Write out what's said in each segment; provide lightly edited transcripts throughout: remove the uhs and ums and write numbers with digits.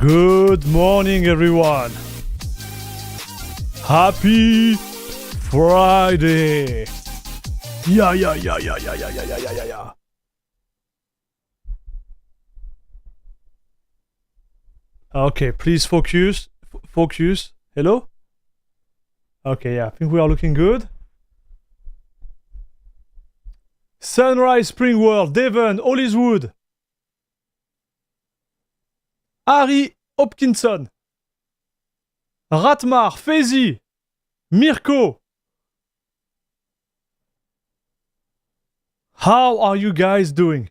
Good morning, everyone. Happy Friday. Yeah. Okay, please focus. Focus. Hello? Okay, yeah, I think we are looking good. Sunrise Spring World, Devon, Holliswood. Harry Hopkinson. Ratmar, Fezi. Mirko. How are you guys doing?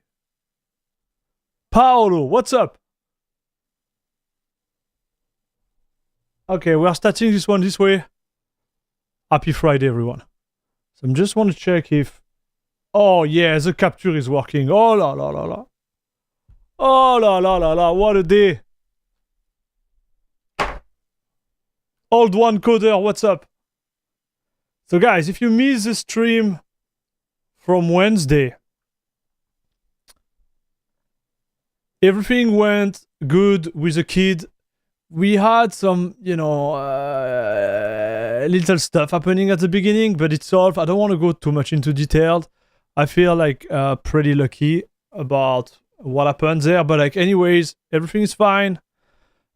Paolo, what's up? Okay, we are starting this one this way. Happy Friday, everyone. So I just want to check if... Oh, yeah, the capture is working. Oh, la, la, la, la. Oh, la, la, la, la. What a day. Old One Coder, what's up? So, guys, if you miss the stream from Wednesday, everything went good with the kid. We had some, little stuff happening at the beginning, but it's solved. I don't want to go too much into detail. I feel like pretty lucky about what happened there. But like, anyways, everything is fine.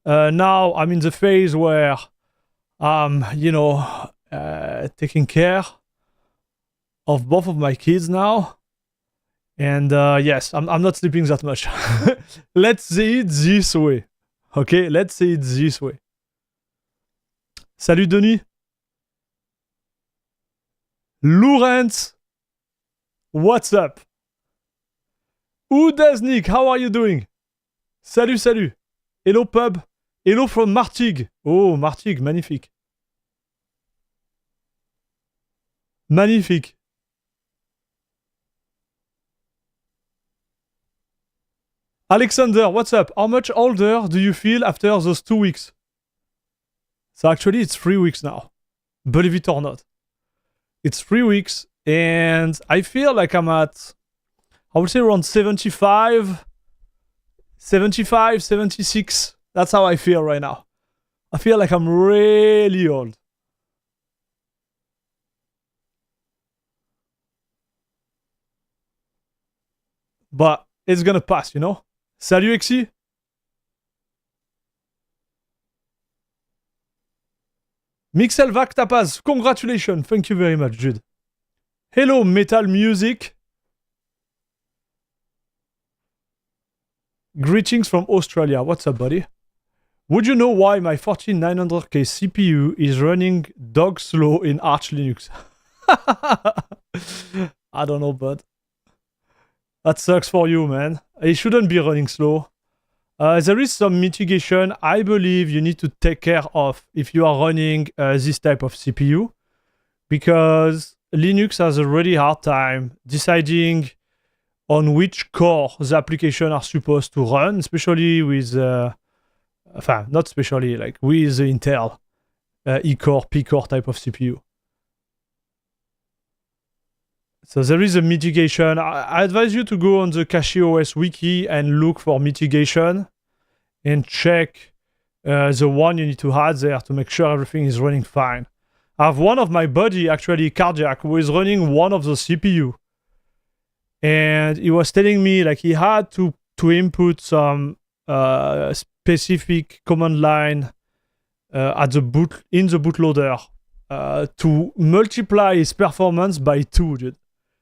Now I'm in the phase where I'm, taking care of both of my kids now. And yes, I'm not sleeping that much. Let's say it this way. Okay, let's say it this way. Salut Denis. Lawrence. What's up? Udaznik, how are you doing? Salut. Hello pub. Hello from Martigues. Oh, Martigues, magnifique. Magnifique. Alexander, what's up? How much older do you feel after those 2 weeks? So actually, it's 3 weeks now. Believe it or not. It's 3 weeks, and I feel like I'm at, I would say around 75, 76. That's how I feel right now. I feel like I'm really old. But it's gonna pass, you know? Salut Exi. Mixelvac Tapas, congratulations. Thank you very much, Jude. Hello, Metal Music. Greetings from Australia. What's up, buddy? Would you know why my 14900K CPU is running dog slow in Arch Linux? I don't know, bud. That sucks for you, man. It shouldn't be running slow. There is some mitigation I believe you need to take care of if you are running this type of CPU, because Linux has a really hard time deciding on which core the application are supposed to run, especially with, not especially, like with the Intel E-core, P-core type of CPU. So there is a mitigation. I advise you to go on the CachyOS wiki and look for mitigation and check the one you need to add there to make sure everything is running fine. I have one of my buddy, actually Cardiac, who is running one of the CPU. And he was telling me like he had to input some specific command line in the bootloader to multiply his performance by 2, dude.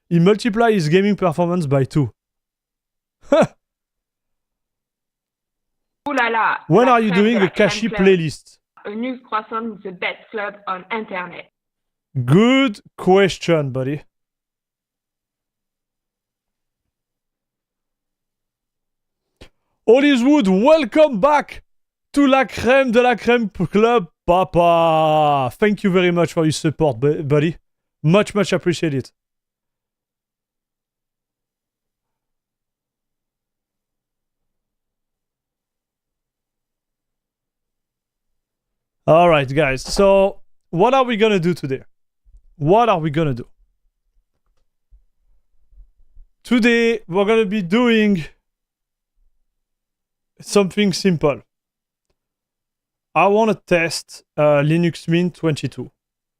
He multiplied his gaming performance by 2. Ooh la la. When are you doing a Cachy playlist? A news croissant is the best club on internet. Good question, buddy. Holliswood, welcome back to La Crème de la Crème Club, Papa. Thank you very much for your support, buddy. Much appreciated. All right, guys. So, what are we gonna do today? Today, we're gonna be doing something simple. I want to test Linux Mint 22.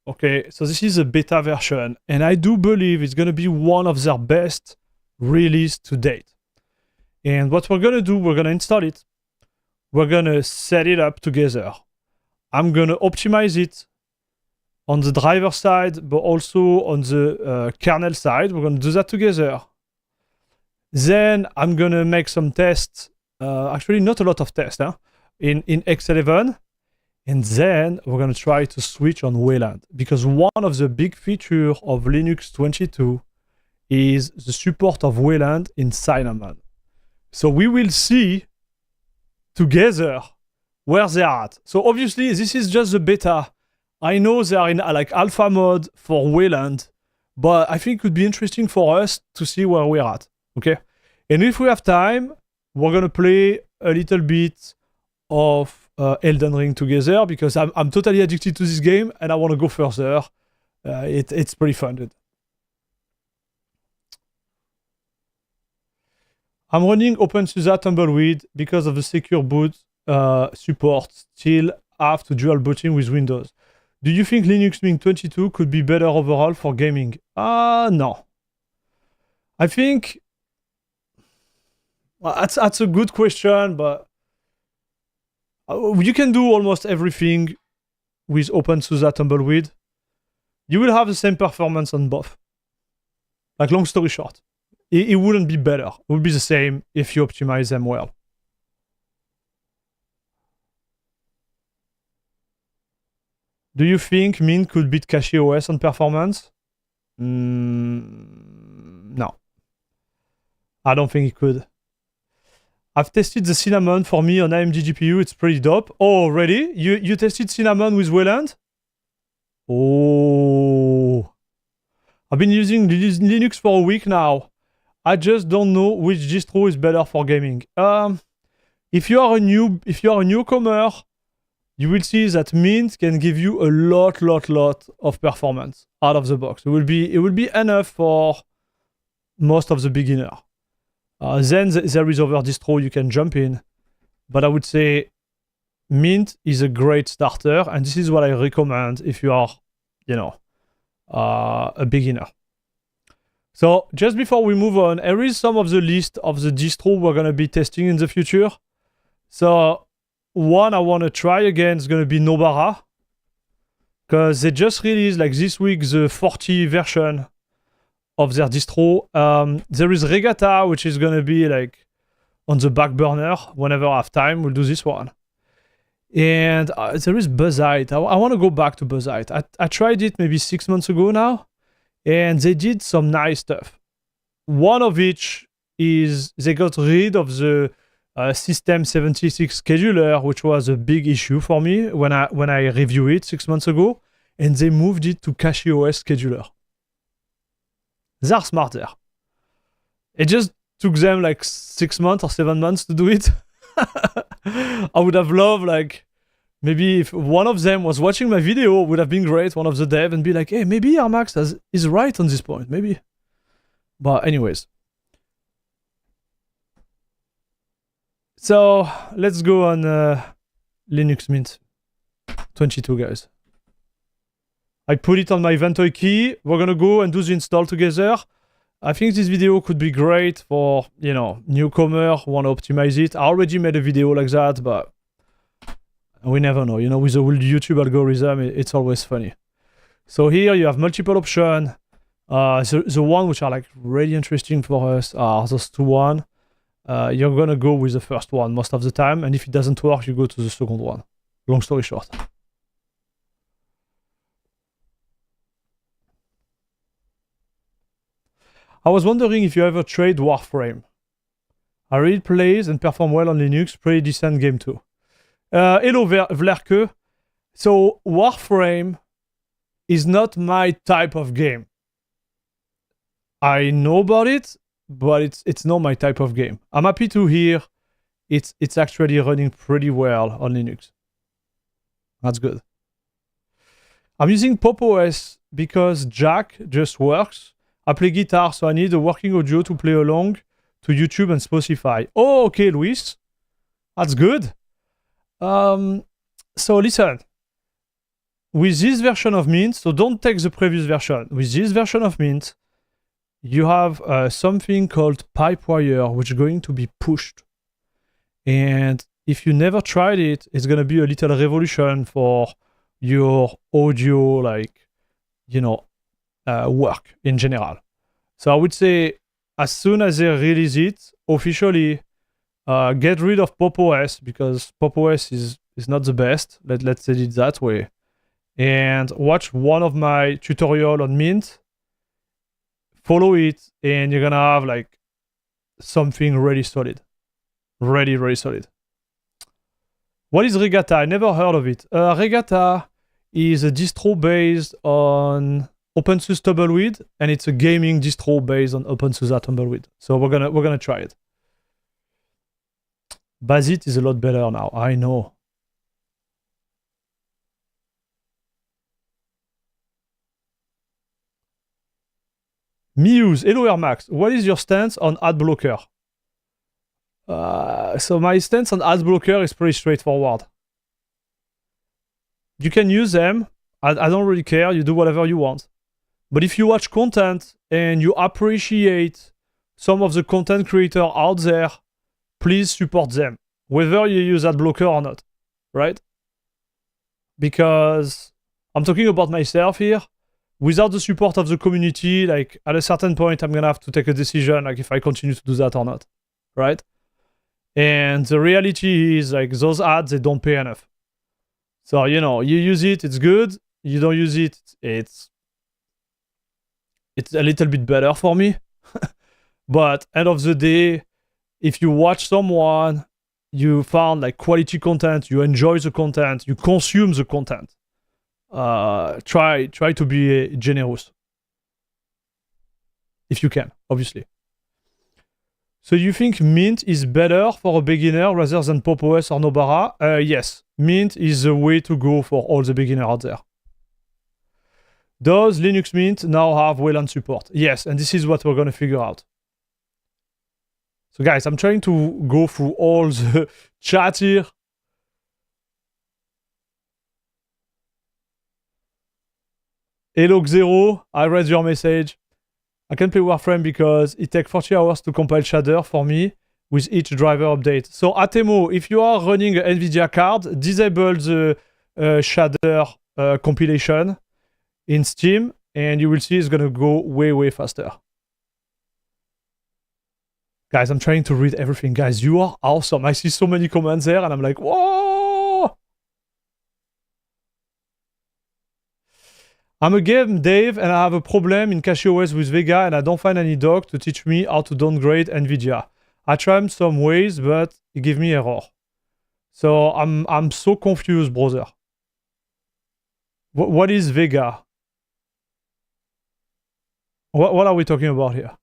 Okay, so this is a beta version, and I do believe it's going to be one of their best release to date. And what we're going to do, we're going to install it. We're going to set it up together. I'm going to optimize it on the driver side, but also on the kernel side. We're going to do that together. Then I'm going to make some tests. Actually, not a lot of tests in X11. And then we're going to try to switch on Wayland. Because one of the big features of Linux 22 is the support of Wayland in Cinnamon. So we will see together where they are at. So obviously, this is just the beta. I know they are in like alpha mode for Wayland, but I think it would be interesting for us to see where we're at. Okay? And if we have time, we're going to play a little bit of Elden Ring together because I'm totally addicted to this game and I want to go further. It's pretty fun, dude. I'm running OpenSUSE Tumbleweed because of the secure boot support. Still have to dual booting with Windows. Do you think Linux Mint 22 could be better overall for gaming? No. I think that's a good question, but you can do almost everything with OpenSUSE Tumbleweed. You will have the same performance on both. Like, long story short, it wouldn't be better. It would be the same if you optimize them well. Do you think Mint could beat CachyOS on performance? No. I don't think it could. I've tested the Cinnamon for me on AMD GPU. It's pretty dope. Oh, really? You tested Cinnamon with Wayland? Oh. I've been using Linux for a week now. I just don't know which distro is better for gaming. If you are a newcomer, you will see that Mint can give you a lot of performance out of the box. It will be enough for most of the beginner. Then there is other distro you can jump in, but I would say Mint is a great starter, and this is what I recommend if you are, a beginner. So just before we move on, here is some of the list of the distro we're gonna be testing in the future. So one I want to try again is gonna be Nobara, because they just released like this week the 40 version of their distro. There is Regatta, which is gonna be like on the back burner. Whenever I have time, we'll do this one. And there is Buzzite. I want to go back to Buzzite. I tried it maybe 6 months ago now, and they did some nice stuff. One of which is they got rid of the System 76 scheduler, which was a big issue for me when I reviewed it 6 months ago, and they moved it to CachyOS scheduler. They're smart there. It just took them like 6 months or 7 months to do it. I would have loved, like, maybe if one of them was watching my video, would have been great, one of the dev, and be like, hey, maybe Armax is right on this point, maybe. But anyways. So let's go on Linux Mint 22, guys. I put it on my Ventoy key. We're gonna go and do the install together. I think this video could be great for, newcomer who want to optimize it. I already made a video like that, but we never know. With the whole YouTube algorithm, it's always funny. So here you have multiple options. The one which are like really interesting for us are those two one. You're gonna go with the first one most of the time, and if it doesn't work, you go to the second one. Long story short. I was wondering if you ever tried Warframe. I read plays and perform well on Linux, pretty decent game too. Hello Vlerke. So Warframe is not my type of game. I know about it, but it's not my type of game. I'm happy to hear it's actually running pretty well on Linux. That's good. I'm using PopOS because Jack just works. I play guitar, so I need a working audio to play along to YouTube and Spotify. Oh, okay, Luis. That's good. So listen, with this version of Mint, so don't take the previous version. With this version of Mint, you have something called PipeWire, which is going to be pushed. And if you never tried it, it's going to be a little revolution for your audio, like, work in general. So I would say as soon as they release it officially, get rid of PopOS because PopOS is not the best. Let's say it that way. And watch one of my tutorial on Mint. Follow it, and you're gonna have like something really solid. Really solid. What is Regatta? I never heard of it. Regatta is a distro based on OpenSUSE Tumbleweed, and it's a gaming distro based on OpenSUSE Tumbleweed. So we're gonna try it. Basit is a lot better now. I know. Muse, hello Airmax. What is your stance on ad blocker? So my stance on ad blocker is pretty straightforward. You can use them. I don't really care. You do whatever you want. But if you watch content and you appreciate some of the content creators out there, please support them, whether you use ad blocker or not, right? Because I'm talking about myself here. Without the support of the community, like at a certain point, I'm gonna have to take a decision, like if I continue to do that or not, right? And the reality is, like, those ads, they don't pay enough. So, you use it, it's good. You don't use it, it's a little bit better for me. But end of the day, if you watch someone, you found like quality content, you enjoy the content, you consume the content. Try to be generous. If you can, obviously. So you think Mint is better for a beginner rather than PopOS or Nobara? Yes, Mint is the way to go for all the beginners out there. Does Linux Mint now have Wayland support? Yes, and this is what we're going to figure out. So guys, I'm trying to go through all the chat here. Hello Xero, I read your message. I can play Warframe because it takes 40 hours to compile shader for me with each driver update. So Atemo, if you are running an NVIDIA card, disable the shader compilation in Steam, and you will see it's gonna go way faster. Guys, I'm trying to read everything. Guys, you are awesome. I see so many comments there, and I'm like, whoa! I'm a game Dave, and I have a problem in CachyOS with Vega, and I don't find any doc to teach me how to downgrade NVIDIA. I tried some ways, but it gives me error. So I'm so confused, brother. What is Vega? What are we talking about here?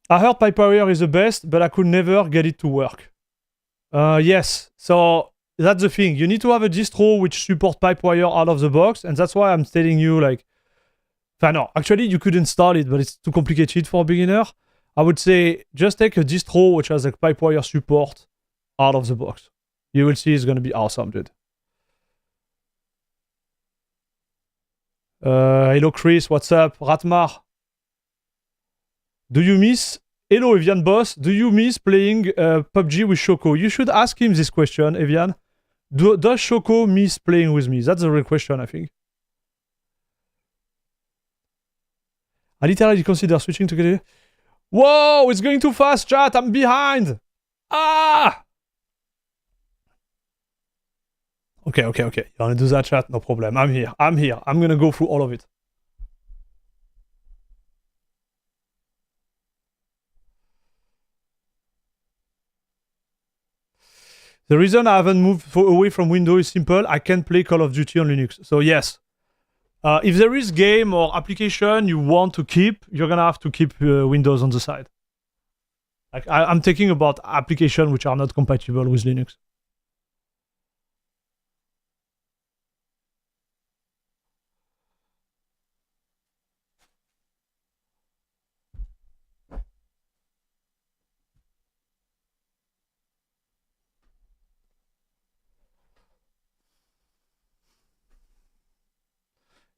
I heard PipeWire is the best, but I could never get it to work. Yes, so that's the thing. You need to have a distro which supports PipeWire out of the box, and that's why I'm telling you, like, no, actually you could install it, but it's too complicated for a beginner. I would say just take a distro which has like PipeWire support out of the box. You will see it's gonna be awesome, dude. Hello Chris, what's up? Ratmar. Do you miss... Hello, Evian Boss. Do you miss playing PUBG with Shoko? You should ask him this question, Evian. Does Shoko miss playing with me? That's the real question, I think. I literally consider switching together. Whoa, it's going too fast, chat. I'm behind. Ah! Okay. You want to do that, chat? No problem. I'm here. I'm going to go through all of it. The reason I haven't moved away from Windows is simple. I can't play Call of Duty on Linux. So yes, if there is game or application you want to keep, you're gonna have to keep Windows on the side. Like I'm thinking about applications which are not compatible with Linux.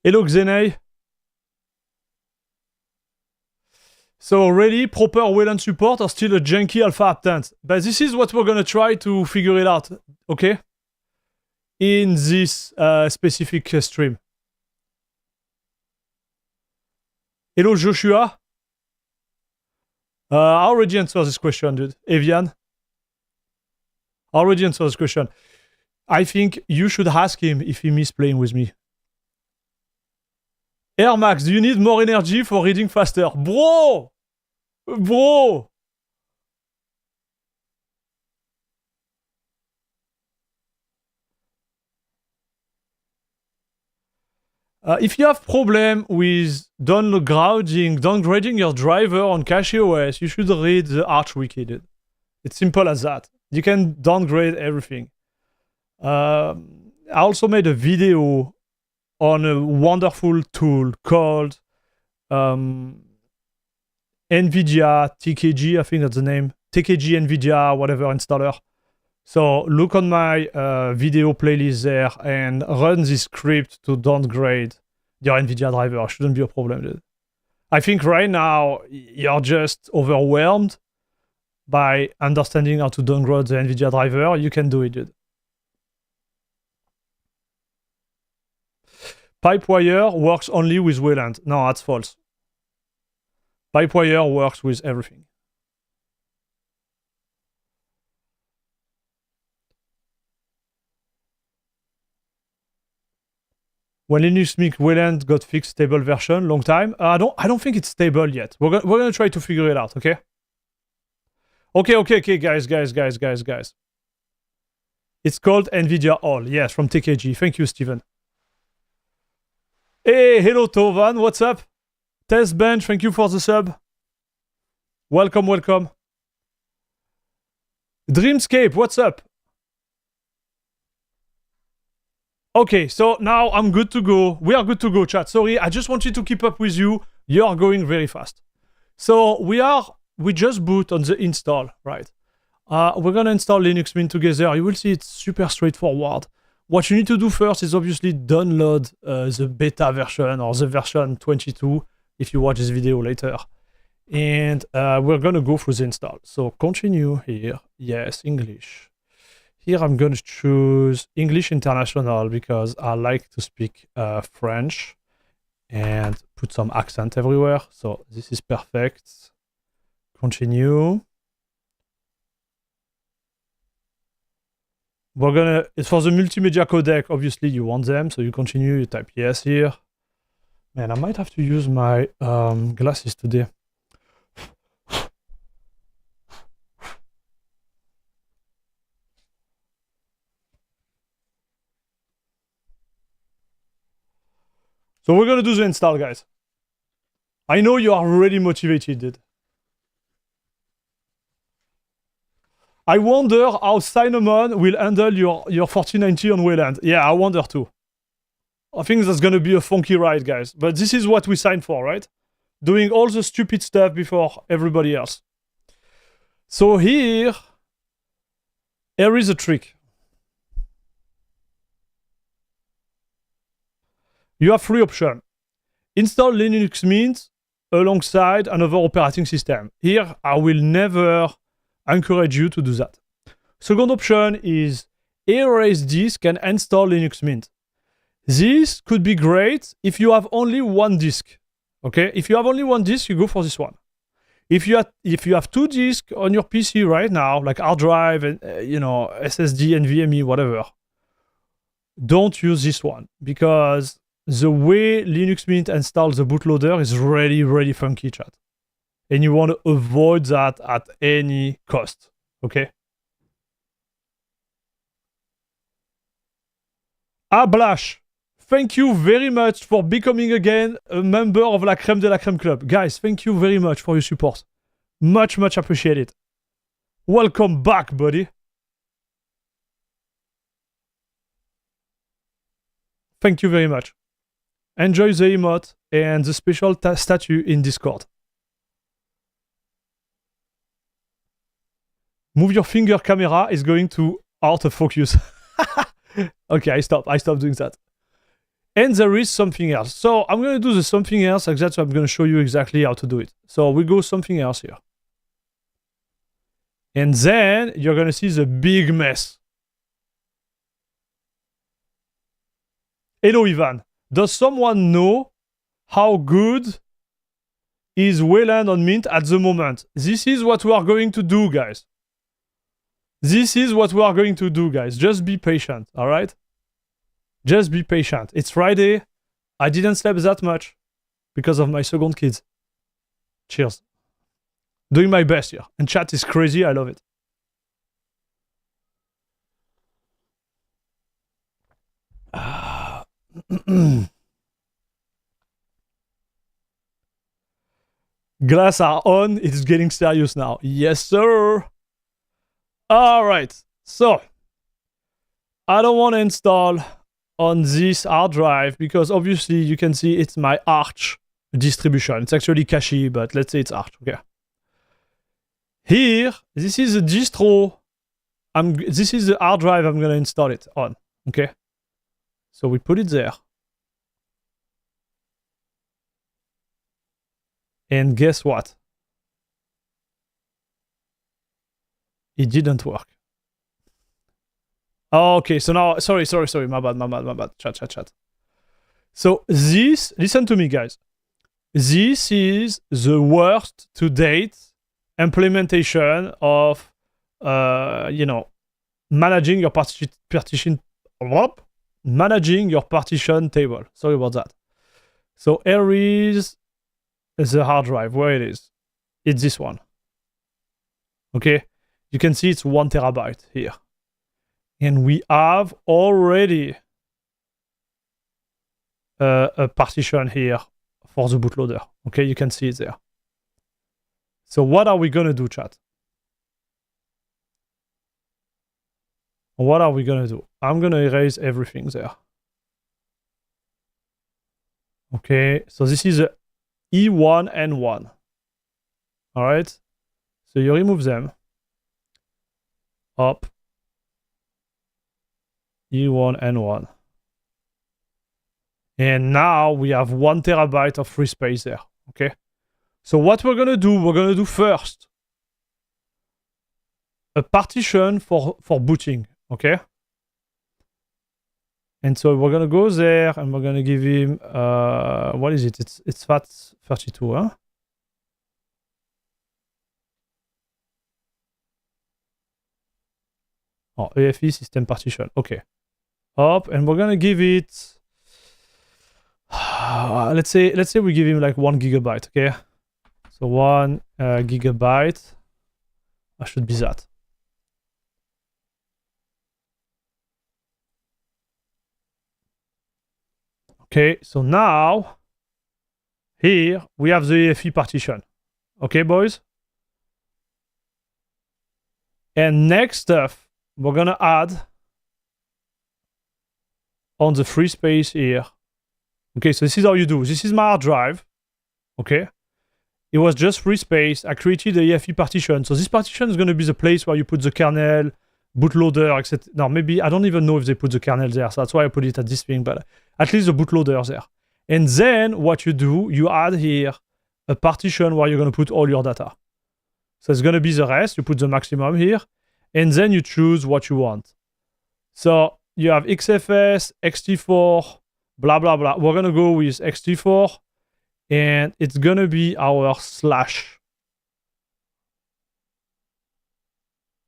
Hello, Xenei. So really, proper Wayland support or still a janky alpha apptent? But this is what we're gonna try to figure it out, okay? In this specific stream. Hello, Joshua. I already answered this question, dude. Evian. I already answered this question. I think you should ask him if he miss playing with me. Air Max, do you need more energy for reading faster? Bro! Bro! If you have problem with downgrading your driver on CachyOS, you should read the Arch wiki, dude. It's simple as that. You can downgrade everything. I also made a video on a wonderful tool called NVIDIA TKG, I think that's the name. TKG NVIDIA, whatever installer. So look on my video playlist there and run this script to downgrade your NVIDIA driver. Shouldn't be a problem, dude. I think right now you're just overwhelmed by understanding how to downgrade the NVIDIA driver. You can do it, dude. PipeWire works only with Wayland. No, that's false. PipeWire works with everything. When Linux Mint Wayland got fixed stable version, long time. I don't think it's stable yet. We're gonna try to figure it out, okay? Okay, guys. It's called NVIDIA All. Yes, from TKG. Thank you, Steven. Hey, hello, Tovan. What's up? Test Bench, thank you for the sub. Welcome. Dreamscape, what's up? Okay, so now I'm good to go. We are good to go, chat. Sorry, I just wanted to keep up with you. You are going very fast. So we just boot on the install, right? We're gonna install Linux Mint together. You will see it's super straightforward. What you need to do first is obviously download the beta version or the version 22 if you watch this video later. And we're gonna go through the install. So continue here. Yes, English. Here I'm going to choose English International because I like to speak French and put some accent everywhere. So this is perfect. Continue. It's for the multimedia codec, obviously you want them, so you continue, you type yes here. Man, I might have to use my glasses today. So we're gonna do the install, guys. I know you are really motivated, dude. I wonder how Cinnamon will handle your 4090 on Wayland. Yeah, I wonder too. I think that's gonna be a funky ride, guys. But this is what we signed for, right? Doing all the stupid stuff before everybody else. So here is a trick. You have three options. Install Linux Mint alongside another operating system. Here, I will never encourage you to do that. Second option is erase disk and install Linux Mint. This could be great if you have only one disk. Okay, if you have only one disk, you go for this one. If you have two disks on your PC right now, like hard drive and SSD and NVMe, whatever, don't use this one because the way Linux Mint installs the bootloader is really, really funky, chat. And you want to avoid that at any cost, okay? Ablash, thank you very much for becoming again a member of La Crème de la Crème Club. Guys, thank you very much for your support. Much appreciated. Welcome back, buddy. Thank you very much. Enjoy the emote and the special statue in Discord. Move your finger camera is going to out of focus. Okay, I stop doing that. And there is something else. So I'm going to do the something else like that. So I'm going to show you exactly how to do it. So we go something else here. And then you're going to see the big mess. Hello, Ivan. Does someone know how good is Wayland on Mint at the moment? This is what we are going to do, guys. This is what we are going to do, guys. Just be patient, all right? Just be patient. It's Friday. I didn't sleep that much because of my second kids. Cheers. Doing my best here. And chat is crazy. I love it. Glass are on. It's getting serious now. Yes, sir. All right. So I don't want to install on this hard drive because obviously you can see it's my Arch distribution. It's actually cache, but let's say it's Arch. Okay. Here, this is a distro. This is the hard drive I'm gonna install it on. Okay. So we put it there. And guess what? It didn't work. Oh, okay, so now, sorry, my bad. Chat. So this, listen to me, guys. This is the worst to date implementation of, managing your managing your partition table. Sorry about that. So here is the hard drive, where it is. It's this one. Okay, you can see it's 1 terabyte here. And we have already a partition here for the bootloader. Okay, you can see it there. So what are we gonna do, chat? What are we gonna do? I'm gonna erase everything there. Okay, so this is a E1 and 1. All right, so you remove them. Up. E1 and 1. And now we have 1 terabyte of free space there. Okay. So what we're gonna do first a partition for booting. Okay. And so we're gonna go there and we're gonna give him what is it? It's FAT32, huh? Oh, AFE system partition. Okay. Up, and we're gonna give it let's say we give him like 1 gigabyte. Okay, so 1 gigabyte. I should be that. Okay, so now here we have the AFE partition. Okay, boys. And next stuff we're gonna add on the free space here. Okay, so this is how you do. This is my hard drive. Okay, it was just free space. I created the AFE partition. So this partition is going to be the place where you put the kernel, bootloader, etc. No, maybe I don't even know if they put the kernel there. So that's why I put it at this thing. But at least the bootloader there. And then what you do, you add here a partition where you're going to put all your data. So it's going to be the rest. You put the maximum here, and then you choose what you want. So you have XFS, XT4, blah, blah, blah. We're going to go with XT4, and it's going to be our slash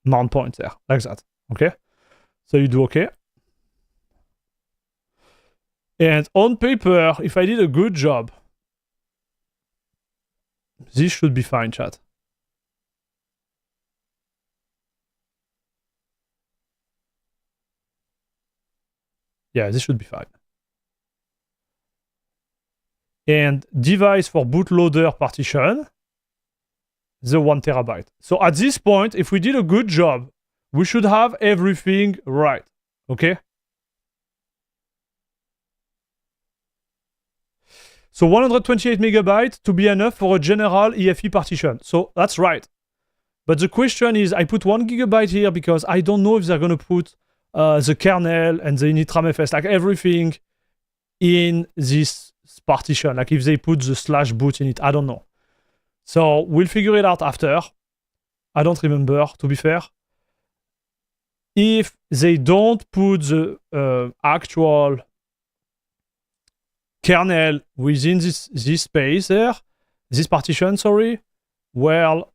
mount point there, like that. Okay? So you do okay. And on paper, if I did a good job, this should be fine, chat. Yeah, this should be fine. And device for bootloader partition, the 1 terabyte. So at this point, if we did a good job, we should have everything right. Okay? So 128 megabytes to be enough for a general EFE partition. So that's right. But the question is, I put 1 gigabyte here because I don't know if they're going to put the kernel and the initramfs, like everything in this partition, like if they put the /boot in it, I don't know. So we'll figure it out after. I don't remember, to be fair. If they don't put the actual kernel within this space there, this partition, sorry, well,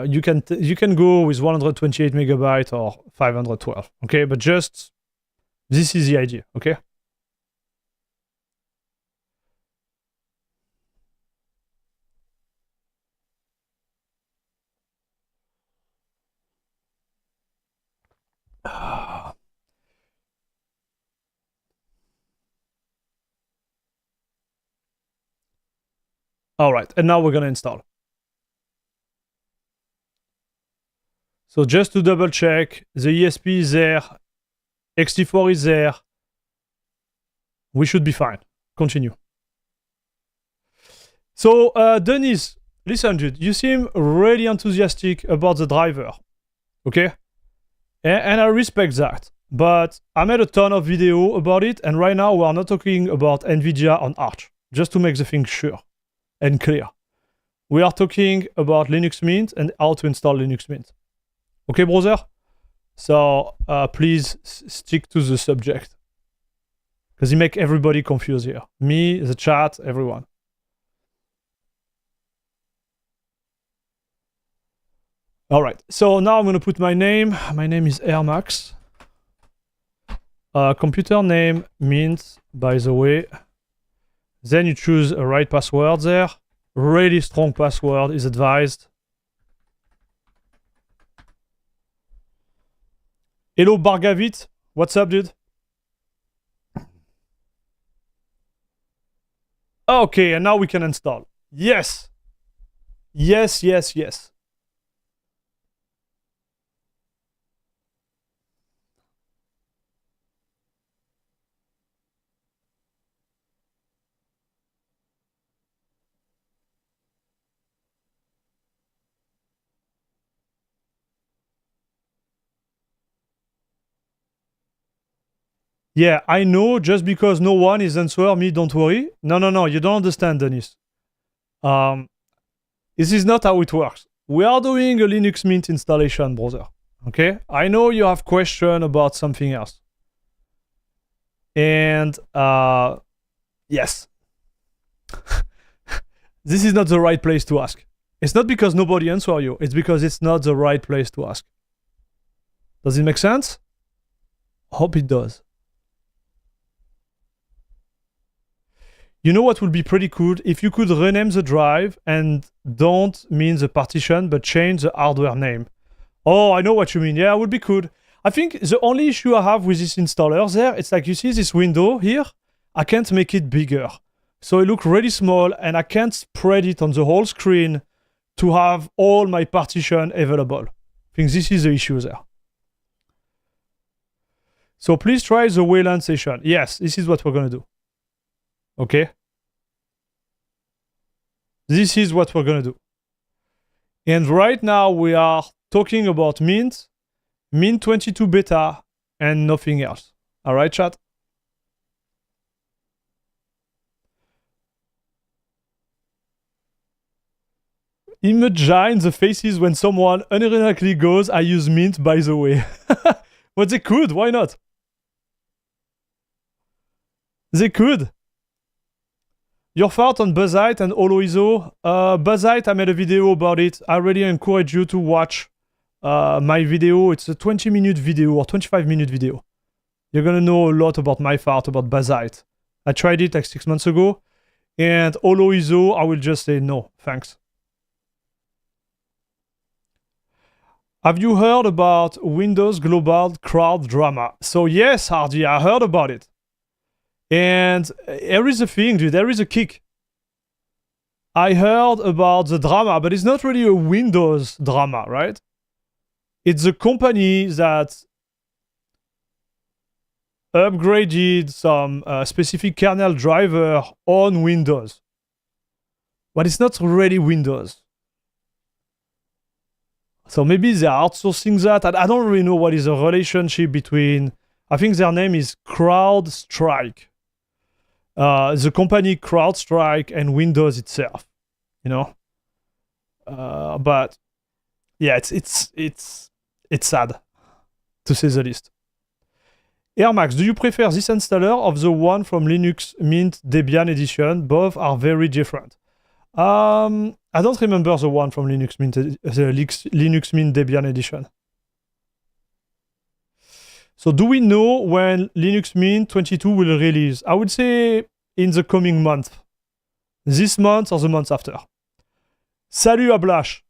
you can go with 128 megabyte or 512, okay? But just, this is the idea, okay? All right, and now we're gonna install. So just to double check, the ESP is there, XT4 is there. We should be fine. Continue. So Denise, listen, dude, you seem really enthusiastic about the driver, okay? And I respect that, but I made a ton of video about it, and right now we are not talking about NVIDIA on Arch, just to make the thing sure and clear. We are talking about Linux Mint and how to install Linux Mint. Okay, brother? So please stick to the subject, because you make everybody confused here. Me, the chat, everyone. All right, so now I'm going to put my name. My name is AirMax. Computer name, Mint, by the way. Then you choose a right password there. Really strong password is advised. Hello, Bargavit. What's up, dude? Okay, and now we can install. Yes. Yes, yes, yes. Yeah, I know, just because no one is answering me, don't worry. No, you don't understand, Dennis. This is not how it works. We are doing a Linux Mint installation, brother. Okay? I know you have question about something else. And, yes. This is not the right place to ask. It's not because nobody answers you. It's because it's not the right place to ask. Does it make sense? Hope it does. You know what would be pretty cool? If you could rename the drive and don't mean the partition, but change the hardware name. Oh, I know what you mean. Yeah, it would be cool. I think the only issue I have with this installer there, it's like, you see this window here? I can't make it bigger. So it looks really small, and I can't spread it on the whole screen to have all my partition available. I think this is the issue there. So please try the Wayland session. Yes, this is what we're going to do. Okay? This is what we're going to do. And right now we are talking about Mint, Mint 22 beta, and nothing else. All right, chat? Imagine the faces when someone unironically goes, I use Mint, by the way. But they could, why not? They could. Your thought on Buzzite and HoloISO? Buzzite, I made a video about it. I really encourage you to watch my video. It's a 20-minute video or 25-minute video. You're gonna know a lot about my thought about Buzzite. I tried it like 6 months ago. And HoloISO, I will just say no, thanks. Have you heard about Windows Global Crowd Drama? So yes, Hardy, I heard about it. And there is a thing, dude, there is a kick. I heard about the drama, but it's not really a Windows drama, right? It's a company that upgraded some specific kernel driver on Windows. But it's not really Windows. So maybe they're outsourcing that. I don't really know what is the relationship between... I think their name is CrowdStrike. the company CrowdStrike and Windows itself, you know. But yeah, it's sad, to say the least. Air Max, do you prefer this installer of the one from Linux Mint Debian edition? Both are very different. I don't remember the one from Linux Mint, the Linux Mint Debian edition. So do we know when Linux Mint 22 will release? I would say in the coming month. This month or the month after. Salut Ablash.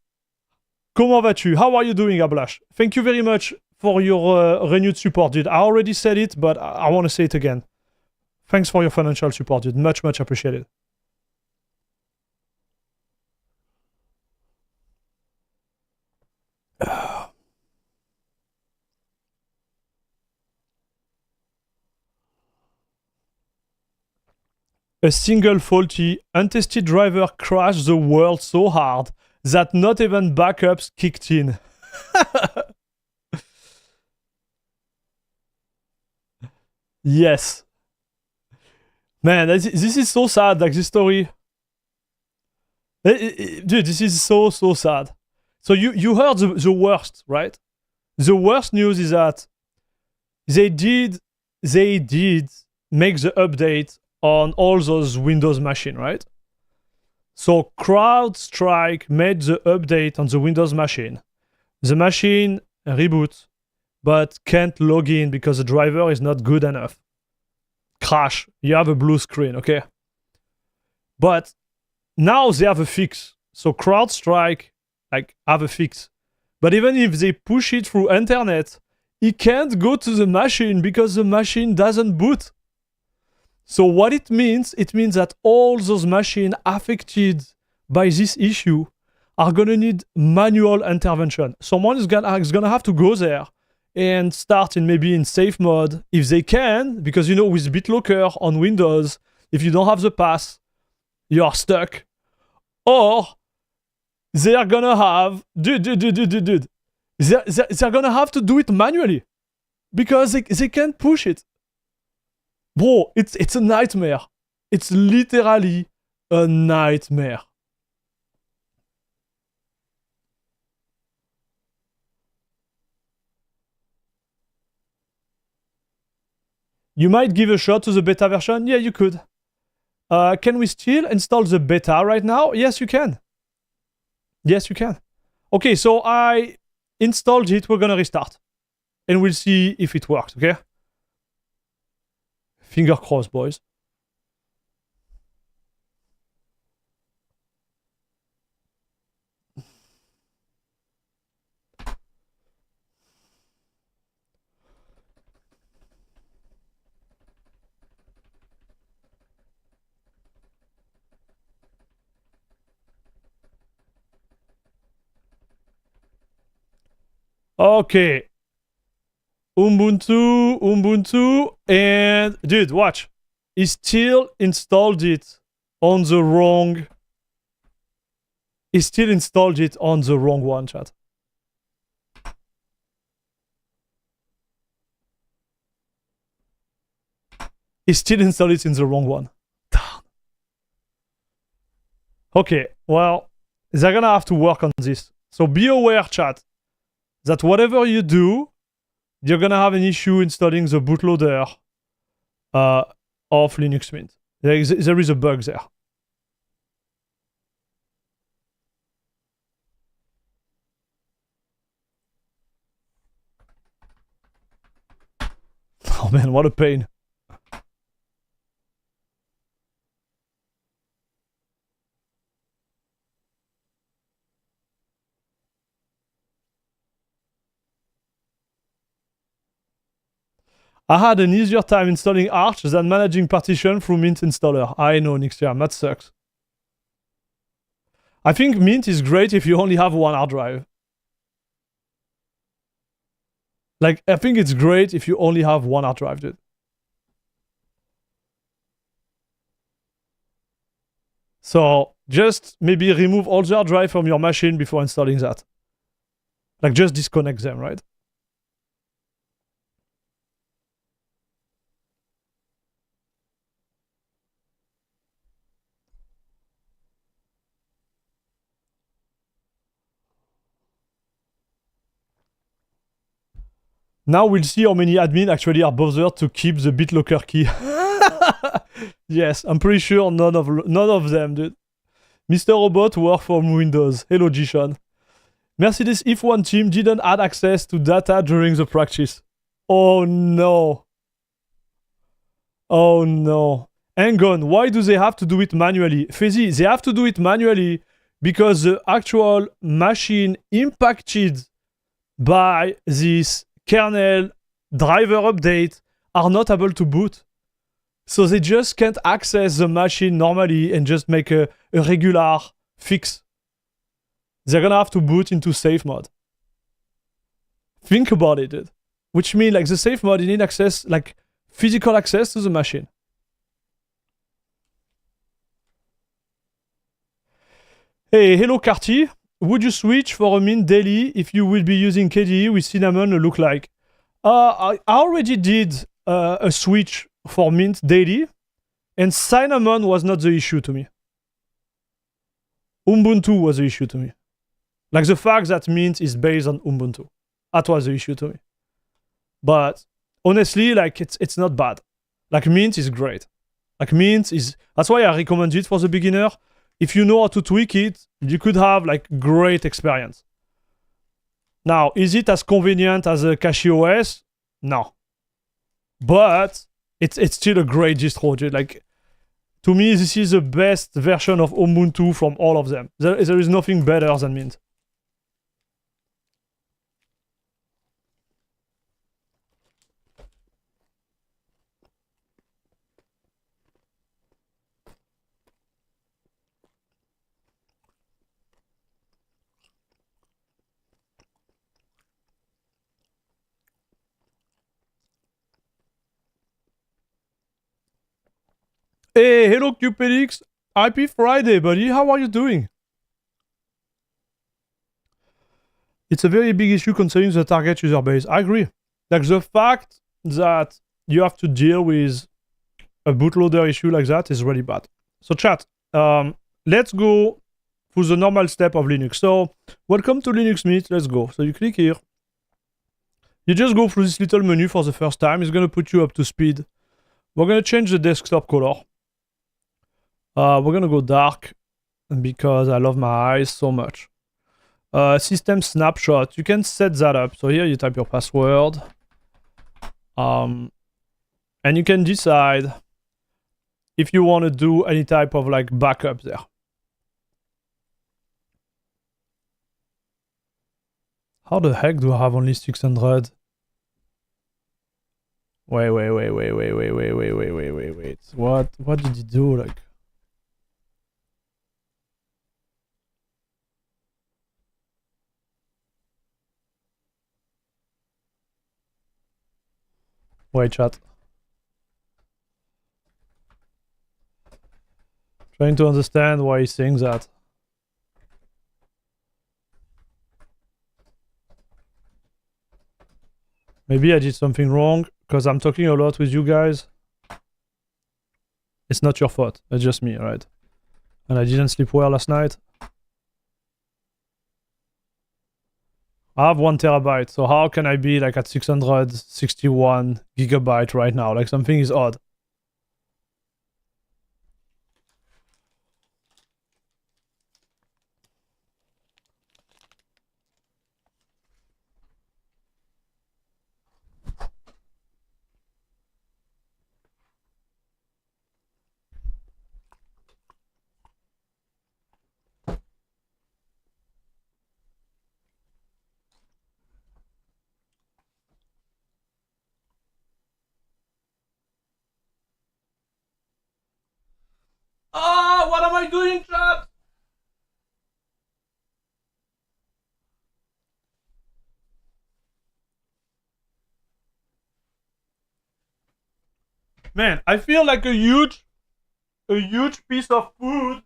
Comment vas-tu? How are you doing, Ablash? Thank you very much for your renewed support, dude. I already said it, but I want to say it again. Thanks for your financial support, dude. Much, much appreciated. A single faulty, untested driver crashed the world so hard that not even backups kicked in. Yes. Man, this is so sad, like this story. Dude, this is so sad. So you heard the worst, right? The worst news is that they did make the update on all those Windows machine, right? So CrowdStrike made the update on the Windows machine. The machine reboot, but can't log in because the driver is not good enough. Crash. You have a blue screen, okay? But now they have a fix. So CrowdStrike have a fix. But even if they push it through internet, it can't go to the machine because the machine doesn't boot. So what it means that all those machines affected by this issue are gonna need manual intervention. Someone is gonna have to go there and start in safe mode if they can, because you know with BitLocker on Windows, if you don't have the pass, you are stuck. Or they are gonna have they're gonna have to do it manually because they can't push it. Bro, it's a nightmare. It's literally a nightmare. You might give a shot to the beta version. Yeah, you could. Can we still install the beta right now? Yes, you can. Yes, you can. Okay, so I installed it. We're gonna restart. And we'll see if it works, okay? Finger crossed, boys. Okay. Ubuntu, and dude, watch. He still installed it on the wrong. He still installed it on the wrong one, chat. He still installed it in the wrong one. Damn. Okay, well, they're gonna have to work on this. So be aware, chat, that whatever you do, you're gonna have an issue installing the bootloader of Linux Mint. There is a bug there. Oh man, what a pain. I had an easier time installing Arch than managing partition through Mint installer. I know, Nixiam, that sucks. I think Mint is great if you only have one hard drive. Like, I think it's great if you only have one hard drive, dude. So, just maybe remove all the hard drive from your machine before installing that. Like, just disconnect them, right? Now we'll see how many admin actually are bothered to keep the BitLocker key. Yes, I'm pretty sure none of them, dude. Mr. Robot work from Windows. Hello, Jishon. Mercedes F1 team didn't add access to data during the practice. Oh no. Oh no. Hang on, why do they have to do it manually? Fezzy, they have to do it manually because the actual machine impacted by this kernel driver update are not able to boot. So they just can't access the machine normally and just make a regular fix. They're gonna have to boot into safe mode. Think about it, dude. Which means like the safe mode, you need access, like physical access to the machine. Hey, hello Carty. Would you switch for a mint daily if you will be using KDE with cinnamon look like? I already did a switch for mint daily, and cinnamon was not the issue to me. Ubuntu was the issue to me. Like the fact that mint is based on Ubuntu. That was the issue to me. But honestly, like it's not bad. Like mint is great. Like mint is, that's why I recommend it for the beginner. If you know how to tweak it, you could have like great experience. Now, is it as convenient as a CachyOS? No. But it's still a great distro, dude. Like, to me, this is the best version of Ubuntu from all of them. There is nothing better than Mint. Hey, hello Cupelix. Happy Friday, buddy. How are you doing? It's a very big issue concerning the target user base. I agree. Like the fact that you have to deal with a bootloader issue like that is really bad. So chat, let's go through the normal step of Linux. So welcome to Linux Meet. Let's go. So you click here. You just go through this little menu for the first time. It's going to put you up to speed. We're going to change the desktop color. We're going to go dark because I love my eyes so much. System snapshot. You can set that up. So here you type your password. And you can decide if you want to do any type of like backup there. How the heck do I have only 600? Wait. What did you do? Like, wait, chat. Trying to understand why he's saying that. Maybe I did something wrong because I'm talking a lot with you guys. It's not your fault. It's just me, right? And I didn't sleep well last night. I have 1 terabyte, so how can I be like at 661 gigabyte right now? Like something is odd. Ah, what am I doing, chat? Man, I feel like a huge piece of food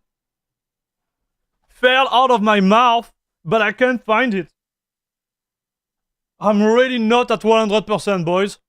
fell out of my mouth, but I can't find it. I'm really not at 100%, boys.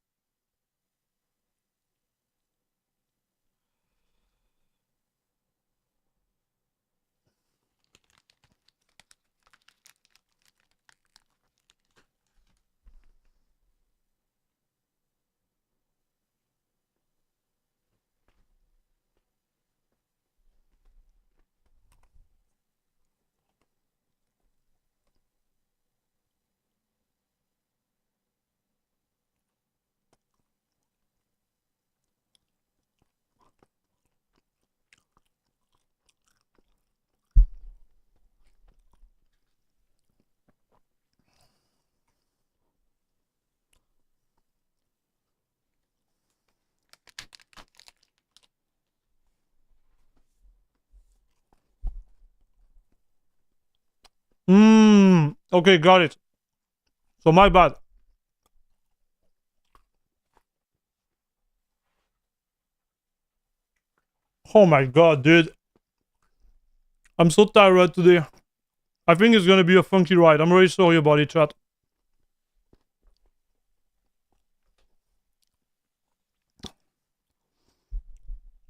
Okay, got it. So my bad. Oh my god, dude. I'm so tired today. I think it's gonna be a funky ride. I'm really sorry about it, chat.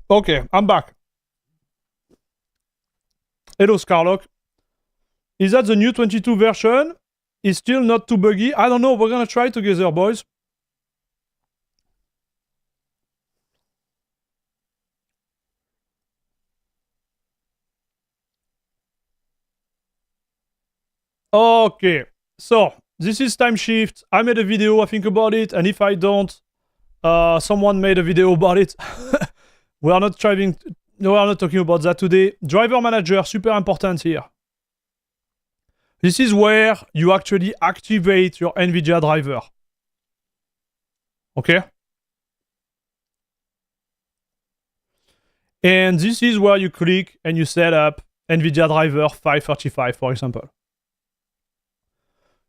Okay, I'm back. Hello, Scarlock. Is that the new 22 version? It's still not too buggy? I don't know. We're gonna try together, boys. Okay, so this is time shift. I made a video, I think about it, and if I don't, someone made a video about it. We are not trying. No, we are not talking about that today. Driver manager, super important here. This is where you actually activate your NVIDIA driver. Okay? And this is where you click and you set up NVIDIA driver 535, for example.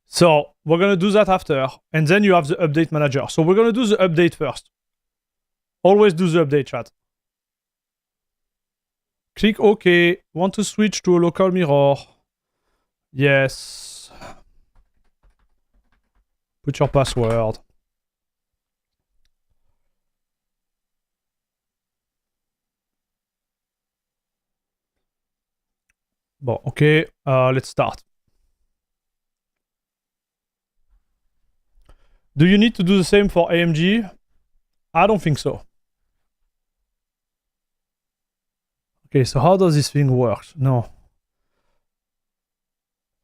So we're going to do that after. And then you have the update manager. So we're going to do the update first. Always do the update, chat. Click OK. Want to switch to a local mirror. Yes. Put your password. Bon, okay, let's start. Do you need to do the same for AMG? I don't think so. Okay, so how does this thing work? No.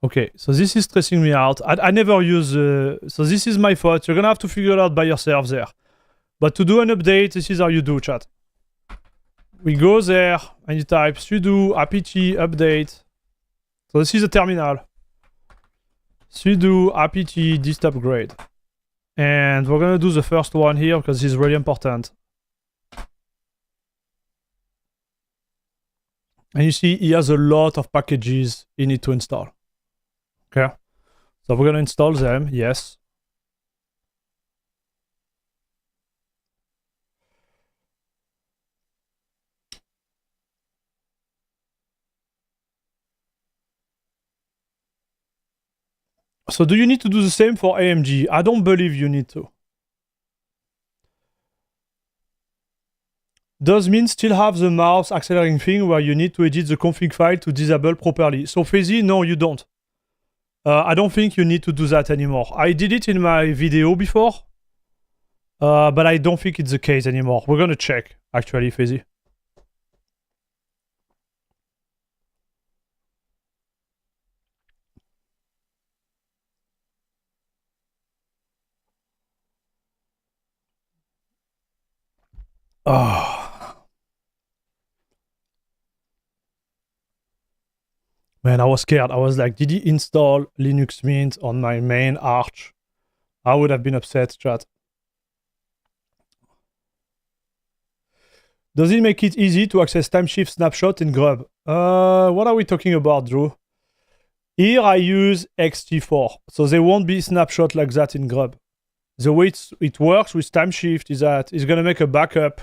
Okay, so this is stressing me out. I never use... so this is my fault. You're gonna have to figure it out by yourself there. But to do an update, this is how you do, chat. We go there, and you type sudo apt update. So this is a terminal. Sudo apt dist upgrade. And we're gonna do the first one here, because this is really important. And you see, he has a lot of packages he needs to install. Okay, so we're gonna install them, yes. So do you need to do the same for AMG? I don't believe you need to. Does mean still have the mouse accelerating thing where you need to edit the config file to disable properly. So Fezzy, no, you don't. I don't think you need to do that anymore. I did it in my video before, but I don't think it's the case anymore. We're gonna check, actually, Fezzy. Oh. Man, I was scared. I was like, did he install Linux Mint on my main Arch? I would have been upset, chat. Does it make it easy to access timeshift snapshot in Grub? What are we talking about, Drew? Here I use XT4, so there won't be snapshot like that in Grub. The way it works with timeshift is that it's going to make a backup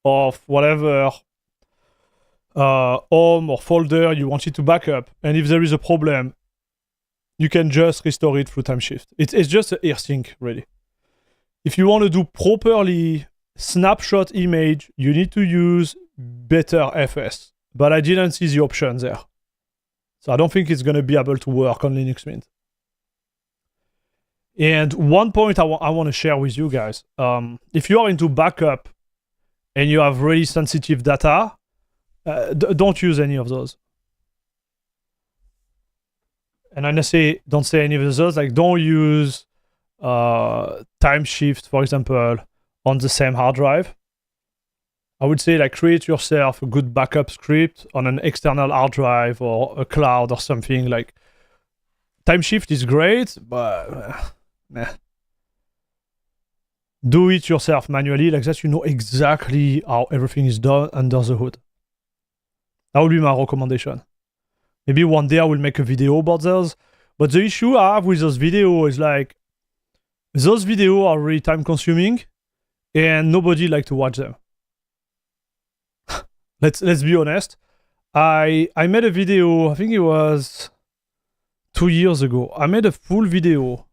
of whatever home or folder you want it to back up, and if there is a problem, you can just restore it through timeshift. It's just a AirSync, really. If you want to do properly snapshot image, you need to use better FS, but I didn't see the option there. So I don't think it's going to be able to work on Linux Mint. And one point I want to share with you guys, if you are into backup and you have really sensitive data, don't use any of those. And I say don't say any of those, like don't use timeshift, for example, on the same hard drive. I would say like create yourself a good backup script on an external hard drive or a cloud or something. Like timeshift is great, but do it yourself manually, like that you know exactly how everything is done under the hood. That would be my recommendation. Maybe one day I will make a video about those, But the issue I have with those videos is like, those videos are really time consuming and nobody like to watch them. Let's be honest. I made a video, I think it was 2 years ago. I made a full video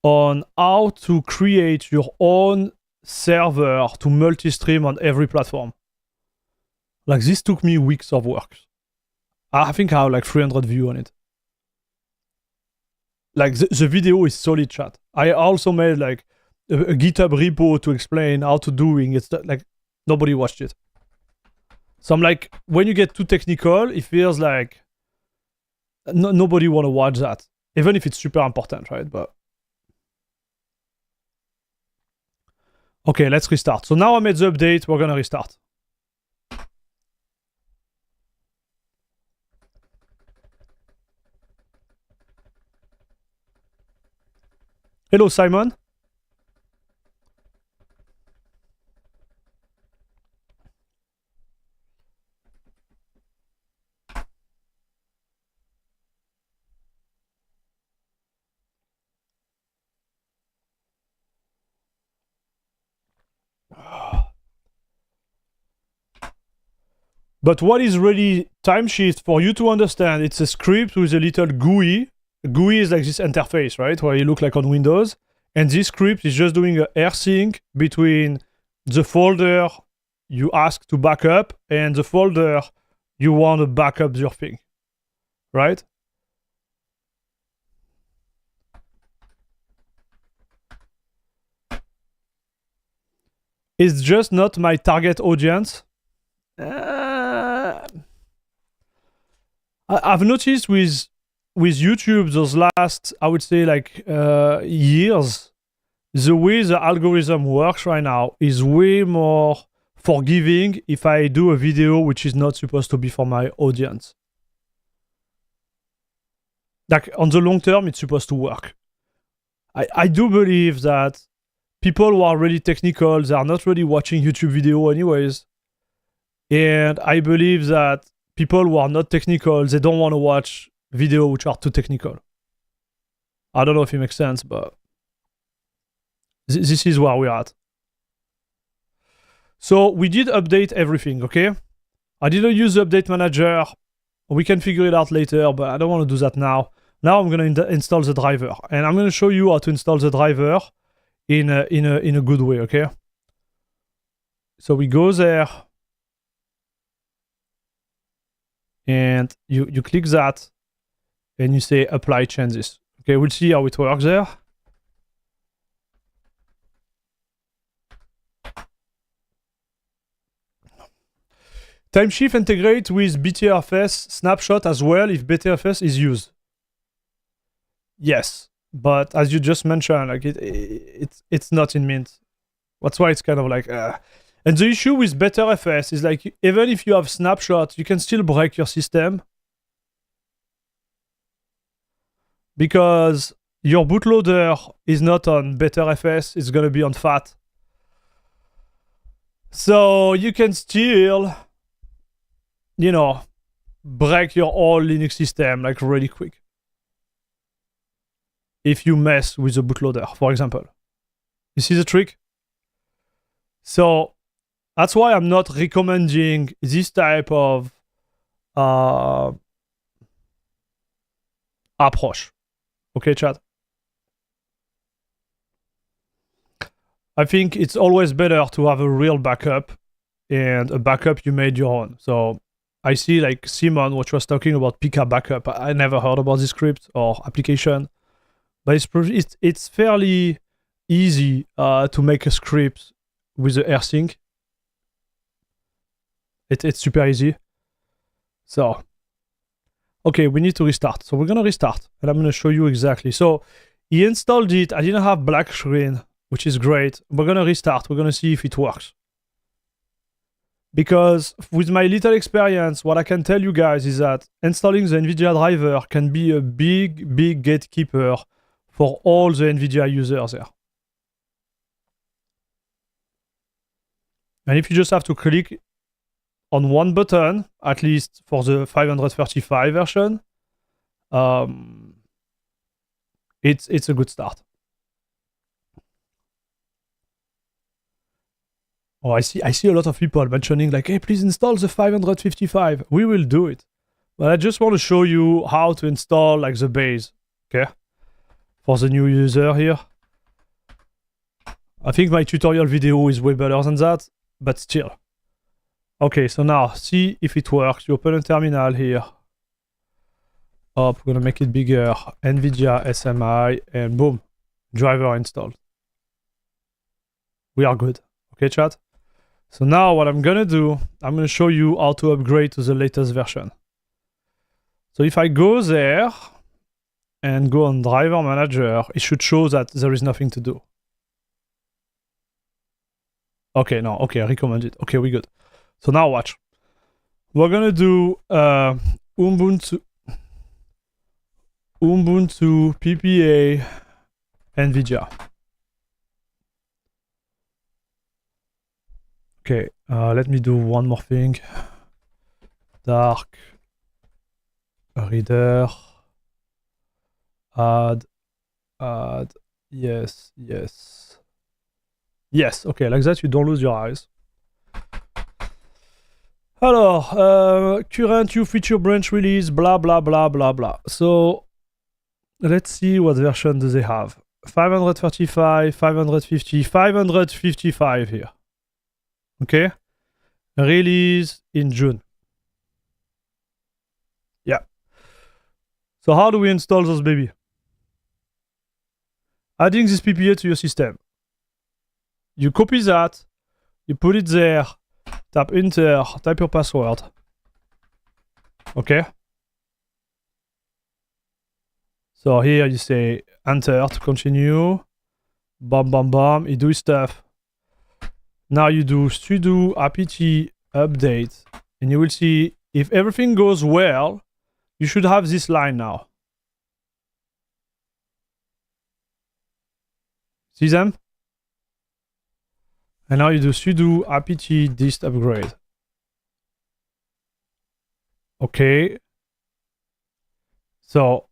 on how to create your own server to multi-stream on every platform. Like, this took me weeks of work. I think I have like 300 views on it. Like, the video is solid, chat. I also made like a GitHub repo to explain how to doing it. Like, nobody watched it. So I'm like, when you get too technical, it feels like nobody want to watch that, even if it's super important, right? But okay, let's restart. So now I made the update. We're gonna restart. Hello, Simon. But what is really Timeshift, for you to understand, it's a script with a little GUI. GUI is like this interface, right? Where you look like on Windows. And this script is just doing a AirSync between the folder you ask to backup and the folder you want to backup your thing, right? It's just not my target audience. I've noticed with YouTube those last, I would say, like years, the way the algorithm works right now is way more forgiving if I do a video which is not supposed to be for my audience. Like, on the long term, it's supposed to work. I do believe that people who are really technical, they are not really watching YouTube video anyways. And I believe that people who are not technical, they don't want to watch videos which are too technical. I don't know if it makes sense, but this is where we're at. So we did update everything, okay? I didn't use the update manager. We can figure it out later, but I don't want to do that now. Now I'm going to install the driver, and I'm going to show you how to install the driver in a good way, okay? So we go there, and you click that, and you say apply changes. Okay, we'll see how it works there. Timeshift integrate with BTRFS snapshot as well if BTRFS is used. Yes, but as you just mentioned, like it's not in Mint. That's why it's kind of like. And the issue with BetterFS is like, even if you have snapshots, you can still break your system because your bootloader is not on BetterFS, it's gonna be on FAT. So you can still, you know, break your whole Linux system like really quick if you mess with the bootloader, for example. You see the trick? So that's why I'm not recommending this type of approach. Okay, chat? I think it's always better to have a real backup and a backup you made your own. So I see like Simon, which was talking about PK backup. I never heard about this script or application, but it's fairly easy to make a script with the AirSync. It's super easy. So, okay, we need to restart. So we're gonna restart, and I'm gonna show you exactly. So he installed it. I didn't have black screen, which is great. We're gonna restart. We're gonna see if it works. Because with my little experience, what I can tell you guys is that installing the NVIDIA driver can be a big gatekeeper for all the NVIDIA users there. And if you just have to click on one button, at least for the 535 version, it's a good start. Oh, I see a lot of people mentioning like, hey, please install the 555. We will do it. But I just want to show you how to install like the base, okay? For the new user here. I think my tutorial video is way better than that, but still. Okay, so now see if it works. You open a terminal here. We're gonna make it bigger. NVIDIA SMI, and boom, driver installed. We are good. Okay, chat? So now what I'm gonna do, I'm gonna show you how to upgrade to the latest version. So if I go there and go on driver manager, it should show that there is nothing to do. Okay, no, okay, I recommend it. Okay, we good. So now watch. We're gonna do Ubuntu PPA NVIDIA. Okay, let me do one more thing. Dark reader. Add. Yes. Yes, okay, like that you don't lose your eyes. Alors, current new feature branch release, blah, blah, blah, blah, blah. So, let's see what version do they have. 535, 550, 555 here. Okay? Release in June. Yeah. So how do we install those baby? Adding this PPA to your system. You copy that, you put it there, tap enter, type your password. Okay? So here you say enter to continue. Bam, bam, bam, it do stuff. Now you do sudo apt update, and you will see if everything goes well, you should have this line now. See them? And now you do sudo apt dist upgrade. Okay. So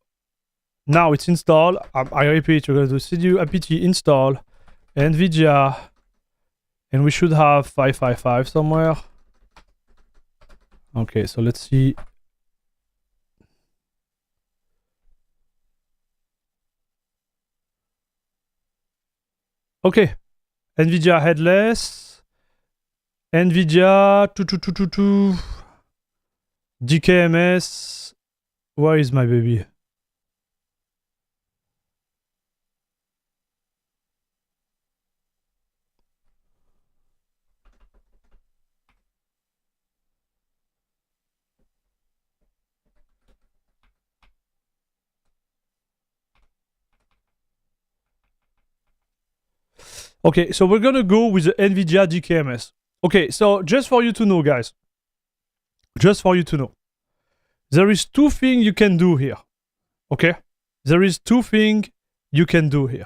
now it's installed. I repeat, you're going to do sudo apt install NVIDIA, and we should have 555 somewhere. Okay, so let's see. Okay, NVIDIA headless, NVIDIA DKMS. Where is my baby? Okay, so we're gonna go with the NVIDIA DKMS. Okay, so just for you to know, guys. Just for you to know. There is two things you can do here. Okay? There is two things you can do here.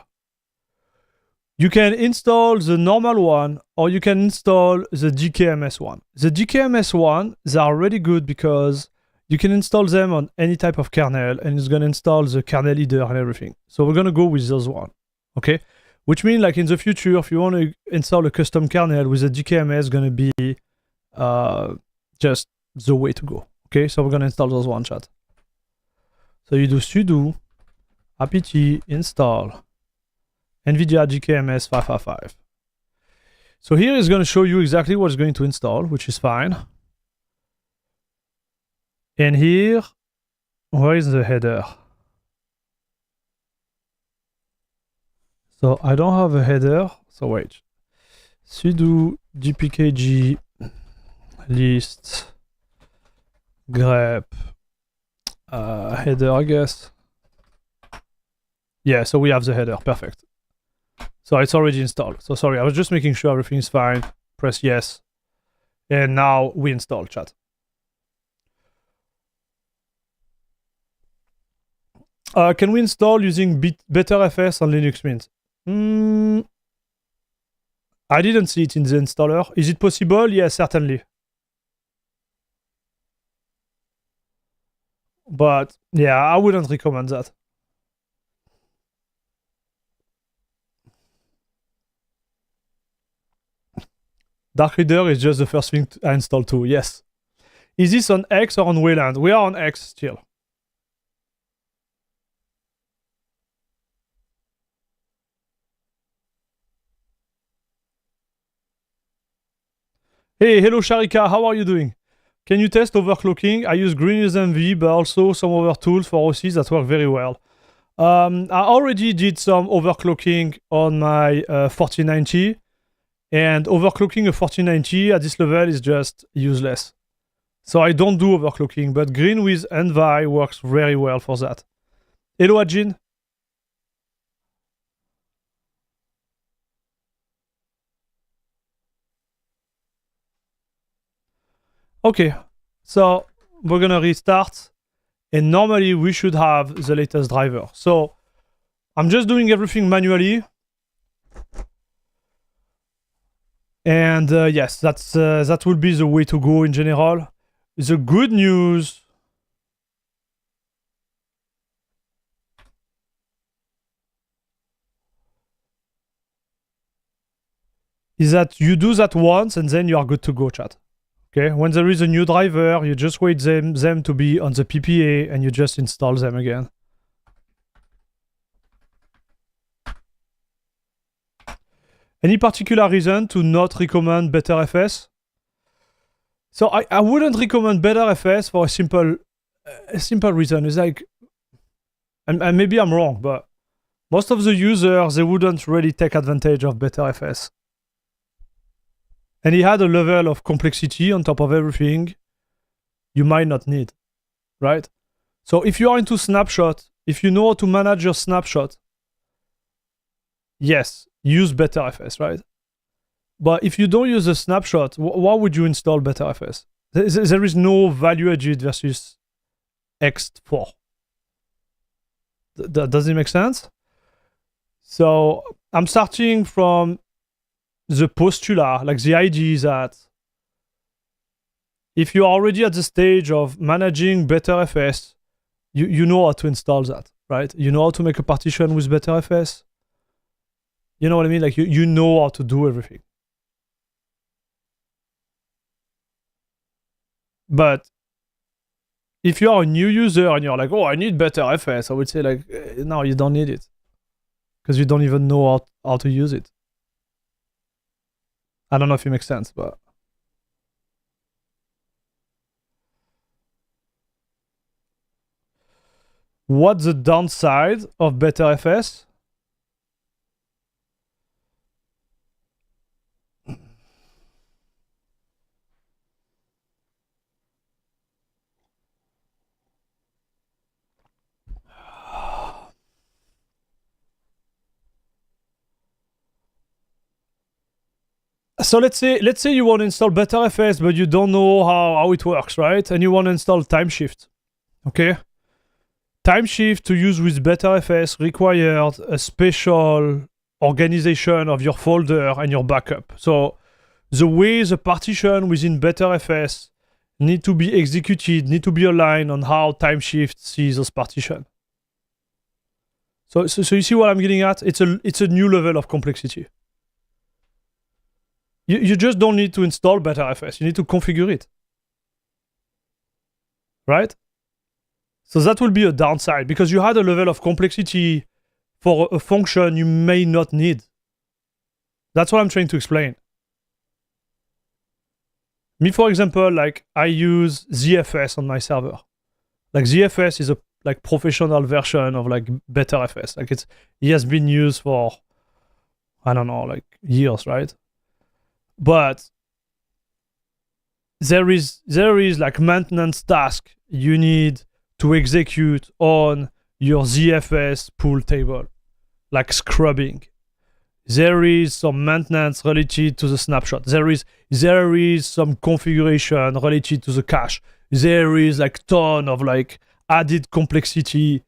You can install the normal one, or you can install the DKMS one. The DKMS one, they are really good because you can install them on any type of kernel, and it's gonna install the kernel header and everything. So we're gonna go with those one. Okay? Which means, like in the future, if you want to install a custom kernel with a DKMS, gonna be just the way to go. Okay, so we're gonna install those one, chat. So you do sudo apt install NVIDIA DKMS 555. So here is gonna show you exactly what it's going to install, which is fine. And here, where is the header? So I don't have a header, so wait. Sudo gpkg list grep header, I guess. Yeah, so we have the header, perfect. So it's already installed. So sorry, I was just making sure everything is fine. Press yes. And now we install, chat. Can we install using BetterFS on Linux Mint? I didn't see it in the installer. Is it possible? Yes, certainly. But yeah, I wouldn't recommend that. Dark Reader is just the first thing I install too. Yes. Is this on X or on Wayland? We are on X still. Hey, hello Sharika, how are you doing? Can you test overclocking? I use Green SMV, but also some other tools for OCs that work very well. I already did some overclocking on my 4090, and overclocking a 4090 at this level is just useless. So I don't do overclocking, but Green with Envy works very well for that. Hello Ajin. Okay, so we're gonna restart, and normally we should have the latest driver. So I'm just doing everything manually, and yes, that will be the way to go in general. The good news is that you do that once, and then you are good to go, chat. Okay, when there is a new driver, you just wait them to be on the PPA and you just install them again. Any particular reason to not recommend BetterFS? So I wouldn't recommend BetterFS for a simple reason. It's like, and maybe I'm wrong, but most of the users, they wouldn't really take advantage of BetterFS. And he had a level of complexity on top of everything you might not need, right? So if you are into snapshot, if you know how to manage your snapshot, yes, use BetterFS, right? But if you don't use a snapshot, why would you install BetterFS? There is no value added versus X4. Does it make sense? So I'm starting from the postulat, like the idea is that if you're already at the stage of managing BetterFS, you know how to install that, right? You know how to make a partition with BetterFS. You know what I mean? Like you know how to do everything. But if you are a new user and you're like, oh, I need BetterFS, I would say like, no, you don't need it. Because you don't even know how to use it. I don't know if it makes sense, but... What's the downside of BetterFS? So let's say you want to install BetterFS, but you don't know how it works, right? And you want to install Timeshift, okay? Timeshift to use with BetterFS required a special organization of your folder and your backup. So the way the partition within BetterFS need to be executed, need to be aligned on how Timeshift sees those partition. So you see what I'm getting at? It's a new level of complexity. You just don't need to install BetterFS. You need to configure it. Right? So that will be a downside because you had a level of complexity for a function you may not need. That's what I'm trying to explain. Me, for example, like I use ZFS on my server. Like ZFS is a like professional version of like BetterFS. Like it has been used for, I don't know, like years, right? But there is like maintenance task you need to execute on your ZFS pool table, like scrubbing. There is some maintenance related to the snapshot. There is some configuration related to the cache. There is like ton of like added complexity.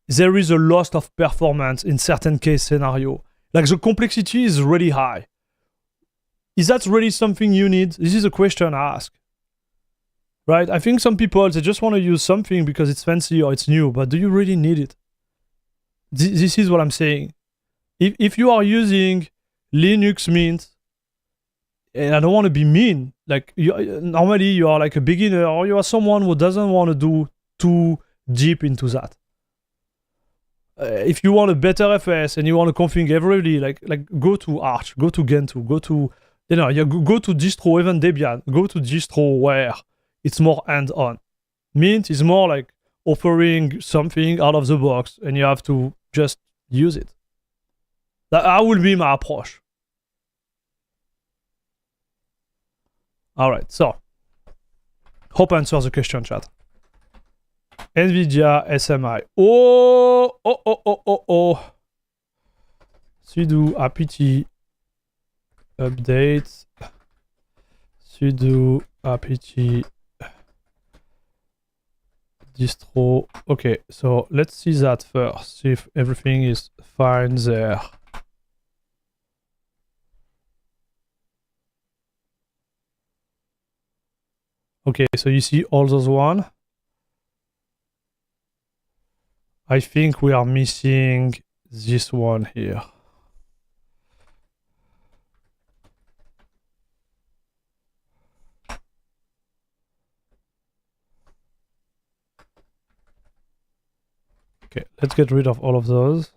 There is a loss of performance in certain case scenario. Like the complexity is really high. Is that really something you need? This is a question I ask. Right? I think some people, they just want to use something because it's fancy or it's new, but do you really need it? This is what I'm saying. If you are using Linux Mint and I don't want to be mean. Like normally you are like a beginner, or you are someone who doesn't want to do too deep into that. If you want a better FS and you want to configure everybody, like go to Arch, go to Gentoo, go to go to Distro, even Debian, go to Distro where it's more hands-on. Mint is more like offering something out of the box, and you have to just use it. That will be my approach. All right, so hope answers the question, chat. NVIDIA SMI. Oh. Sudo apt update. Sudo apt distro. Okay, so let's see that first. See if everything is fine there. Okay, so you see all those one. I think we are missing this one here. Okay, let's get rid of all of those.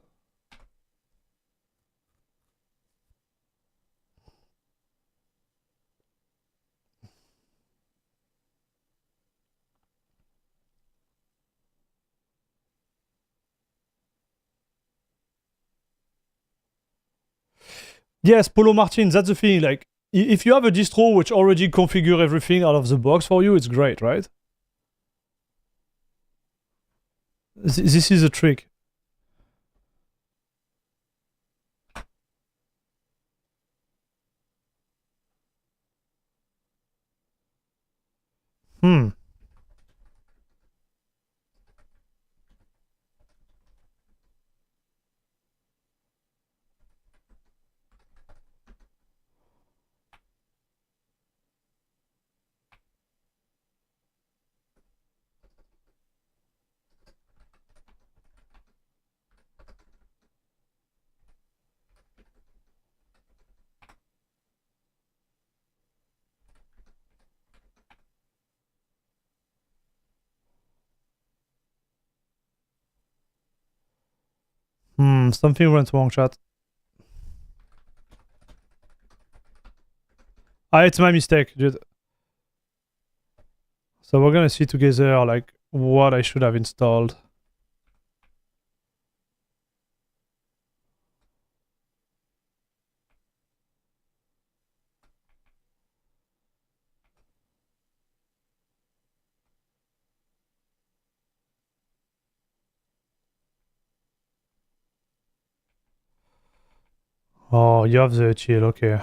Yes, Polo Martin, that's the thing. Like, if you have a distro which already configure everything out of the box for you, it's great, right? This is a trick. Something went wrong, chat. It's my mistake, dude. So we're gonna see together like what I should have installed. Oh, you have the chill, okay.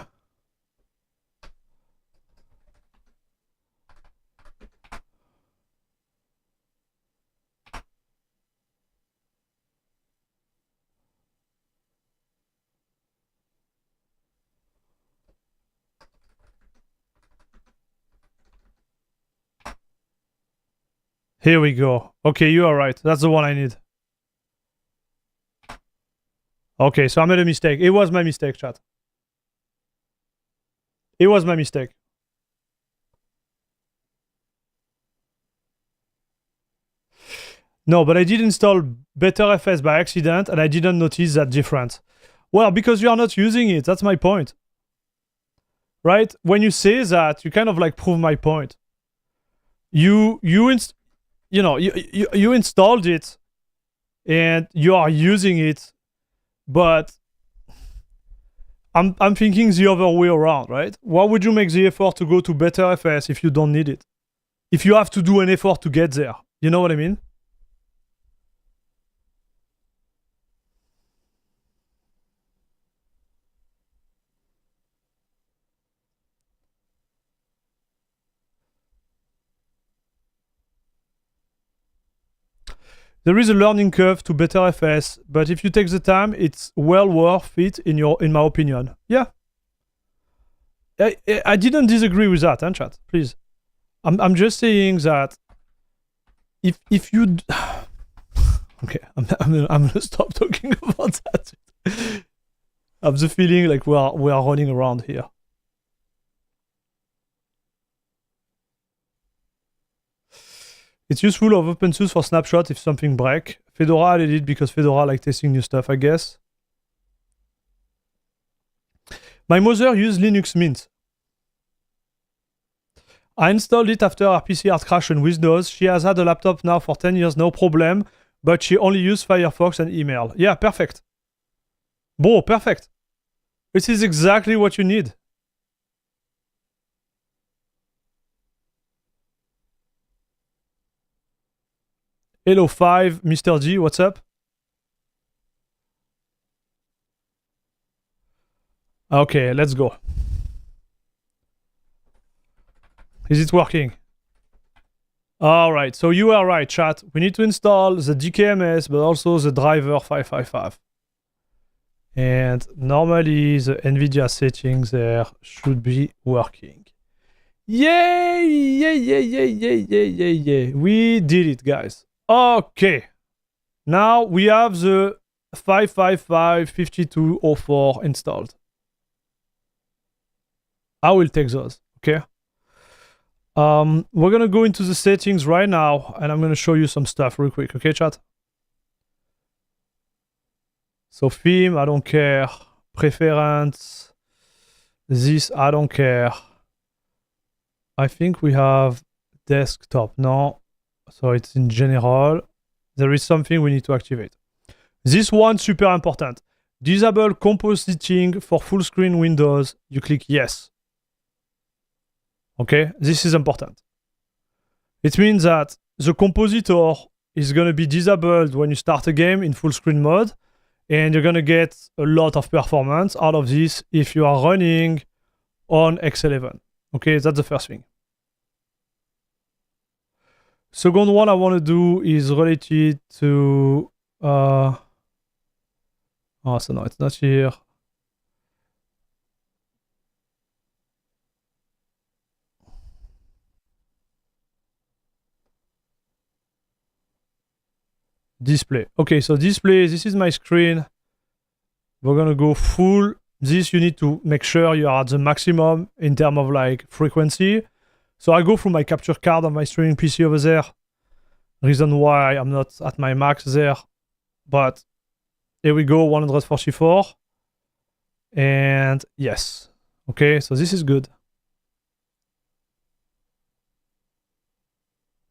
Here we go. Okay, you are right. That's the one I need. Okay, so I made a mistake. It was my mistake, chat. It was my mistake. No, but I did install BetterFS by accident, and I didn't notice that difference. Well, because you are not using it. That's my point. Right? When you say that, you kind of like prove my point. You installed it, and you are using it, but I'm thinking the other way around, right? Why would you make the effort to go to BetterFS if you don't need it? If you have to do an effort to get there, you know what I mean? There is a learning curve to BetterFS, but if you take the time, it's well worth it in my opinion. Yeah. I didn't disagree with that, chat. Please. I'm just saying that if you okay, I'm gonna stop talking about that. I have the feeling like we are running around here. It's useful of OpenSUSE for snapshot if something break. Fedora added it because Fedora like testing new stuff, I guess. My mother used Linux Mint. I installed it after her PC hard crash on Windows. She has had a laptop now for 10 years, no problem. But she only used Firefox and email. Yeah, perfect. Bro, perfect. This is exactly what you need. Hello 5, Mr. G, what's up? Okay, let's go. Is it working? Alright, so you are right, chat. We need to install the DKMS, but also the driver 555. And normally the NVIDIA settings there should be working. Yay! Yay, yay, yay, yay, yay, yay, yay. We did it, guys. Okay. Now we have the 555-5204 installed. I will take those, okay? We're gonna go into the settings right now, and I'm gonna show you some stuff real quick, okay, chat? So theme, I don't care. Preference, this, I don't care. I think we have desktop, no? So it's in general. There is something we need to activate. This one, super important. Disable compositing for full screen Windows. You click yes. Okay, this is important. It means that the compositor is going to be disabled when you start a game in full screen mode, and you're going to get a lot of performance out of this if you are running on X11. Okay, that's the first thing. Second one I want to do is related to... oh, so no, it's not here. Display. Okay, so display, this is my screen. We're gonna go full. This you need to make sure you are at the maximum in terms of like frequency. So I go through my capture card on my streaming PC over there. Reason why I'm not at my max there. But here we go, 144. And yes. Okay, so this is good.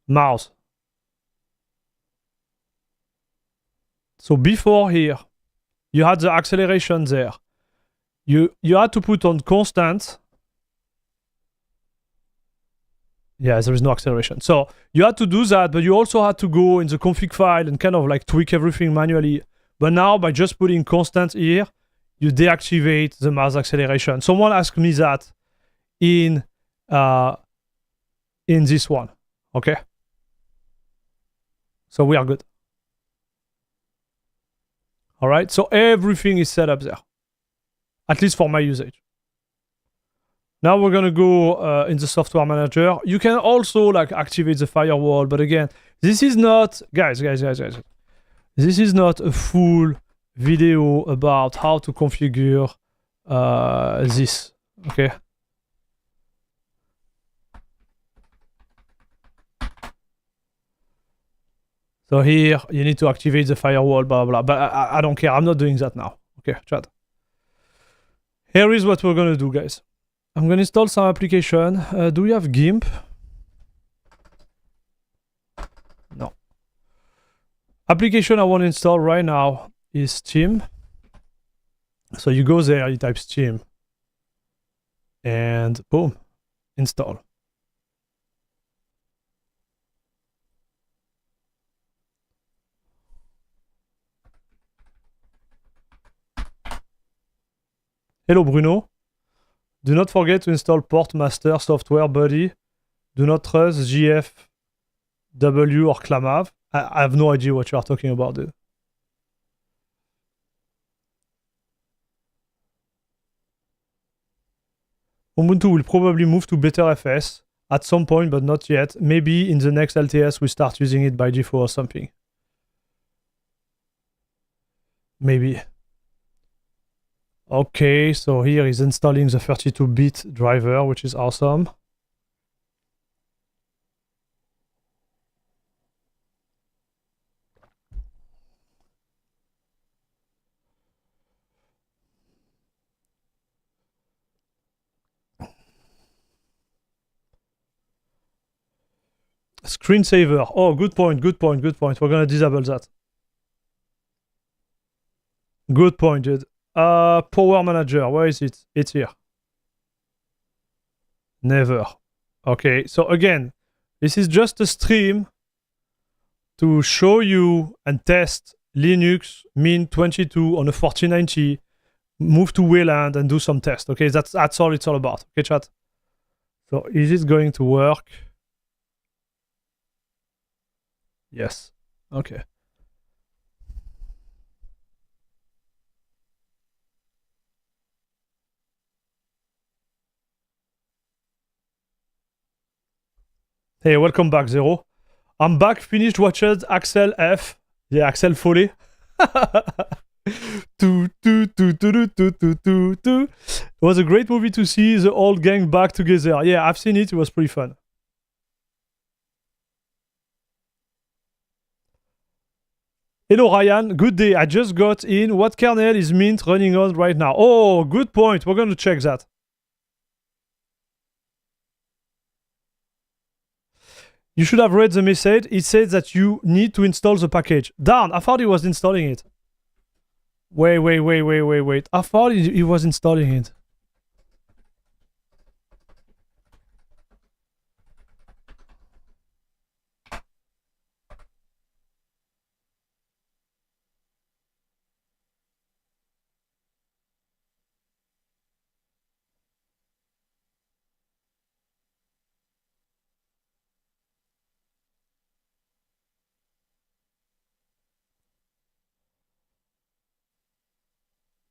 Mouse. So before here, you had the acceleration there. You had to put on constant. Yeah, there is no acceleration. So you had to do that, but you also had to go in the config file and kind of like tweak everything manually. But now by just putting constant here, you deactivate the mouse acceleration. Someone asked me that in this one. Okay. So we are good. All right, so everything is set up there, at least for my usage. Now we're gonna go in the software manager. You can also like activate the firewall, but again, this is not, guys. This is not a full video about how to configure this, okay? So here, you need to activate the firewall, blah, blah, blah. But I don't care. I'm not doing that now. Okay, chat. Here is what we're going to do, guys. I'm going to install some application. Do we have GIMP? No. Application I want to install right now is Steam. So you go there, you type Steam. And boom, install. Hello Bruno. Do not forget to install port master software buddy. Do not trust GFW or ClamAV. I have no idea what you are talking about, dude. Ubuntu will probably move to BetterFS at some point, but not yet. Maybe in the next LTS we start using it by default or something. Maybe. Okay, so here is installing the 32-bit driver, which is awesome. Screensaver. Oh, good point. We're gonna disable that. Good point, dude. Power manager. Where is it? It's here. Never. Okay, so again, this is just a stream to show you and test Linux Mint 22 on a 4090, move to Wayland and do some tests. Okay, that's all it's all about. Okay, chat. So is it going to work? Yes. Okay. Hey, welcome back, Zero. I'm back, finished, watched Axel F. Yeah, Axel Foley. It was a great movie to see the old gang back together. Yeah, I've seen it. It was pretty fun. Hello, Ryan. Good day. I just got in. What kernel is Mint running on right now? Oh, good point. We're going to check that. You should have read the message. It said that you need to install the package. Darn, I thought he was installing it. Wait. I thought he was installing it.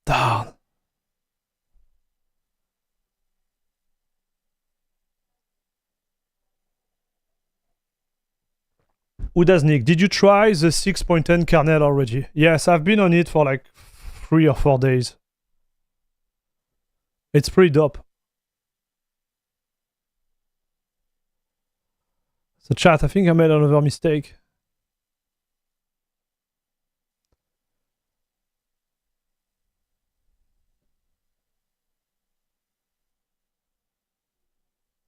Darn. Udasnik, did you try the 6.10 kernel already? Yes, I've been on it for like 3 or 4 days. It's pretty dope. So chat, I think I made another mistake.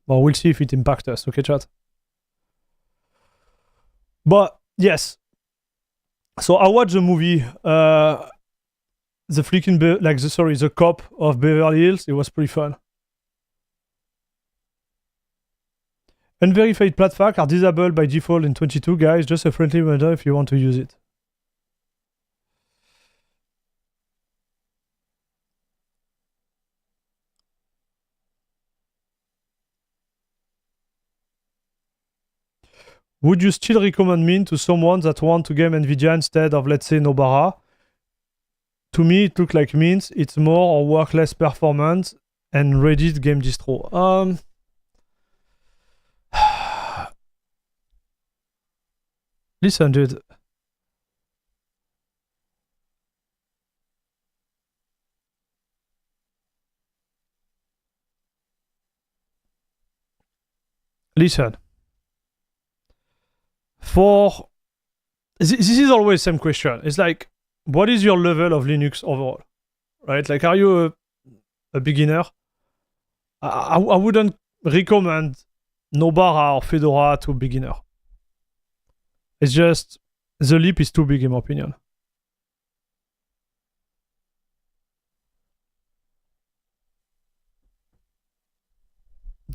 Well, we'll see if it impacts us, okay, chat? But, yes. So I watched the movie, the Cop of Beverly Hills. It was pretty fun. Unverified platforms are disabled by default in 22, guys. Just a friendly reminder if you want to use it. Would you still recommend Mint to someone that want to game NVIDIA instead of, let's say, Nobara? To me, it looks like Mint. It's more or work less performance and Reddit game distro. Listen, dude. Listen. This is always the same question. It's like, what is your level of Linux overall? Right? Like, are you a beginner? I wouldn't recommend Nobara or Fedora to a beginner. It's just, the leap is too big in my opinion.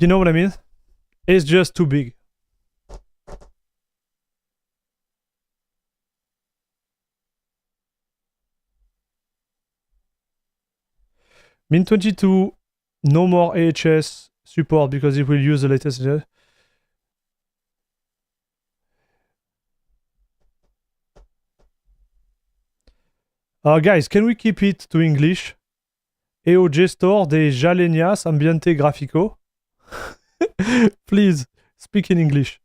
You know what I mean? It's just too big. Mint 22, no more AHS support because it will use the latest. Guys, can we keep it to English? EO gestor de Jalenias ambiente gráfico. Please, speak in English.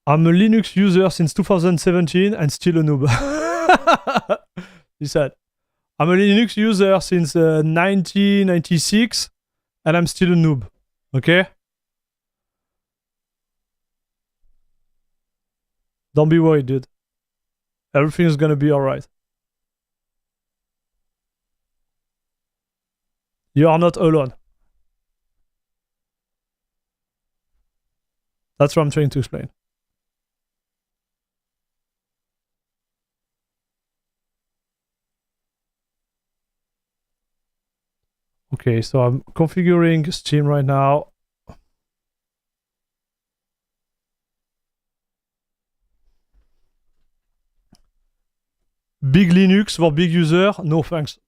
I'm a Linux user since 2017 and still a noob. He said, I'm a Linux user since 1996 and I'm still a noob. Okay? Don't be worried, dude. Everything is gonna be alright. You are not alone. That's what I'm trying to explain. Okay, so I'm configuring Steam right now. Big Linux for big user? No thanks.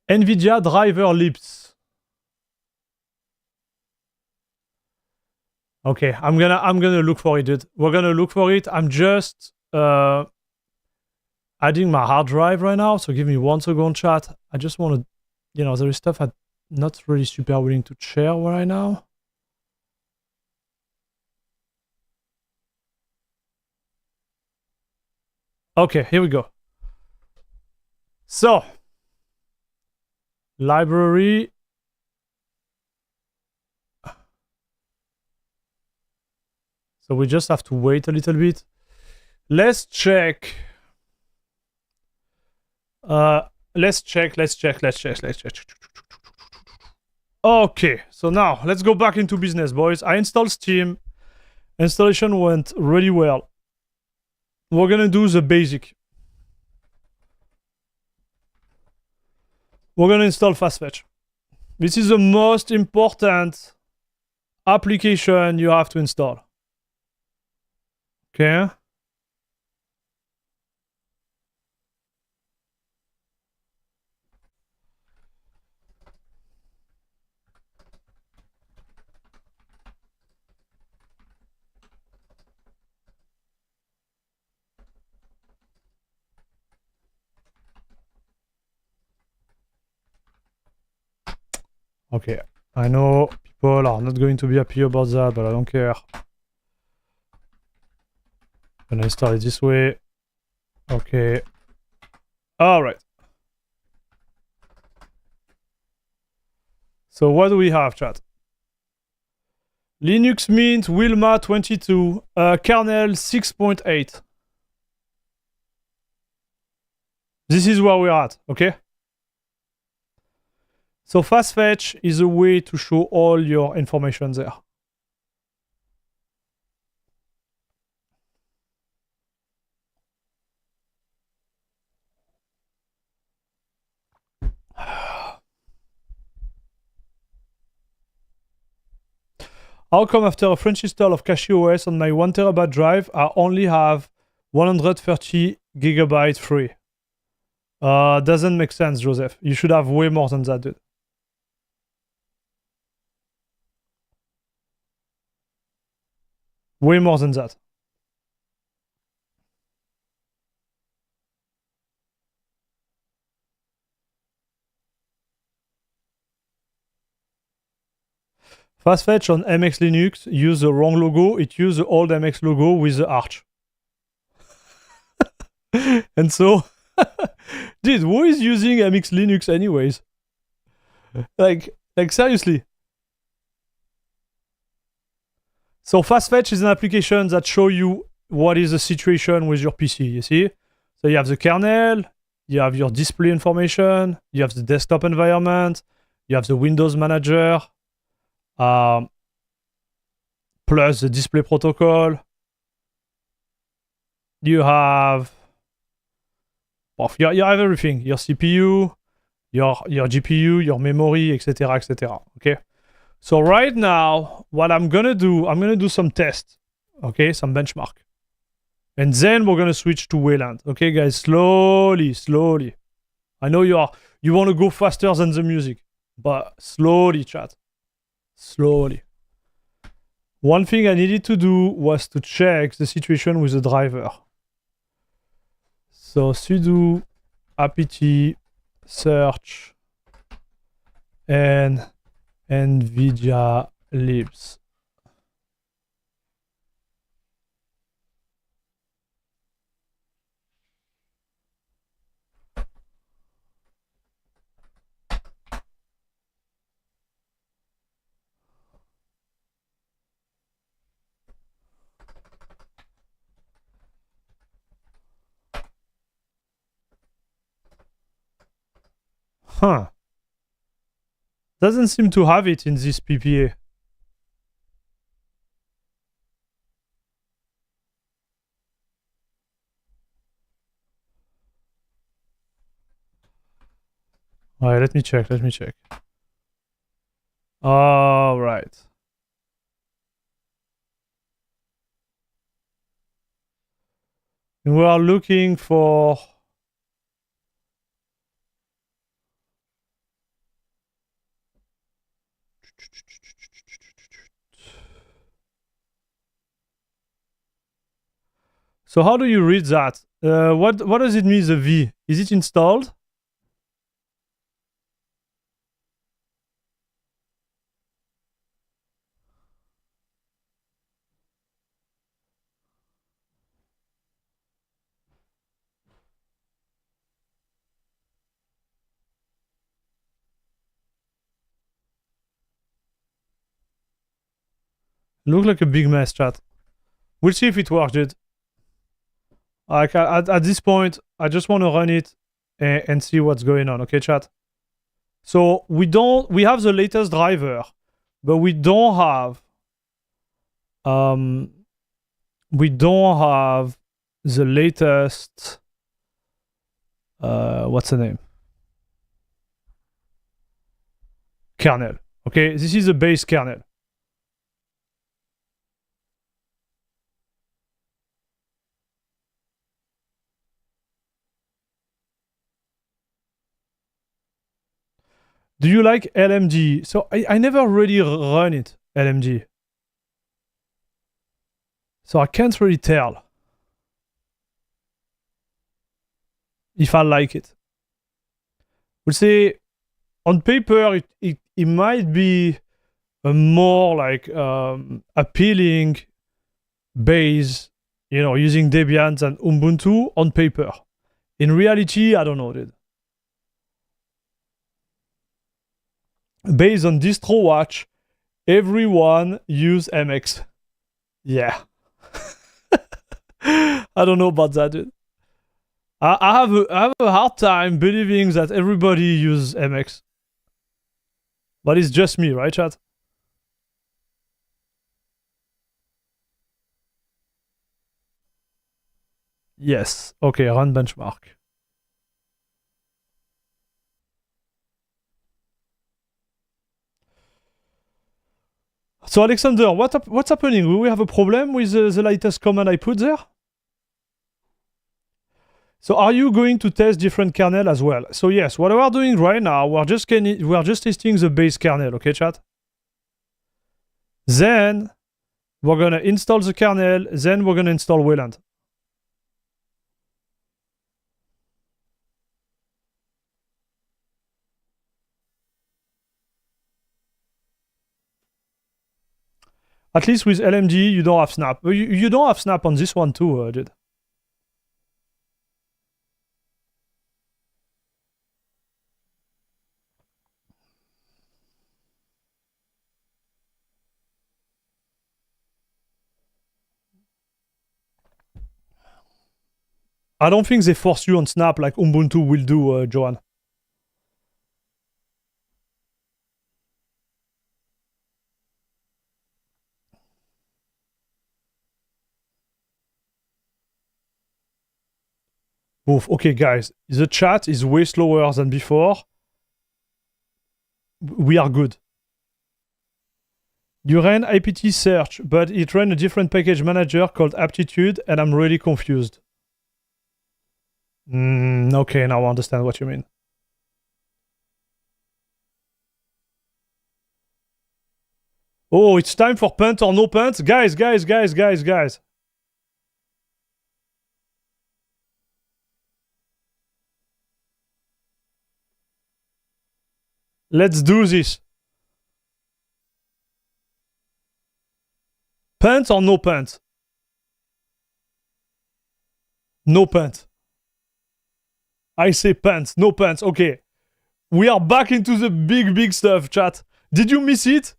NVIDIA driver lips. Okay, I'm gonna look for it, dude. We're gonna look for it. I'm just adding my hard drive right now, so give me 1 second, chat. I just want to, you know, there is stuff I'm not really super willing to share right now. Okay, here we go. So, library. So we just have to wait a little bit. Let's check. Let's check. Okay, so now let's go back into business, boys. I installed Steam. Installation went really well. We're gonna do the basic. We're gonna install FastFetch. This is the most important application you have to install. Okay. Okay, I know people are not going to be happy about that, but I don't care. I'm gonna install it this way. Okay. Alright. So what do we have, chat? Linux Mint Wilma 22, kernel 6.8. This is where we're at, okay? So FastFetch is a way to show all your information there. How come after a French install of CachyOS on my 1TB drive, I only have 130 GB free? Doesn't make sense, Joseph. You should have way more than that, dude. Way more than that. FastFetch on MX Linux use the wrong logo. It used the old MX logo with the arch. And so, dude, who is using MX Linux anyways? Like seriously. So FastFetch is an application that show you what is the situation with your PC, you see? So you have the kernel, you have your display information, you have the desktop environment, you have the Windows manager, plus the display protocol. You have you have everything, your CPU, your GPU, your memory, etc., etc. Okay. So right now, what I'm gonna do some tests, okay, some benchmark, and then we're gonna switch to Wayland. Okay, guys, slowly. I know you want to go faster than the music, but slowly, chat, slowly. One thing I needed to do was to check the situation with the driver. So sudo apt search and NVIDIA libs. Huh. Doesn't seem to have it in this PPA. Alright, let me check. All right. And we are looking for... So how do you read that? What does it mean, the V? Is it installed? Looks like a big mess, chat. We'll see if it works, dude. Like at this point, I just want to run it and see what's going on. Okay, chat. So we have the latest driver, but we don't have the latest what's the name? Kernel. Okay, this is the base kernel. Do you like LMG? So I never really run it, LMG. So I can't really tell if I like it. We'll say on paper it might be a more like appealing base, you know, using Debian and Ubuntu on paper. In reality, I don't know, dude. Based on Distro watch, everyone use MX. Yeah. I don't know about that, dude. I have a hard time believing that everybody uses MX. But it's just me, right, chat? Yes. Okay, run benchmark. So Alexander, what's happening? Will we have a problem with the latest command I put there? So are you going to test different kernel as well? So yes, what we're doing right now, we're just testing the base kernel, okay, chat? Then we're gonna install the kernel, then we're gonna install Wayland. At least with LMG, you don't have snap. You don't have snap on this one too, dude. I don't think they force you on snap like Ubuntu will do, Johan. Oof, okay, guys, the chat is way slower than before. We are good. You ran apt search, but it ran a different package manager called aptitude, and I'm really confused. Okay, now I understand what you mean. Oh, it's time for punt or no punt? Guys. Let's do this. Pants or no pants? No pants. I say pants, no pants. Okay. We are back into the big stuff, chat. Did you miss it?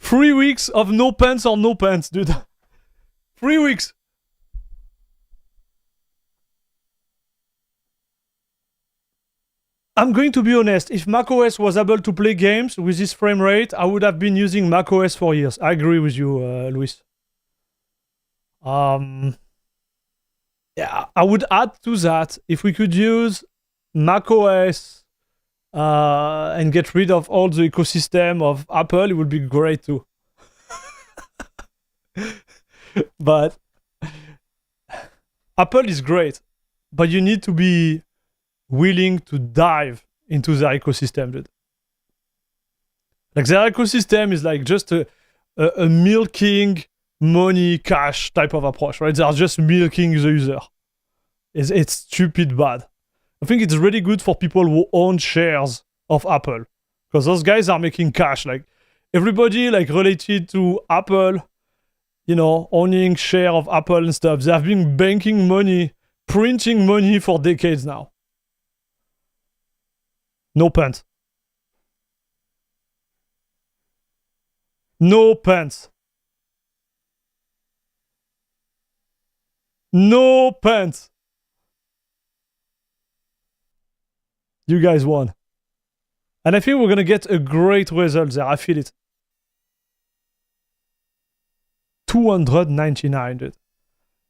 3 weeks of no pants or no pants, dude. 3 weeks. I'm going to be honest. If macOS was able to play games with this frame rate, I would have been using macOS for years. I agree with you, Luis. Yeah, I would add to that, if we could use macOS and get rid of all the ecosystem of Apple, it would be great too. But Apple is great, but you need to be willing to dive into their ecosystem, dude. Like their ecosystem is like just a milking money cash type of approach, right? They are just milking the user. It's stupid bad. I think it's really good for people who own shares of Apple, because those guys are making cash. Like everybody like related to Apple, you know, owning share of Apple and stuff, they have been banking money, printing money for decades now. No pants. No pants. No pants. You guys won. And I think we're going to get a great result there. I feel it. 299, dude.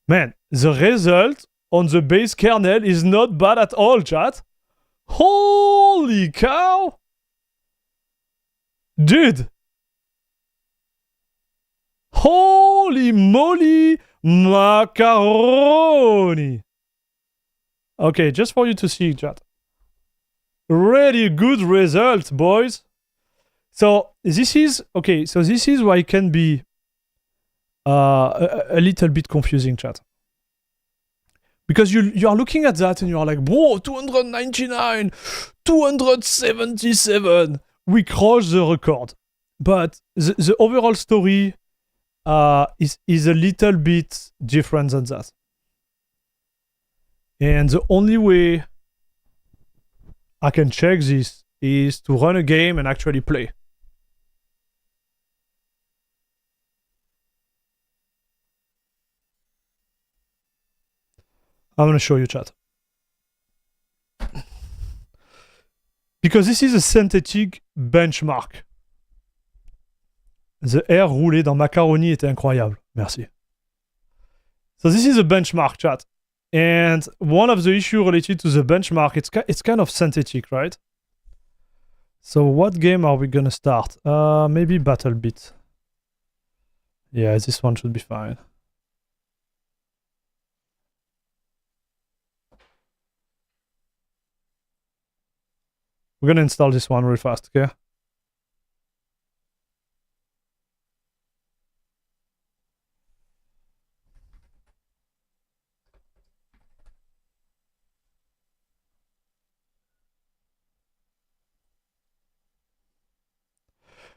Man, the result on the base kernel is not bad at all, chat. Holy cow! Dude! Holy moly macaroni! Okay, just for you to see, chat. Really good result, boys. So this is okay. So this is why it can be a little bit confusing, chat. Because you are looking at that and you are like, bro, 299, 277. We crushed the record. But the overall story is a little bit different than that. And the only way I can check this is to run a game and actually play. I'm going to show you, chat. Because this is a synthetic benchmark. The air roulé dans macaroni était incroyable. Merci. So this is a benchmark, chat. And one of the issues related to the benchmark, it's kind of synthetic, right? So what game are we going to start? Maybe BattleBit. Yeah, this one should be fine. We're going to install this one real fast, okay?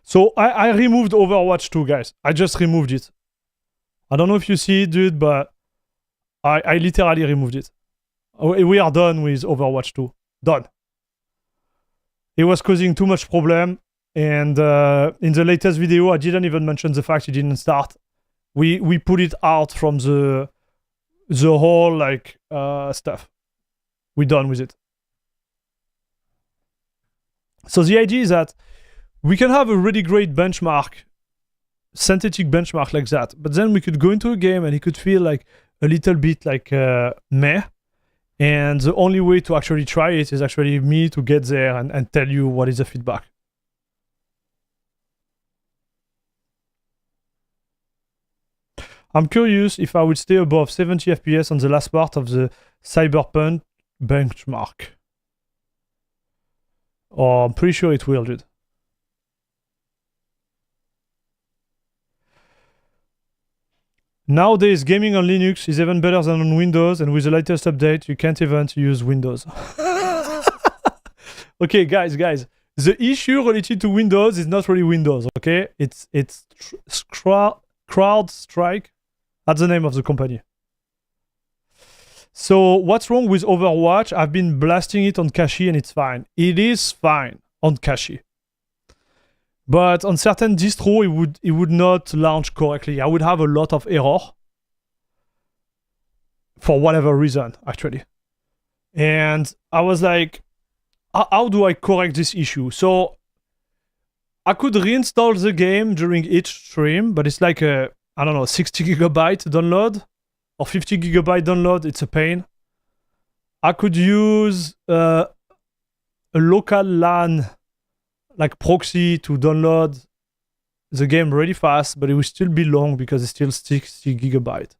So I removed Overwatch 2, guys. I just removed it. I don't know if you see it, dude, but I literally removed it. We are done with Overwatch 2. Done. It was causing too much problem. And in the latest video, I didn't even mention the fact it didn't start. We put it out from the whole like stuff. We're done with it. So the idea is that we can have a really great benchmark, synthetic benchmark like that, but then we could go into a game and it could feel like a little bit like meh. And the only way to actually try it is actually me to get there and tell you what is the feedback. I'm curious if I would stay above 70 FPS on the last part of the Cyberpunk benchmark. Oh, I'm pretty sure it will, dude. Nowadays, gaming on Linux is even better than on Windows, and with the latest update, you can't even use Windows. Okay, guys, The issue related to Windows is not really Windows, okay? It's CrowdStrike. That's the name of the company. So what's wrong with Overwatch? I've been blasting it on cache and it's fine. It is fine on cache. But on certain distro, it would not launch correctly. I would have a lot of error. For whatever reason, actually. And I was like, how do I correct this issue? So I could reinstall the game during each stream, but it's like a, I don't know, 60 gigabyte download or 50 gigabyte download. It's a pain. I could use a local LAN like proxy to download the game really fast, but it will still be long because it's still 60 gigabyte.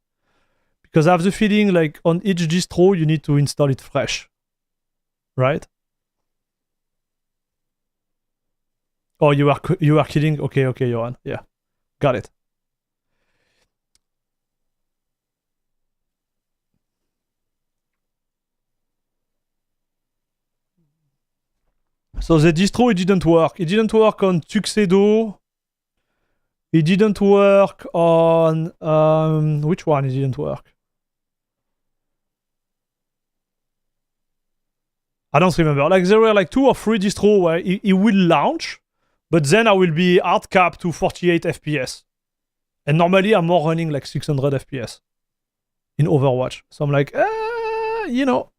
Because I have the feeling like on each distro you need to install it fresh, right? Oh, you are kidding? Okay, Johan. Yeah, got it. So the distro, it didn't work. It didn't work on Tuxedo. It didn't work on which one? It didn't work. I don't remember. Like there were like 2 or 3 distro where it will launch. But then I will be hard capped to 48 FPS. And normally I'm more running like 600 FPS in Overwatch. So I'm like, you know.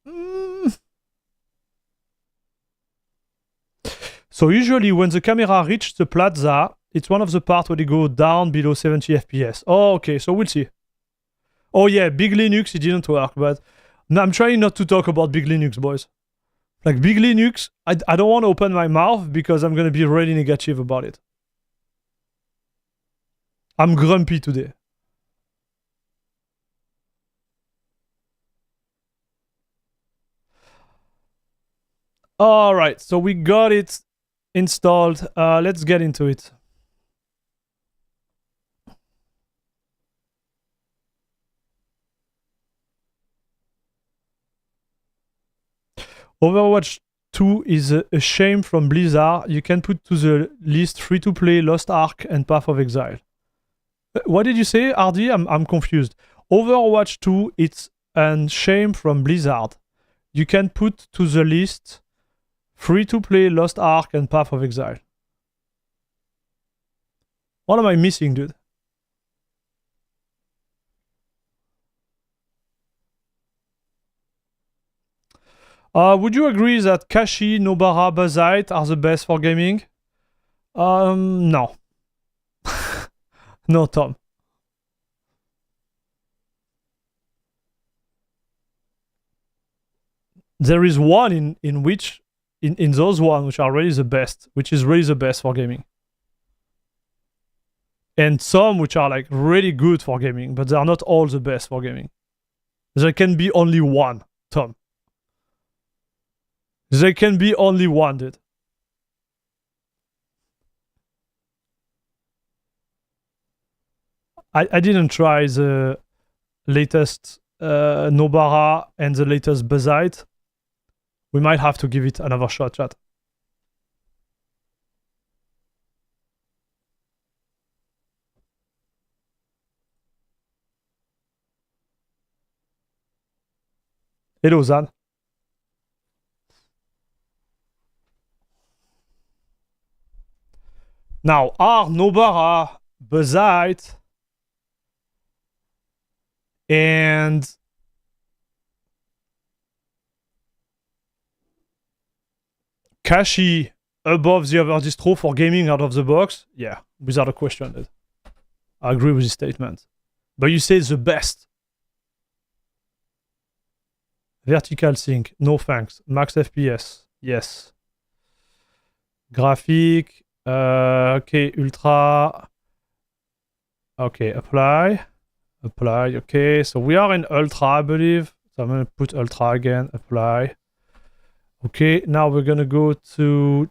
So usually when the camera reaches the plaza, it's one of the parts where they go down below 70 FPS. Oh, okay, so we'll see. Oh yeah, Big Linux, it didn't work. But I'm trying not to talk about Big Linux, boys. Like Big Linux, I don't want to open my mouth because I'm going to be really negative about it. I'm grumpy today. All right, so we got it installed. Let's get into it. Overwatch 2 is a shame from Blizzard. You can put to the list free-to-play Lost Ark and Path of Exile. What did you say, RD? I'm confused. Overwatch 2, it's a shame from Blizzard. You can put to the list free-to-play Lost Ark and Path of Exile. What am I missing, dude? Would you agree that Kashi, Nobara, Bazite are the best for gaming? No. No, Tom. There is one in which in those ones which are really the best, which is really the best for gaming. And some which are like really good for gaming, but they are not all the best for gaming. There can be only one, Tom. There can be only one, dude. I didn't try the latest Nobara and the latest Bazite. We might have to give it another shot, chat. Hello, Zan. Now, are Nobara, Bazite, and Kashi above the other distro for gaming out of the box? Yeah, without a question, dude. I agree with this statement. But you say the best. Vertical sync, no thanks. Max FPS, yes. Graphic, okay, ultra. Okay, apply. Apply, okay. So we are in ultra, I believe. So I'm gonna put ultra again, apply. Okay, now we're gonna go to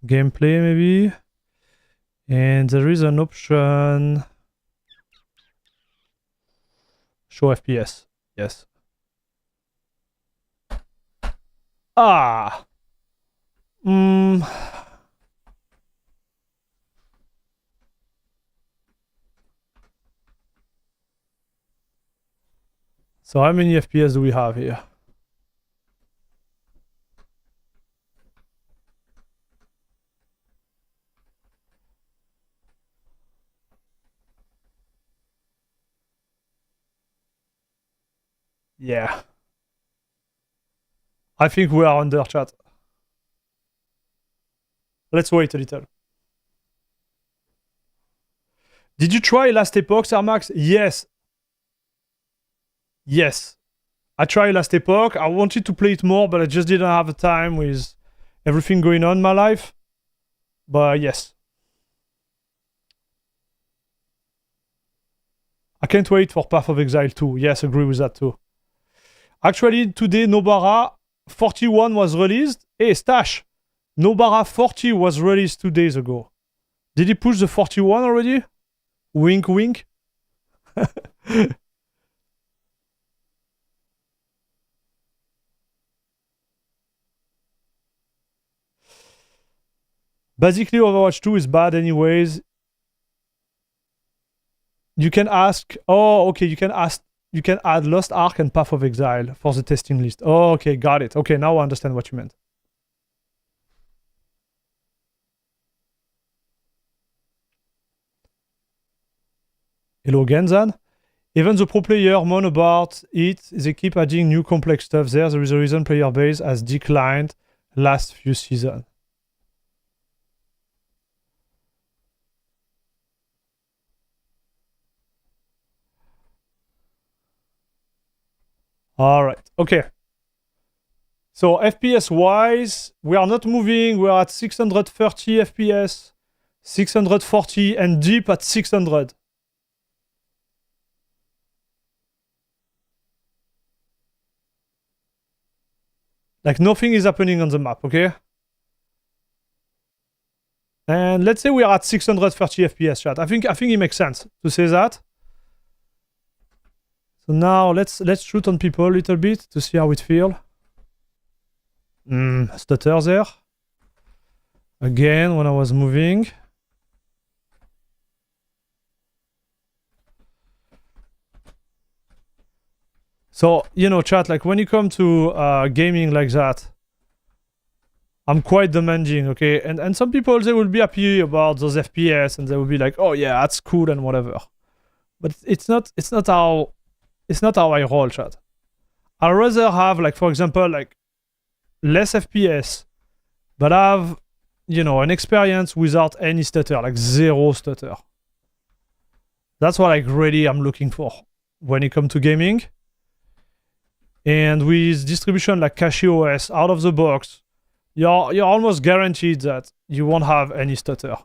gameplay maybe. And there is an option. Show FPS, yes. Ah. So how many FPS do we have here? Yeah. I think we are under, chat. Let's wait a little. Did you try Last Epoch, Max? Yes. Yes. I tried Last Epoch. I wanted to play it more, but I just didn't have the time with everything going on in my life. But yes. I can't wait for Path of Exile 2. Yes, agree with that too. Actually, today, Nobara 41 was released. Hey, Stash! Nobara 40 was released 2 days ago. Did he push the 41 already? Wink, wink. Basically, Overwatch 2 is bad anyways. You can ask... Oh, okay, you can add Lost Ark and Path of Exile for the testing list. Oh, okay, got it. Okay, now I understand what you meant. Hello again, Zan. Even the pro player moan about it, they keep adding new complex stuff there. There is a reason player base has declined last few seasons. All right, okay. So FPS wise, we are not moving. We are at 630 FPS, 640, and deep at 600. Like nothing is happening on the map, okay? And let's say we are at 630 FPS, chat. I think it makes sense to say that. So now let's shoot on people a little bit to see how it feels. Stutter there. Again, when I was moving. So, you know, chat, like when you come to gaming like that, I'm quite demanding, okay? And some people, they will be happy about those FPS and they will be like, oh yeah, that's cool and whatever. But it's not how I roll, chat. I'd rather have, like, for example, like less FPS, but have, you know, an experience without any stutter, like zero stutter. That's what like really I'm looking for when it comes to gaming. And with distribution like CachyOS out of the box, you're almost guaranteed that you won't have any stutter.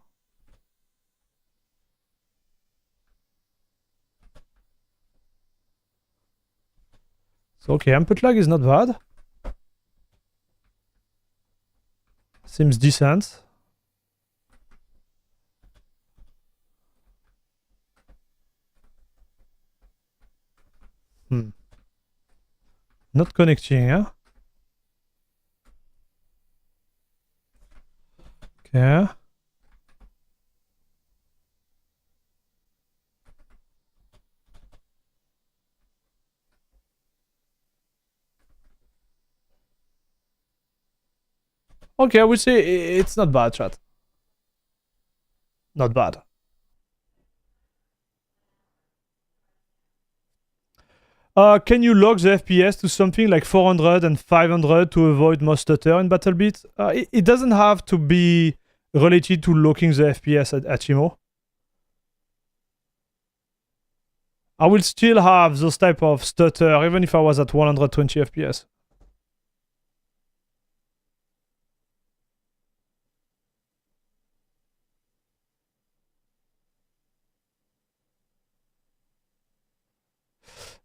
So okay, input lag is not bad. Seems decent. Not connecting, huh? Okay. Okay, I would say it's not bad, chat. Not bad. Can you log the FPS to something like 400 and 500 to avoid most stutter in BattleBit? It doesn't have to be related to locking the FPS at Chimo. I will still have those type of stutter even if I was at 120 FPS.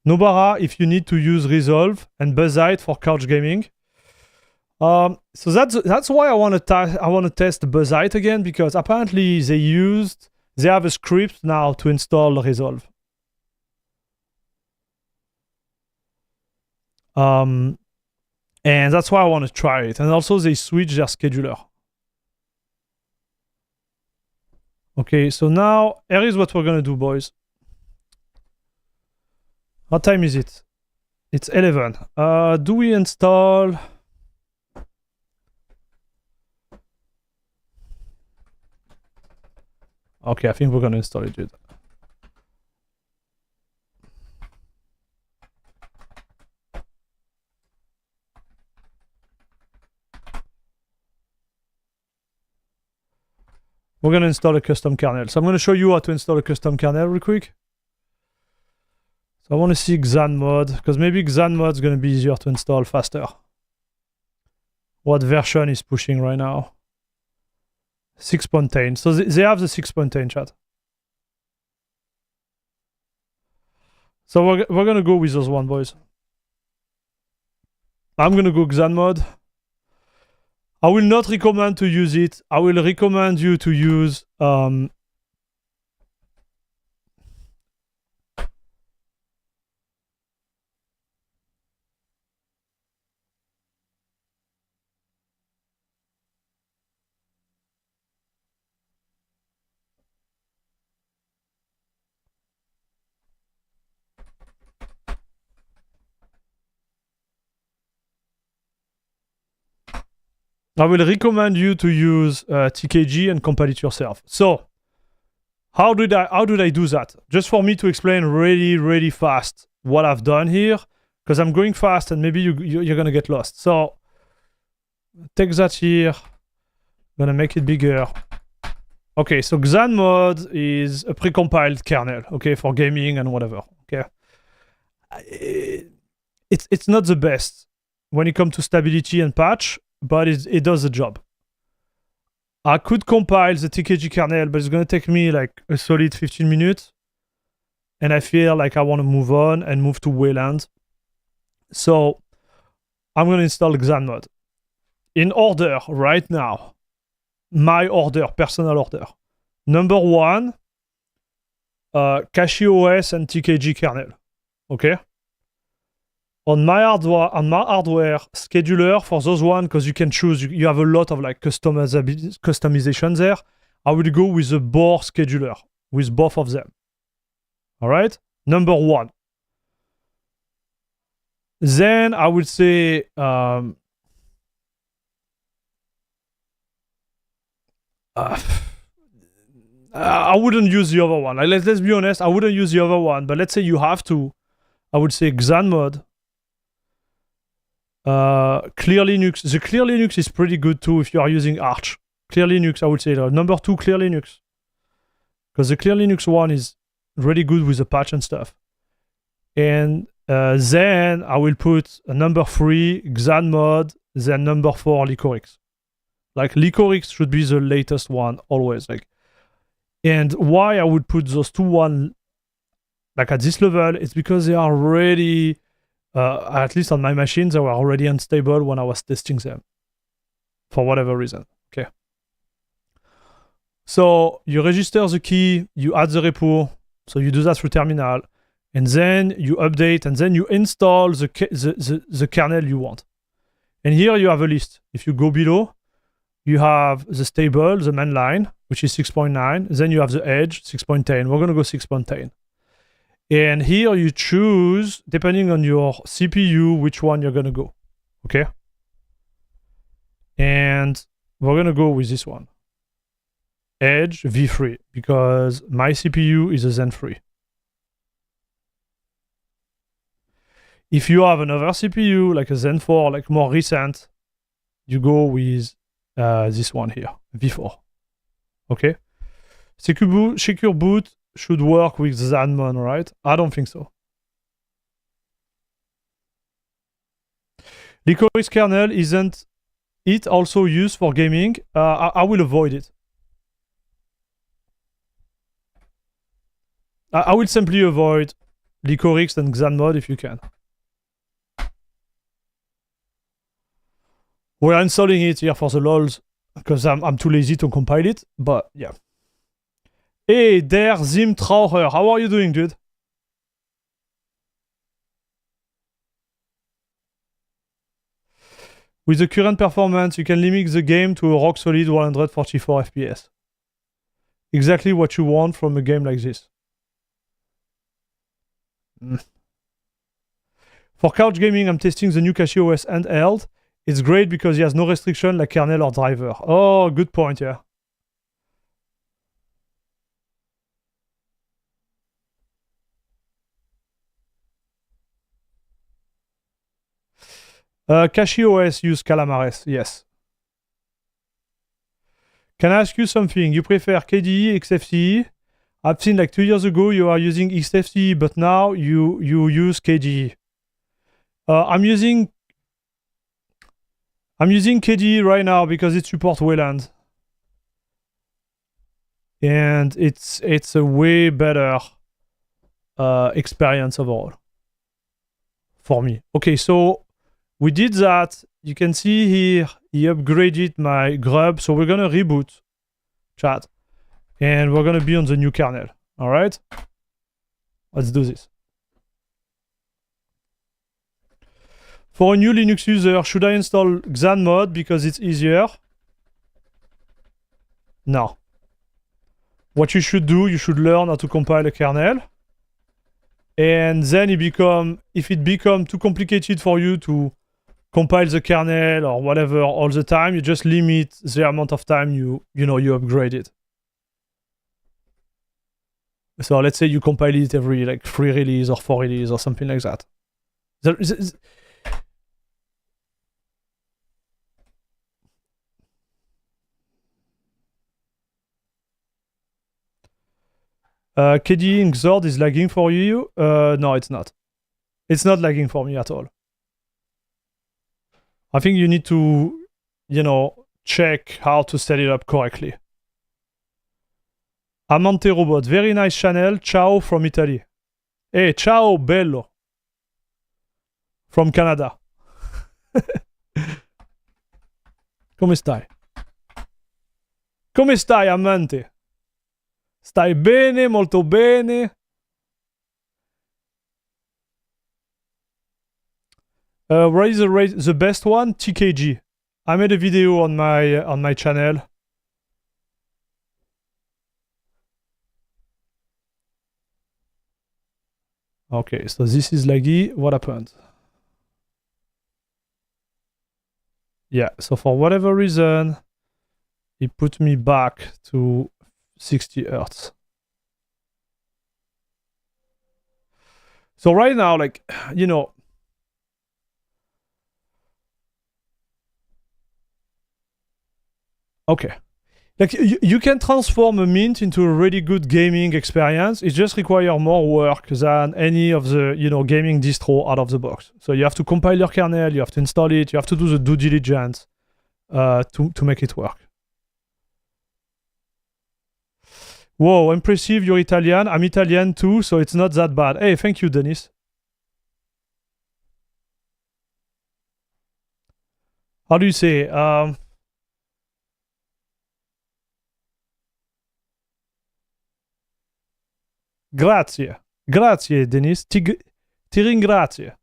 Nobara, if you need to use Resolve and Buzzite for couch gaming. So that's why I want to test Buzzite again, because apparently they have a script now to install Resolve. And that's why I want to try it. And also they switch their scheduler. Okay, so now here is what we're gonna do, boys. What time is it? It's 11. Do we install? Okay, I think we're gonna install it, dude. We're gonna install a custom kernel. So I'm gonna show you how to install a custom kernel real quick. So I want to see Xanmod, because maybe Xanmod is gonna be easier to install faster. What version is pushing right now? 6.10. So they have the 6.10 chat. So we're gonna go with those one, boys. I'm gonna go Xanmod. I will not recommend to use it. I will recommend you to use I will recommend you to use TKG and compile it yourself. So how did I do that? Just for me to explain really fast what I've done here, because I'm going fast and maybe you're gonna get lost. So take that here, gonna make it bigger. Okay, so Xanmod is a precompiled kernel, okay, for gaming and whatever. Okay, it's not the best when it comes to stability and patch, but it does the job. I could compile the TKG kernel, but it's gonna take me like a solid 15 minutes. And I feel like I want to move on and move to Wayland. So I'm gonna install Xanmod. In order right now, my order, personal order. Number 1, CachyOS and TKG kernel. Okay? On my hardware scheduler for those one, because you can choose, you have a lot of like customization there. I will go with the Bohr scheduler with both of them. All right, number 1. Then I would say I wouldn't use the other one. Like, let's be honest, I wouldn't use the other one. But let's say you have to. I would say Xanmod. Clear Linux. The Clear Linux is pretty good too if you are using Arch. Clear Linux, I would say number 2, Clear Linux, because the Clear Linux one is really good with the patch and stuff. And then I will put a number 3, Xanmod, then number 4, Licorix. Like Licorix should be the latest one always. Like, and why I would put those two one like at this level, it's because they are already, at least on my machines, they were already unstable when I was testing them for whatever reason. Okay. So you register the key, you add the repo, so you do that through terminal, and then you update, and then you install the kernel you want. And here you have a list. If you go below, you have the stable, the main line, which is 6.9. Then you have the edge, 6.10. We're going to go 6.10. And here you choose, depending on your CPU, which one you're going to go. Okay? And we're going to go with this one. Edge V3, because my CPU is a Zen 3. If you have another CPU, like a Zen 4, like more recent, you go with this one here, V4. Okay? Secure boot should work with Xanmod, right? I don't think so. Licorix kernel, isn't it also used for gaming? I will avoid it. I will simply avoid Licorix and Xanmod if you can. We're installing it here for the lols because I'm too lazy to compile it, but yeah. Hey, der Zim Trauer, how are you doing, dude? With the current performance, you can limit the game to a rock-solid 144 FPS. Exactly what you want from a game like this. For couch gaming, I'm testing the new CachyOS handheld. It's great because it has no restriction like kernel or driver. Oh, good point, yeah. CachyOS use Calamares, yes. Can I ask you something? You prefer KDE, XFCE? I've seen like 2 years ago you are using XFCE, but now you use KDE. I'm using KDE right now because it supports Wayland. And it's a way better experience overall for me. Okay, so we did that. You can see here, he upgraded my grub. So we're going to reboot chat. And we're going to be on the new kernel. All right? Let's do this. For a new Linux user, should I install Xanmod because it's easier? No. What you should do, you should learn how to compile a kernel. And then if it becomes too complicated for you to compile the kernel or whatever all the time, you just limit the amount of time you upgrade it. So let's say you compile it every like 3 release or 4 release or something like that. KDE in Xord is lagging for you? No, it's not. It's not lagging for me at all. I think you need to, check how to set it up correctly. Amante Robot, very nice channel. Ciao from Italy. Hey, ciao bello. From Canada. Come stai? Come stai, amante? Stai bene, molto bene. Where is the best one? TKG. I made a video on my channel. Okay, so this is laggy. What happened? Yeah, so for whatever reason, it put me back to 60 Hertz. So right now, like, okay. Like, you can transform a Mint into a really good gaming experience. It just requires more work than any of the, gaming distro out of the box. So you have to compile your kernel, you have to install it, you have to do the due diligence to make it work. Whoa, impressive, you're Italian. I'm Italian too, so it's not that bad. Hey, thank you, Dennis. How do you say? Grazie. Grazie, Dennis. Ti ringrazio.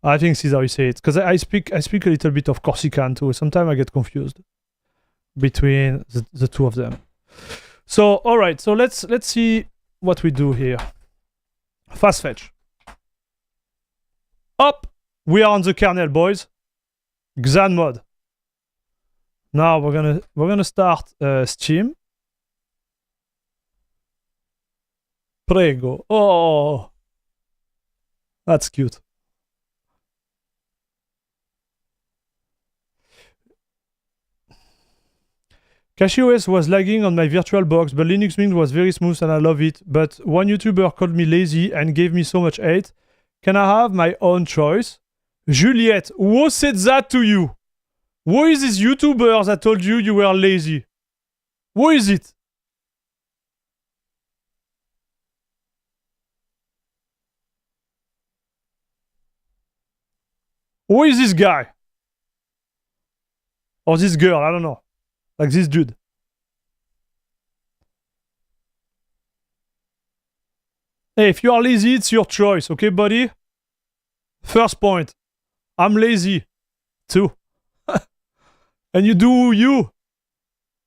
I think this is how you say it. Because I speak a little bit of Corsican too. Sometimes I get confused between the two of them. So, all right. So let's see what we do here. Fast fetch. Up. We are on the kernel, boys. Xanmod. Now we're gonna start Steam. Prego. Oh, that's cute. CachyOS was lagging on my virtual box, but Linux Mint was very smooth and I love it. But one YouTuber called me lazy and gave me so much hate. Can I have my own choice? Juliette, who said that to you? Who is this YouTuber that told you were lazy? Who is it? Who is this guy? Or this girl, I don't know. Like this dude. Hey, if you are lazy, it's your choice, okay, buddy? First point. I'm lazy. too. And you do you.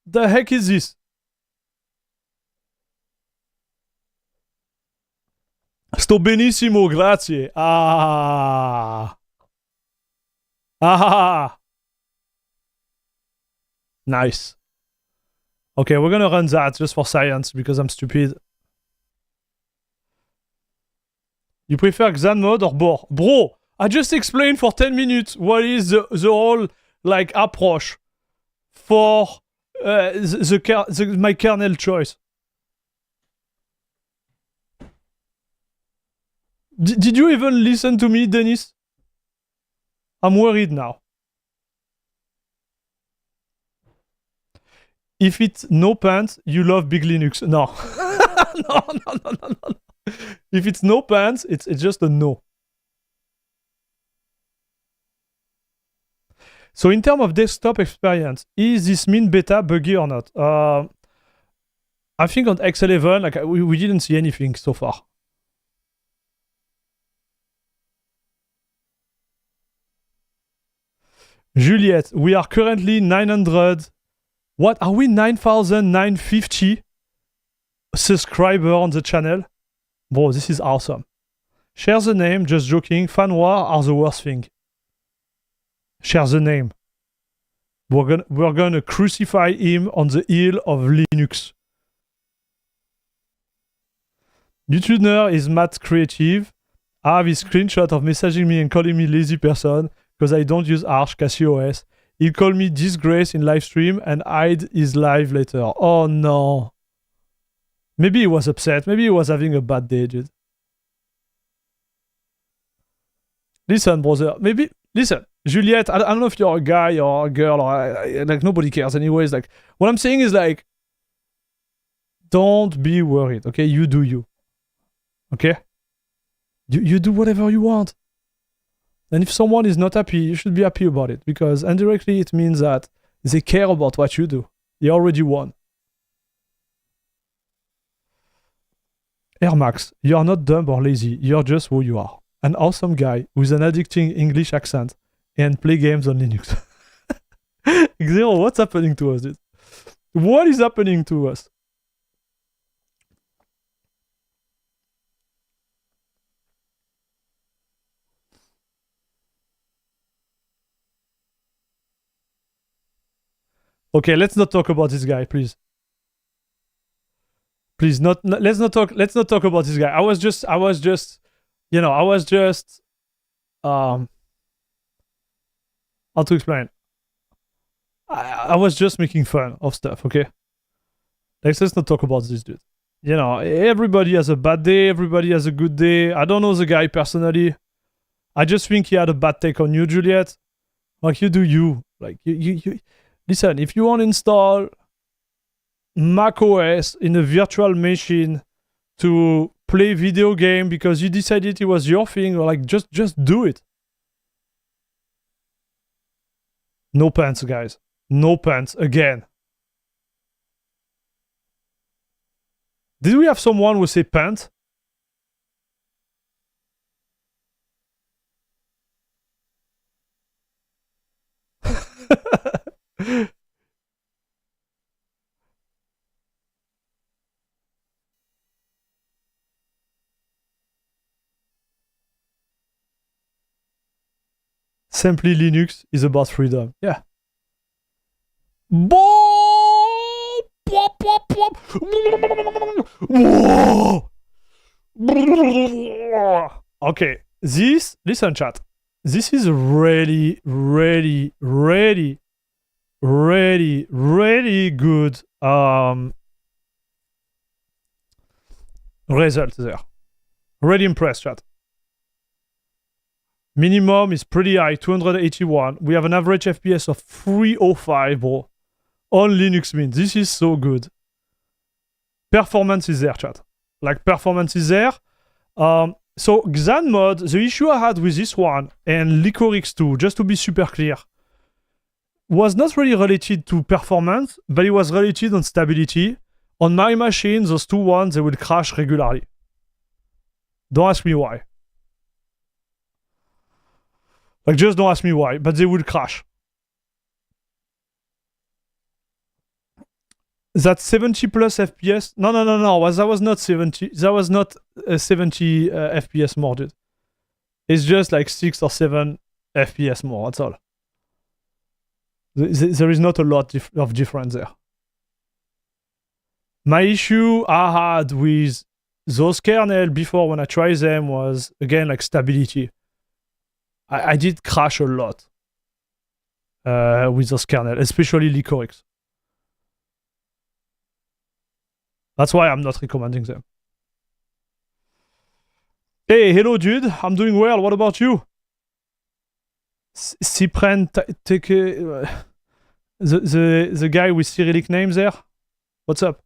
The heck is this? Sto benissimo, grazie. Ah. Nice. Okay, we're gonna run that just for science because I'm stupid. You prefer Xan mode or Bohr? Bro, I just explained for 10 minutes what is the whole like approach for my kernel choice. Did you even listen to me, Dennis? I'm worried now. If it's no pants, you love Big Linux. No. No. If it's no pants, it's just a no. So in terms of desktop experience, is this min beta buggy or not? I think on X11, like we didn't see anything so far. Juliette, we are currently 900. What are we? 9,950 subscriber on the channel. Bro, this is awesome. Share the name, just joking. Fan war are the worst thing. Share the name. We're gonna crucify him on the hill of Linux. YouTuber is Matt Creative. I have his screenshot of messaging me and calling me lazy person because I don't use Arch CacheOS. He'll call me disgrace in live stream and hide his live later. Oh no. Maybe he was upset. Maybe he was having a bad day, dude. Listen, brother. Maybe, listen, Juliette, I don't know if you're a guy or a girl or like nobody cares anyways. Like what I'm saying is like, don't be worried, okay? You do you. Okay? You do whatever you want. And if someone is not happy, you should be happy about it because indirectly it means that they care about what you do. They already won. Air Max, you are not dumb or lazy. You're just who you are. An awesome guy with an addicting English accent and play games on Linux. Xero, what's happening to us, dude? What is happening to us? Okay, let's not talk about this guy, please. Please, let's not talk about this guy. I was just how to explain? I was just making fun of stuff, okay? Let's not talk about this dude. You know, everybody has a bad day, everybody has a good day. I don't know the guy personally. I just think he had a bad take on you, Juliette. Like, you do you. Like, you listen, if you want to install Mac OS in a virtual machine to play video game because you decided it was your thing, or like, just do it. No pants, guys. No pants again. Did we have someone who say pant? Simply Linux is about freedom. Yeah. Okay, listen chat. This is really, really, really, really, really good result there. Really impressed, chat. Minimum is pretty high, 281. We have an average FPS of 305, bro. On Linux Mint. This is so good. Performance is there, chat. Like, performance is there. So, Xan mod, the issue I had with this one, and Licorix too, just to be super clear, was not really related to performance, but it was related on stability. On my machine, those two ones, they will crash regularly. Don't ask me why. Like, just don't ask me why, but they will crash. That's 70 plus FPS. No. That was not 70. That was not 70 FPS more, dude. It's just like 6 or 7 FPS more. That's all. There is not a lot of difference there. My issue I had with those kernel before when I tried them was, again, like stability. I did crash a lot with those kernel, especially Licorix. That's why I'm not recommending them. Hey, hello, dude. I'm doing well. What about you? Cypren, take the guy with Cyrillic names there. What's up?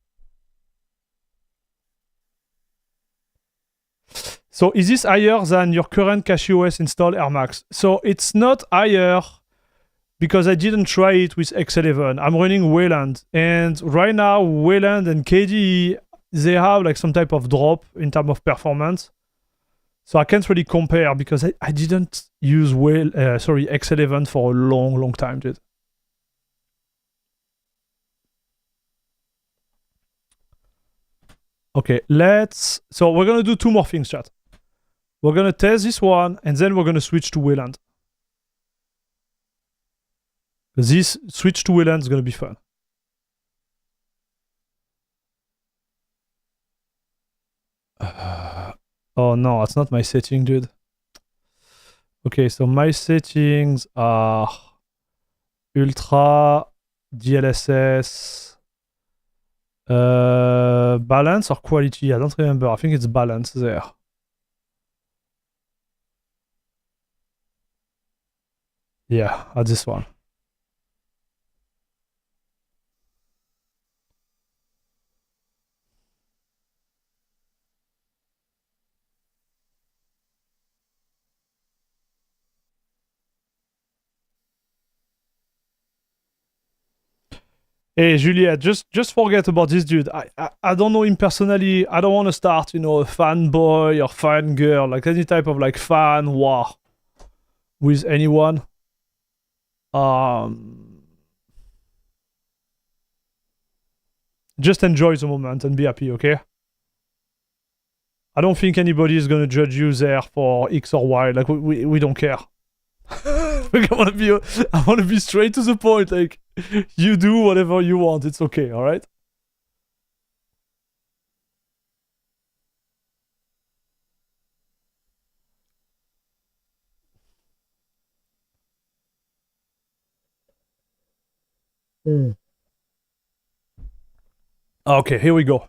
So is this higher than your current CachyOS install Air Max? So it's not higher because I didn't try it with X11. I'm running Wayland, and right now Wayland and KDE, they have like some type of drop in terms of performance. So I can't really compare because I didn't use X11 for a long time, dude. Okay, so we're gonna do 2 more things, chat. We're gonna test this one, and then we're gonna switch to Wayland. This switch to Wayland is gonna be fun. Oh no, that's not my setting, dude. Okay, so my settings are Ultra, DLSS, balance or quality. I don't remember. I think it's balance there. Yeah, at this one. Hey, Juliette, just forget about this dude. I don't know him personally. I don't want to start, a fanboy or fangirl, like any type of like fan war with anyone. Just enjoy the moment and be happy, okay? I don't think anybody is gonna judge you there for X or Y. Like we don't care. Like, I wanna be straight to the point. Like, you do whatever you want. It's okay, all right? Okay, here we go.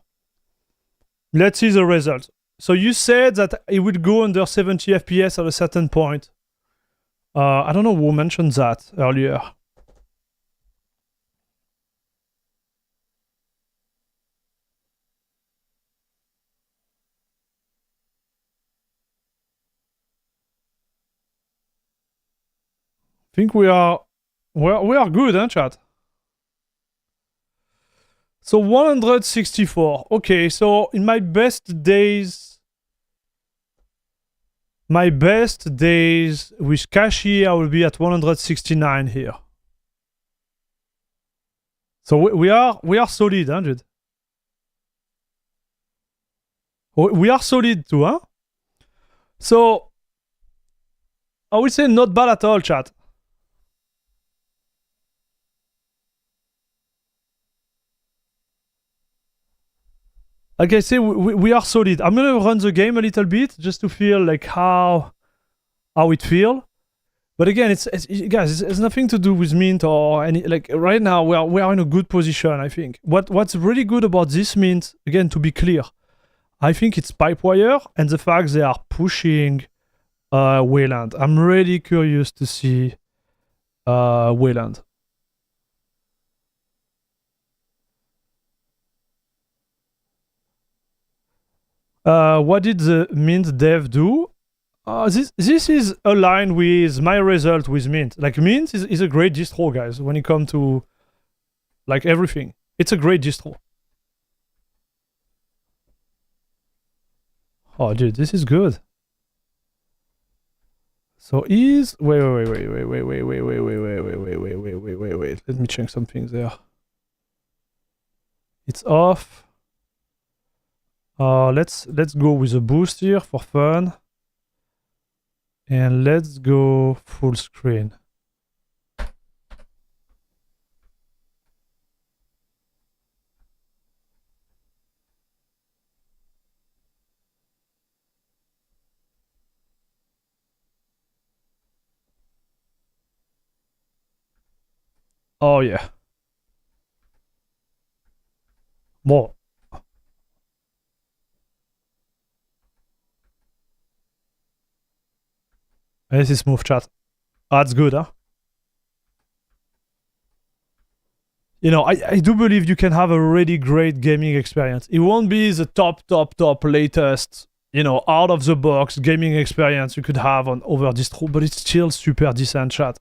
Let's see the result. So you said that it would go under 70 FPS at a certain point. I don't know who mentioned that earlier. I think we are good, huh, chat? So 164. Okay, so in my best days with Kashi, I will be at 169 here. So we are solid, 100. We are solid too, huh? So I would say not bad at all, chat. Like I say, we are solid. I'm gonna run the game a little bit just to feel like how it feel. But again, it's guys, it's nothing to do with Mint or any, like, right now we are in a good position, I think. What's really good about this Mint, again, to be clear, I think it's PipeWire and the fact they are pushing Wayland. I'm really curious to see Wayland. What did the Mint dev do? This is aligned with my result with Mint. Like, Mint is a great distro, guys, when it comes to like everything. It's a great distro. Oh, dude, this is good. So is wait. Let me check something there. It's off. Let's go with a boost here for fun. And let's go full screen. Oh yeah. Bon. This is smooth chat. That's good, huh? You know, I do believe you can have a really great gaming experience. It won't be the top latest, you know, out of the box gaming experience you could have on over distro, but it's still super decent chat.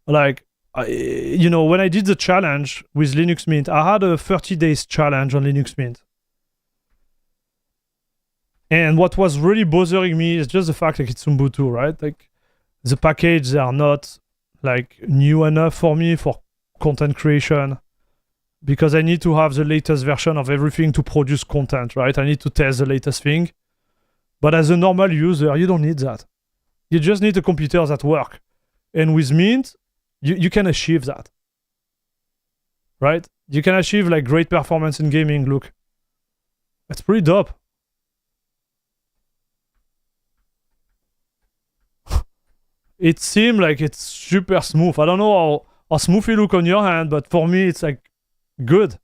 Like, you know, when I did the challenge with Linux Mint, I had a 30 days challenge on Linux Mint. And what was really bothering me is just the fact that it's Ubuntu, right? Like, the package, they are not like new enough for me for content creation, because I need to have the latest version of everything to produce content, right? I need to test the latest thing. But as a normal user, you don't need that. You just need a computer that works. And with Mint, you can achieve that, right? You can achieve like great performance in gaming. Look, it's pretty dope. It seems like it's super smooth. I don't know how smooth it look on your hand, but for me, it's like good.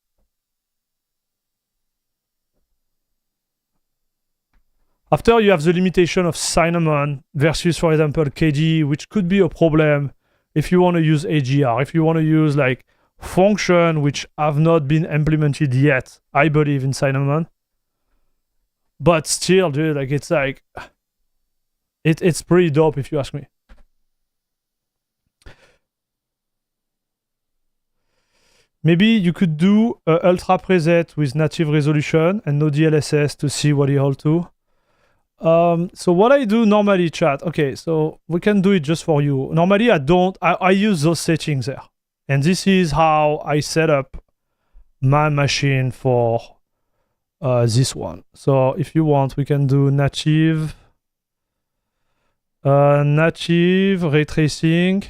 After you have the limitation of cinnamon versus, for example, KDE, which could be a problem if you want to use AGR, if you want to use like function which have not been implemented yet, I believe, in cinnamon. But still, dude, like it's pretty dope if you ask me. Maybe you could do ultra preset with native resolution and no DLSS to see what you hold to. So what I do normally, chat, okay, so we can do it just for you. Normally I use those settings there. And this is how I set up my machine for this one. So if you want, we can do native ray tracing.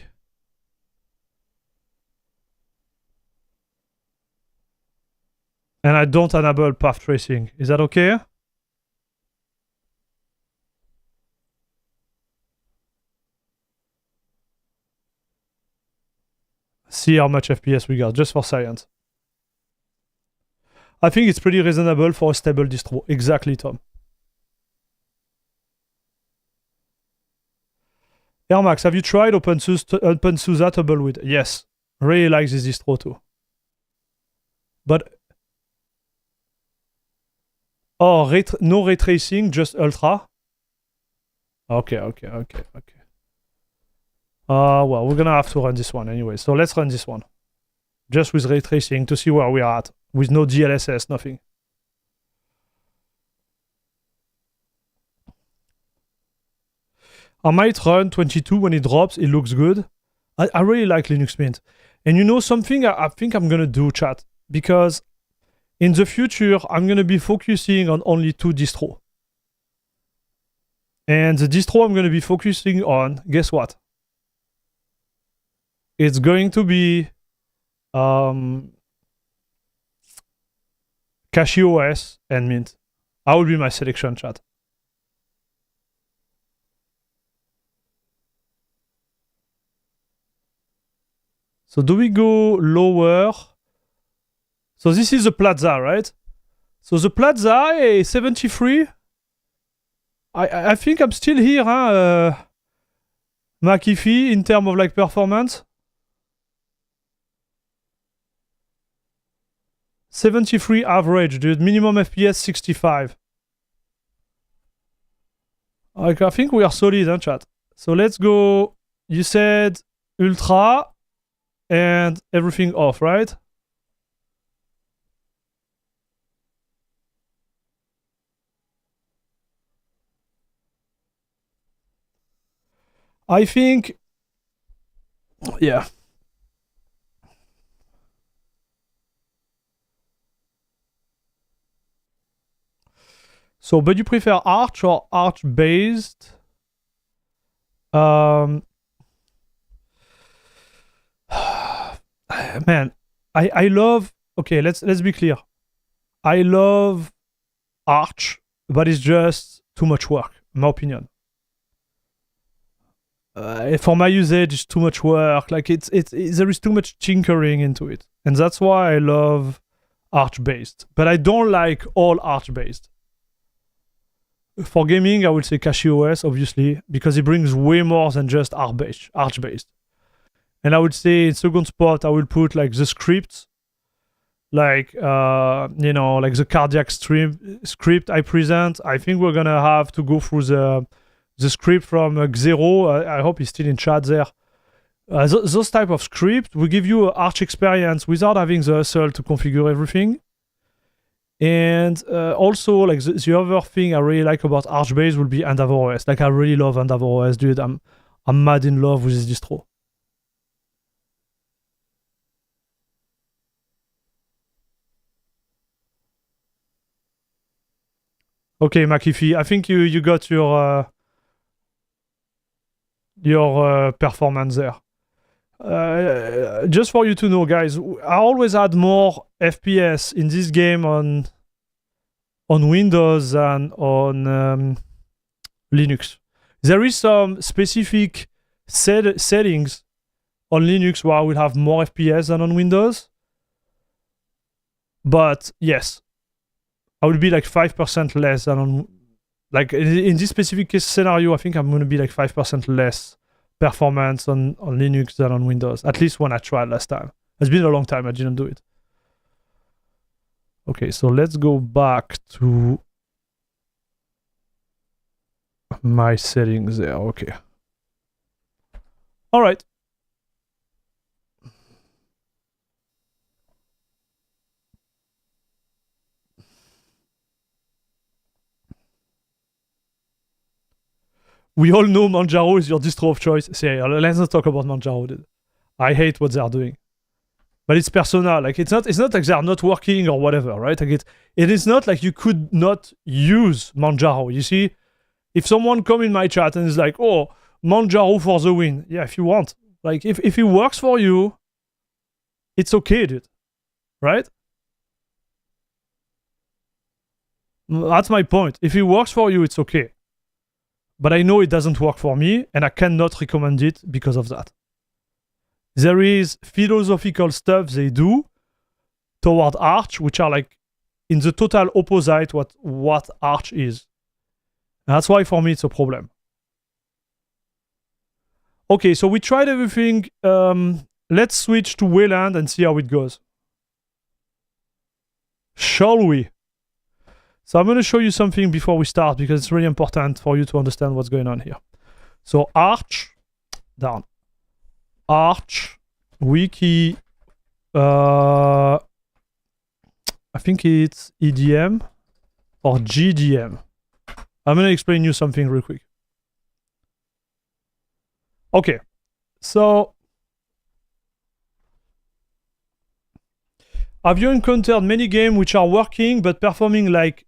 And I don't enable path tracing. Is that okay? See how much FPS we got, just for science. I think it's pretty reasonable for a stable distro. Exactly, Tom. Airmax, have you tried OpenSUSE Tumbleweed? Yes. Really like this distro too. But no ray tracing, just ultra. Okay. Well, we're gonna have to run this one anyway. So let's run this one. Just with ray tracing to see where we are at. With no DLSS, nothing. I might run 22 when it drops. It looks good. I really like Linux Mint. And you know something I think I'm gonna do, chat? Because in the future, I'm gonna be focusing on only 2 distros. And the distro I'm gonna be focusing on, guess what? It's going to be CachyOS and Mint. That will be my selection, chat. So do we go lower? So this is the Plaza, right? So the Plaza is 73. I think I'm still here, huh? McAfee, in terms of like performance. 73 average, dude. Minimum FPS 65. Like, I think we are solid, huh, chat? So let's go. You said ultra and everything off, right? I think, yeah. So, but you prefer Arch or Arch-based? Man, I love. Okay, let's be clear. I love Arch, but it's just too much work, in my opinion. For my usage, it's too much work. Like it's there is too much tinkering into it, and that's why I love Arch-based. But I don't like all Arch-based. For gaming, I would say CachyOS, obviously, because it brings way more than just Arch-based. And I would say in second spot, I will put like the scripts, like like the cardiac script I present. I think we're gonna have to go through the script from Xero. I hope he's still in chat there. Those type of script will give you an Arch experience without having the hustle to configure everything. And also, like the other thing I really like about Arch-based will be EndeavorOS. Like I really love EndeavorOS, dude. I'm mad in love with this distro. Okay, McIfee, I think you got your performance there. Just for you to know, guys, I always had more FPS in this game on Windows than on Linux. There is some specific settings on Linux where I will have more FPS than on Windows. But yes, I would be like 5% less than on... Like in this specific case scenario, I think I'm going to be like 5% less performance on Linux than on Windows. At least when I tried last time. It's been a long time I didn't do it. Okay, so let's go back to my settings there. Okay. All right. We all know Manjaro is your distro of choice. See, let's not talk about Manjaro, dude. I hate what they are doing. But it's personal. Like it's not like they are not working or whatever, right? Like it is not like you could not use Manjaro. You see, if someone come in my chat and is like, "Oh, Manjaro for the win," yeah, if you want, like if it works for you, it's okay, dude, right? That's my point. If it works for you, it's okay. But I know it doesn't work for me, and I cannot recommend it because of that. There is philosophical stuff they do toward Arch, which are like in the total opposite what Arch is. And that's why for me it's a problem. Okay, so we tried everything. Let's switch to Wayland and see how it goes. Shall we? So I'm going to show you something before we start because it's really important for you to understand what's going on here. So Arch, down. Arch, wiki, I think it's EDM or GDM. I'm going to explain you something real quick. Okay, so have you encountered many games which are working but performing like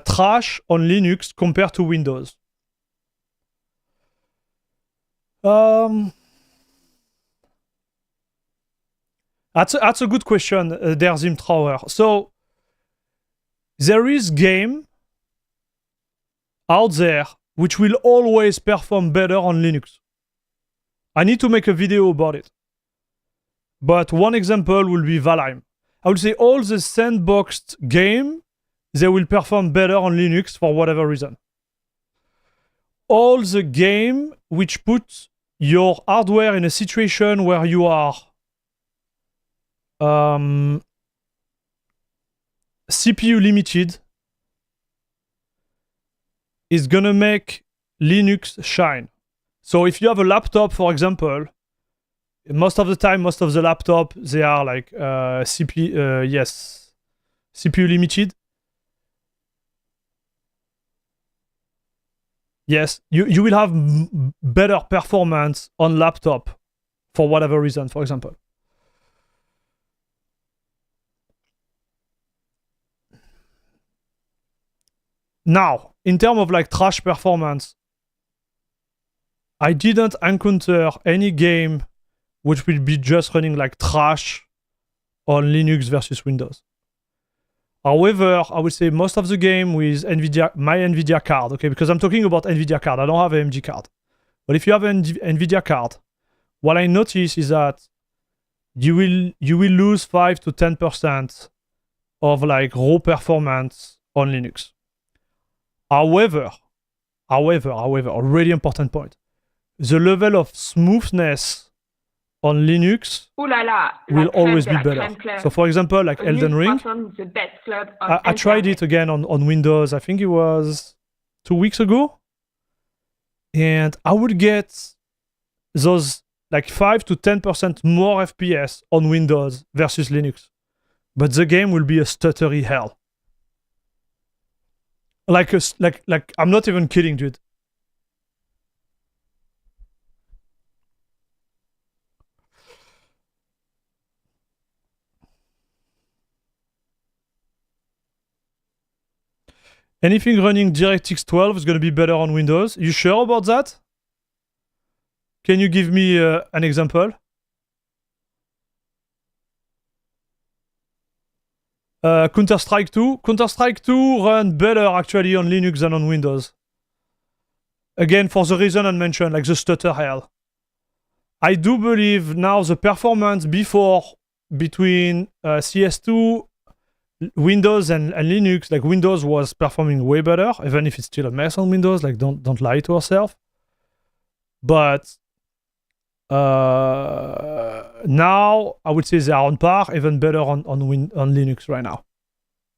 trash on Linux compared to Windows? That's a good question, Der Zimtrauer. So there is game out there which will always perform better on Linux. I need to make a video about it. But one example will be Valheim. I would say all the sandboxed game, they will perform better on Linux for whatever reason. All the game which put your hardware in a situation where you are CPU limited is gonna make Linux shine. So if you have a laptop, for example, most of the time, most of the laptop, they are like CPU limited. yes, you will have better performance on laptop for whatever reason, for example. Now, in terms of like trash performance, I didn't encounter any game which will be just running like trash on Linux versus Windows. However, I would say most of the game with my NVIDIA card, okay, because I'm talking about NVIDIA card, I don't have an AMD card. But if you have an NVIDIA card, what I notice is that you will lose 5 to 10% of like raw performance on Linux. However, a really important point, the level of smoothness on Linux will always be better. So for example, like Elden Ring, I tried it again on Windows, I think it was 2 weeks ago, and I would get those like 5 to 10% more FPS on Windows versus Linux. But the game will be a stuttery hell. Like I'm not even kidding, dude. Anything running DirectX 12 is going to be better on Windows. You sure about that? Can you give me an example? Counter-Strike 2. Counter-Strike 2 run better actually on Linux than on Windows. Again, for the reason I mentioned, like the stutter hell. I do believe now the performance between CS2, Windows and Linux, like Windows was performing way better, even if it's still a mess on Windows, like don't lie to ourselves. But now I would say they are on par, even better on Linux right now.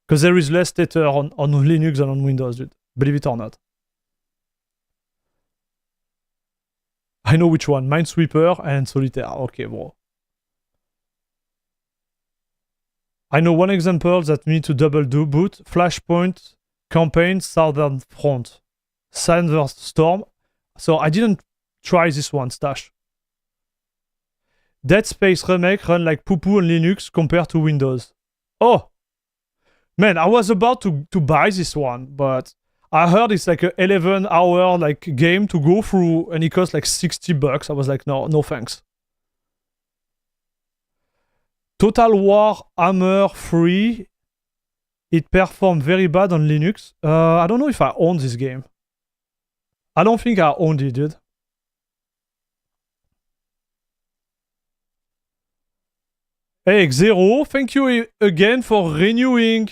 Because there is less stutter on Linux than on Windows, dude. Believe it or not. I know which one. Minesweeper and Solitaire. Okay, bro. I know one example that we need to double do boot. Flashpoint, Campaign, Southern Front. Sandstorm. So I didn't try this one, Stash. Dead Space Remake run like poo-poo on Linux compared to Windows. Oh! Man, I was about to buy this one, but I heard it's like an 11-hour like game to go through and it costs like $60. I was like, no thanks. Total War Hammer 3. It performed very bad on Linux. I don't know if I own this game. I don't think I owned it, dude. Hey, Xero, thank you again for renewing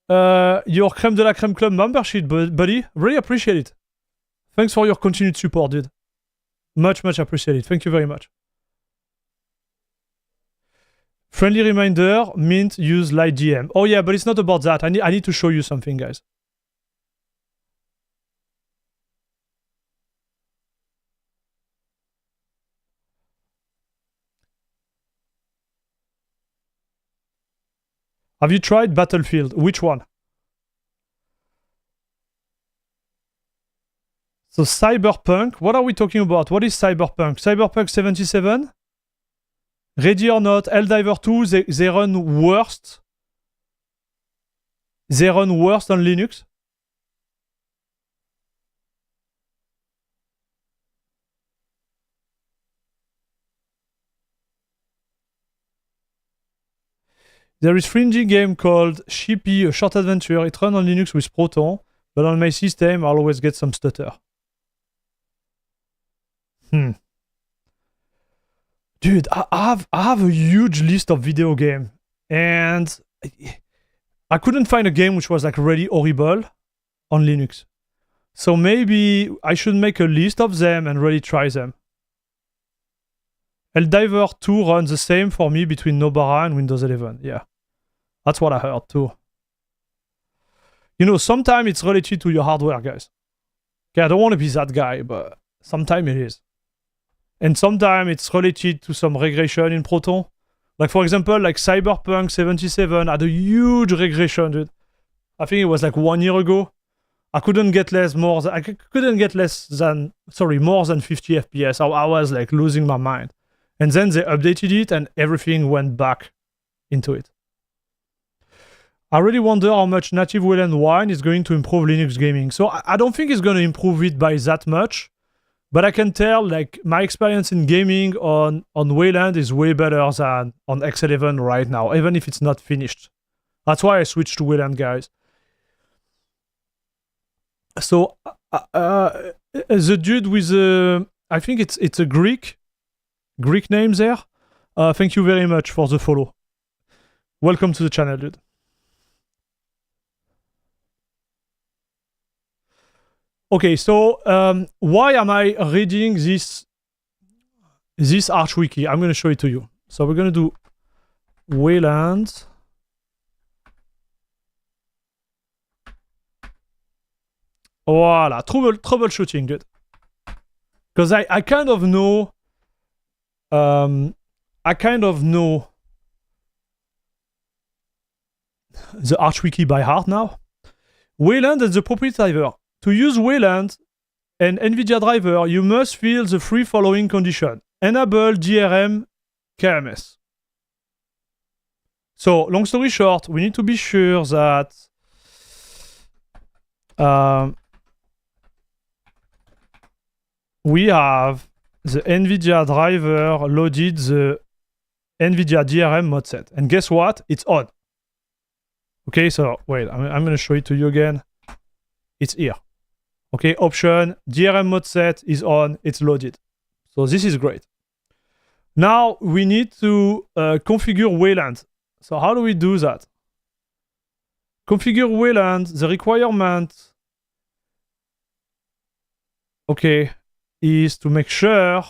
your Crème de la Crème Club membership, buddy. Really appreciate it. Thanks for your continued support, dude. Much appreciated. Thank you very much. Friendly reminder, Mint use LightDM. Oh yeah, but it's not about that. I need to show you something, guys. Have you tried Battlefield? Which one? So Cyberpunk, what are we talking about? What is Cyberpunk? Cyberpunk 77? Ready or not, Helldiver 2, they run worst. They run worst on Linux. There is fringy game called Shippy, a short adventure. It runs on Linux with Proton, but on my system I'll always get some stutter. Dude, I have a huge list of video games, and I couldn't find a game which was like really horrible on Linux. So maybe I should make a list of them and really try them. Helldiver 2 runs the same for me between Nobara and Windows 11. Yeah, that's what I heard too. You know, sometimes it's related to your hardware, guys. Okay, I don't want to be that guy, but sometimes it is. And sometimes it's related to some regression in Proton. Like for example, like Cyberpunk 77 had a huge regression, dude. I think it was like 1 year ago. I couldn't get more than 50 FPS. I was like losing my mind. And then they updated it and everything went back into it. I really wonder how much native Wayland Wine is going to improve Linux gaming. So I don't think it's going to improve it by that much, but I can tell like my experience in gaming on Wayland is way better than on X11 right now, even if it's not finished. That's why I switched to Wayland, guys. So the dude with I think it's a Greek name there. Thank you very much for the follow. Welcome to the channel, dude. Okay, so why am I reading this Arch wiki? I'm going to show it to you. So we're going to do Wayland. Voila, troubleshooting, dude. Because I kind of know, the Arch wiki by heart now. Wayland is the proprietary driver. To use Wayland and NVIDIA driver, you must fill the three following conditions. Enable DRM KMS. So, long story short, we need to be sure that we have the NVIDIA driver loaded the NVIDIA DRM mod set. And guess what? It's on. Okay, so wait, I'm going to show it to you again. It's here. Okay, option, DRM mod set is on, it's loaded. So this is great. Now we need to configure Wayland. So how do we do that? Configure Wayland, the requirement, okay, is to make sure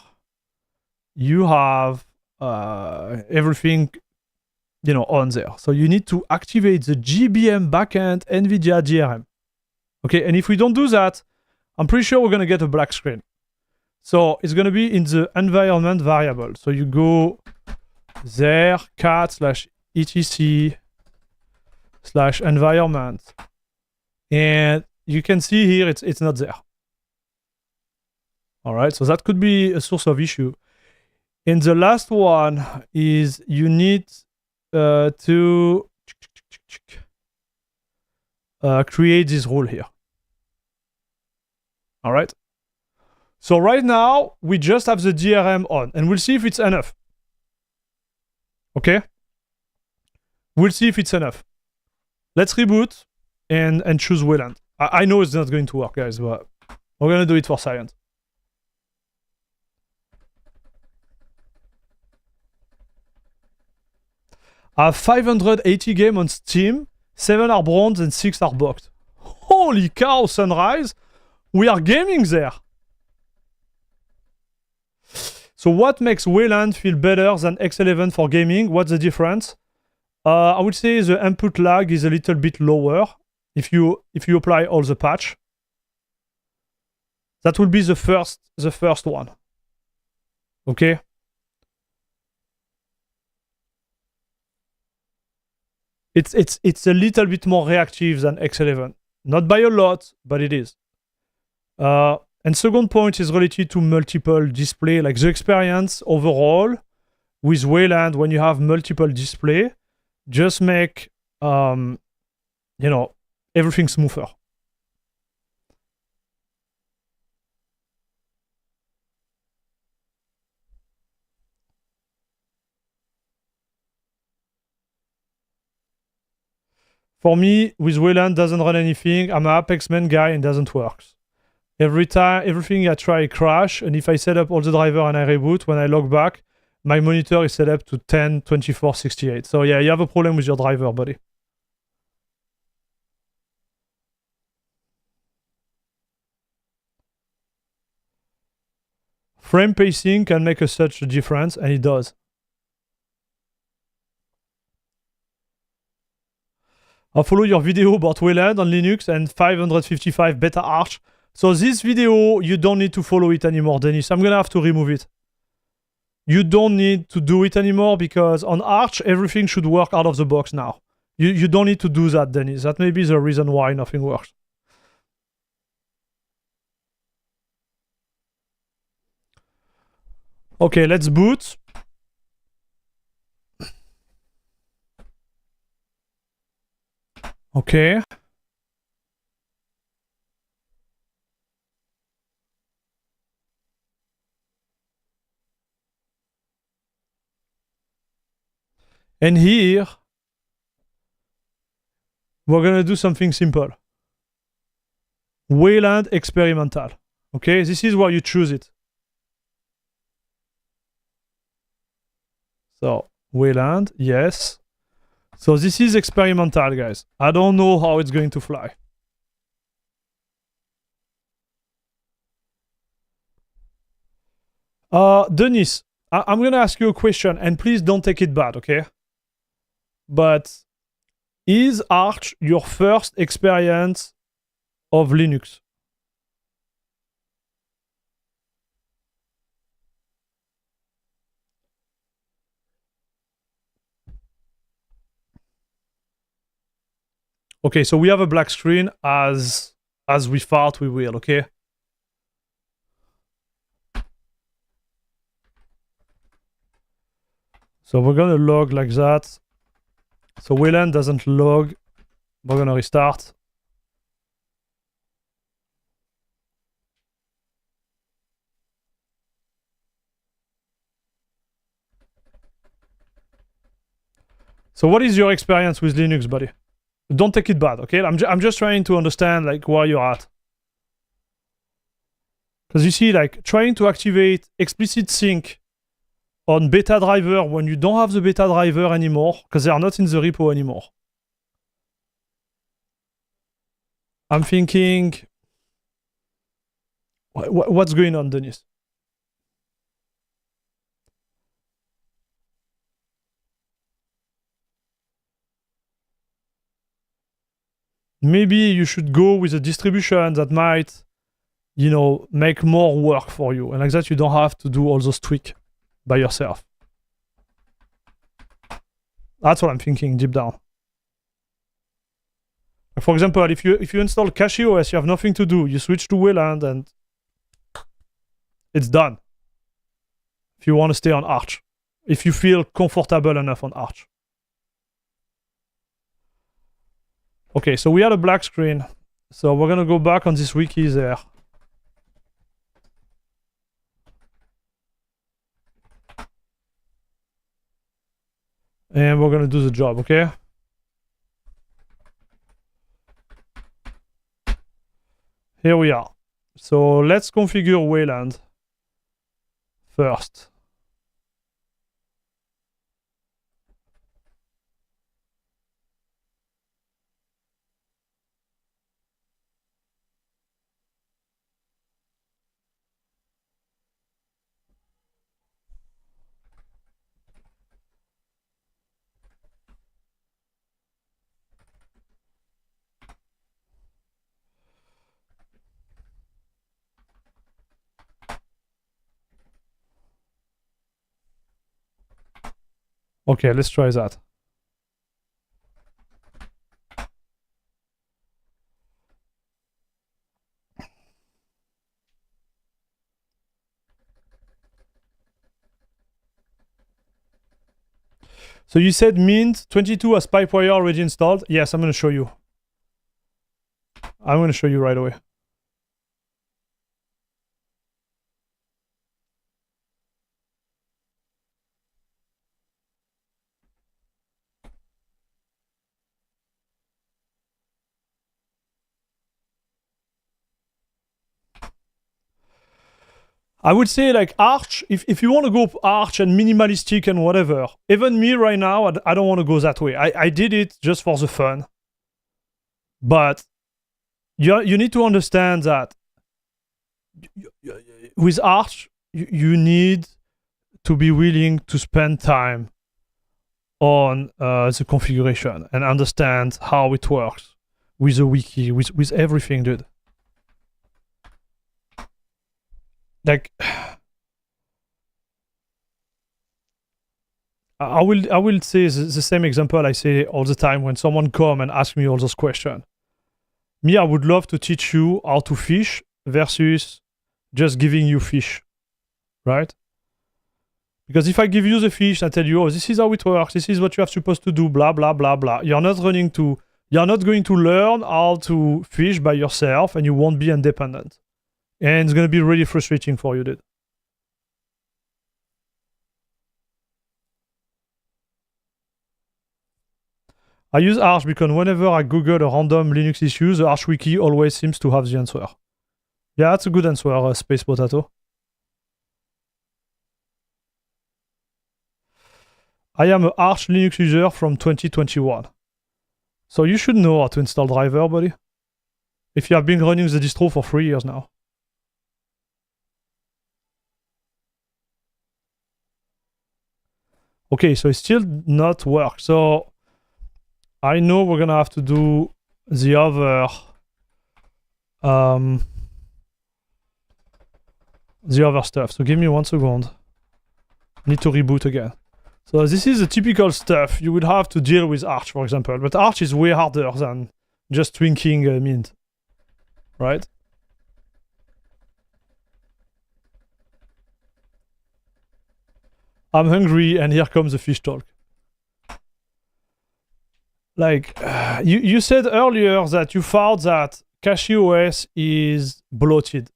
you have everything, you know, on there. So you need to activate the GBM backend NVIDIA DRM. Okay, and if we don't do that, I'm pretty sure we're going to get a black screen. So it's going to be in the environment variable. So you go there, cat/etc/environment. And you can see here it's not there. All right, so that could be a source of issue. And the last one is you need to create this rule here. All right. So right now, we just have the DRM on, and we'll see if it's enough. Okay? We'll see if it's enough. Let's reboot and choose Wayland. I know it's not going to work, guys, but we're going to do it for science. I have 580 games on Steam, 7 are bronze and 6 are booked. Holy cow, Sunrise! We are gaming there! So what makes Wayland feel better than X11 for gaming? What's the difference? I would say the input lag is a little bit lower if you apply all the patch. That will be the first one. Okay? It's a little bit more reactive than X11. Not by a lot, but it is. And second point is related to multiple display, like the experience overall with Wayland when you have multiple display, just make you know, everything smoother. For me, with Wayland doesn't run anything. I'm an Apex main guy and doesn't work. Every time, everything I try crash, and if I set up all the driver and I reboot, when I log back, my monitor is set up to 102468. So yeah, you have a problem with your driver, buddy. Frame pacing can make such a difference, and it does. I'll follow your video about Wayland on Linux and 555 beta Arch. So this video, you don't need to follow it anymore, Dennis. I'm gonna have to remove it. You don't need to do it anymore because on Arch, everything should work out of the box now. You don't need to do that, Dennis. That may be the reason why nothing works. Okay, let's boot. Okay. And here, we're gonna do something simple. Wayland experimental. Okay, this is where you choose it. So, Wayland, yes. So this is experimental, guys. I don't know how it's going to fly. Denise, I'm going to ask you a question, and please don't take it bad, okay? But is Arch your first experience of Linux? Okay, so we have a black screen as we thought we will, okay? So we're gonna log like that. So Wayland doesn't log. We're gonna restart. So what is your experience with Linux, buddy? Don't take it bad, okay? I'm just trying to understand like where you're at. Because you see, like trying to activate explicit sync on beta driver when you don't have the beta driver anymore, because they are not in the repo anymore. I'm thinking, what's going on, Denise? Maybe you should go with a distribution that might, you know, make more work for you. And like that, you don't have to do all those tweaks by yourself. That's what I'm thinking deep down. For example, if you install CachyOS, you have nothing to do. You switch to Wayland and it's done. If you want to stay on Arch. If you feel comfortable enough on Arch. Okay, so we had a black screen. So we're gonna go back on this wiki there. And we're gonna do the job, okay? Here we are. So let's configure Wayland first. Okay, let's try that. So you said Mint 22 has PipeWire already installed? Yes, I'm going to show you. I'm going to show you right away. I would say like Arch, if you want to go Arch and minimalistic and whatever, even me right now, I don't want to go that way. I did it just for the fun. But you need to understand that with Arch, you need to be willing to spend time on the configuration and understand how it works with the wiki, with everything, dude. Like, I will say the same example I say all the time when someone come and ask me all those questions. Me, I would love to teach you how to fish versus just giving you fish, right? Because if I give you the fish and tell you, oh, this is how it works, this is what you are supposed to do, blah, blah, blah, blah, you're not going to learn how to fish by yourself and you won't be independent. And it's going to be really frustrating for you, dude. I use Arch because whenever I Google a random Linux issue, the Arch wiki always seems to have the answer. Yeah, that's a good answer, Space Potato. I am an Arch Linux user from 2021. So you should know how to install driver, buddy. If you have been running the distro for 3 years now. Okay, so it still not work. So I know we're gonna have to do the other stuff. So give me 1 second. Need to reboot again. So this is the typical stuff you would have to deal with Arch, for example. But Arch is way harder than just twinking Mint, right? I'm hungry and here comes the fish talk. Like, you said earlier that you found that CachyOS is bloated.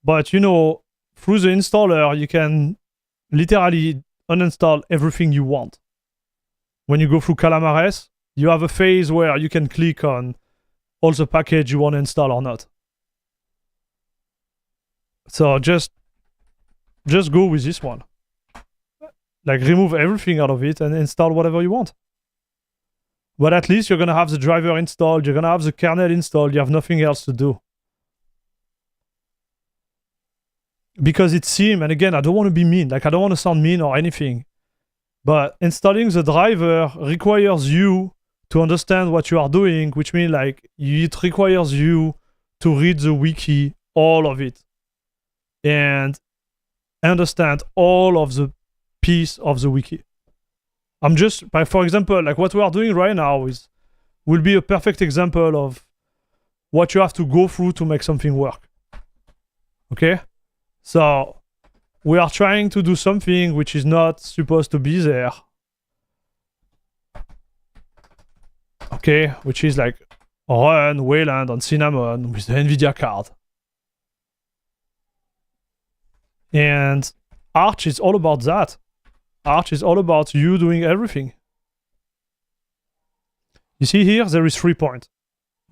But, you know, through the installer, you can literally uninstall everything you want. When you go through Calamares, you have a phase where you can click on all the package you want to install or not. So just go with this one. Like, remove everything out of it and install whatever you want. But at least you're going to have the driver installed, you're going to have the kernel installed, you have nothing else to do. Because it seems, and again, I don't want to be mean, like I don't want to sound mean or anything, but installing the driver requires you to understand what you are doing, which means like it requires you to read the wiki, all of it, and understand all of the piece of the wiki. I'm just, for example, like what we are doing right now will be a perfect example of what you have to go through to make something work. Okay? So we are trying to do something which is not supposed to be there. Okay, which is like run Wayland on Cinnamon with the NVIDIA card. And Arch is all about that. Arch is all about you doing everything. You see here, there is 3 points.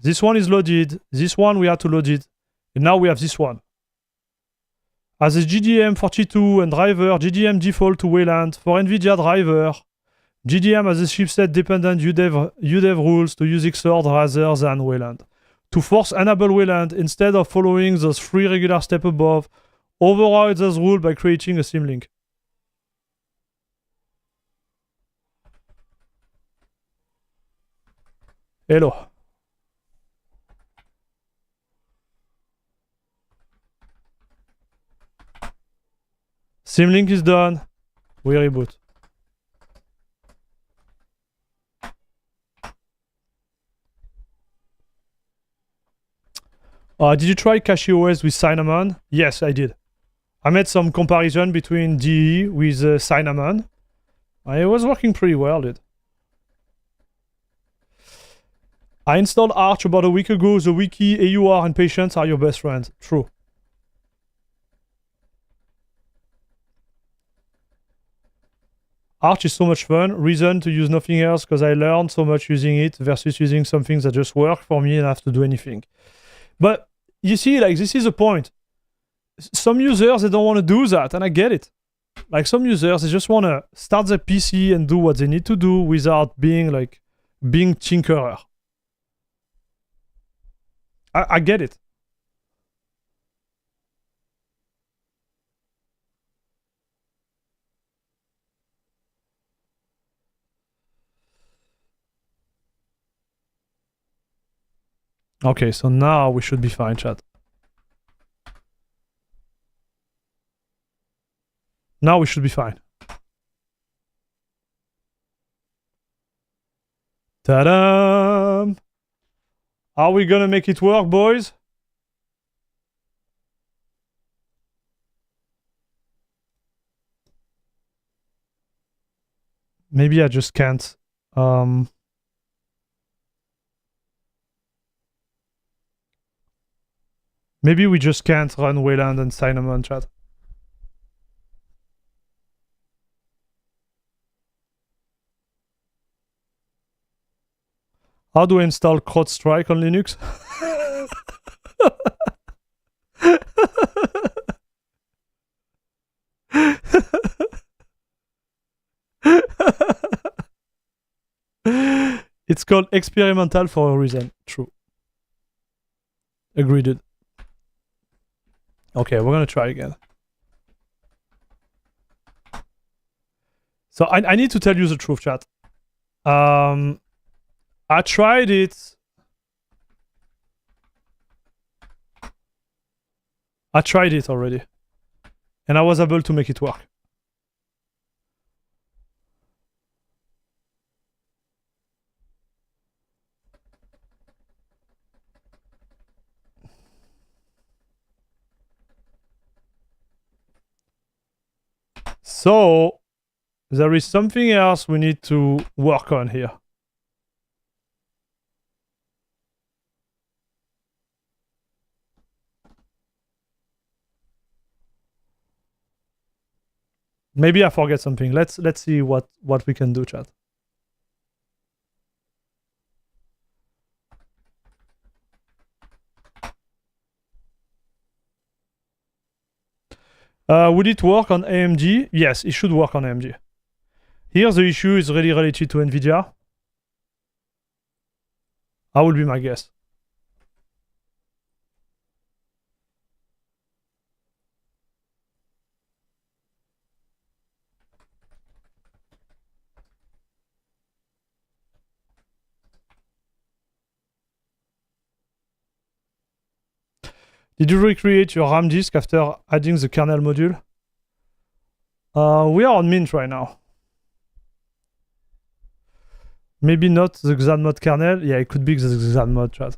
This one is loaded. This one we had to load it. And now we have this one. As a GDM42 and driver, GDM default to Wayland. For NVIDIA driver, GDM has a chipset dependent UDEV rules to use Xorg rather than Wayland. To force enable Wayland, instead of following those 3 regular steps above, override those rules by creating a symlink. Hello. Symlink is done. We reboot. Did you try CachyOS with Cinnamon? Yes, I did. I made some comparison between DE with Cinnamon. It was working pretty well, dude. I installed Arch about a week ago. The wiki, AUR, and patience are your best friends. True. Arch is so much fun. Reason to use nothing else because I learned so much using it versus using something that just works for me and I have to do anything. But you see, like, this is the point. Some users, they don't want to do that, and I get it. Like, some users, they just want to start their PC and do what they need to do without being tinkerer. I get it. Okay, so now we should be fine, chat. Now we should be fine. Ta-da! Are we gonna make it work, boys? maybe I just can't. Maybe we just can't run Wayland and Cinnamon chat. How do I install CrowdStrike on Linux? It's called experimental for a reason. True. Agreed. Okay, we're gonna try again. So I need to tell you the truth, chat. I tried it. I tried it already. And I was able to make it work. So there is something else we need to work on here. Maybe I forget something. Let's see what we can do, chat. Would it work on AMD? Yes, it should work on AMD. Here the issue is really related to NVIDIA. I would be my guess. Did you recreate your RAM disk after adding the kernel module? We are on Mint right now. Maybe not the Xanmod kernel. Yeah, it could be the Xanmod, chat.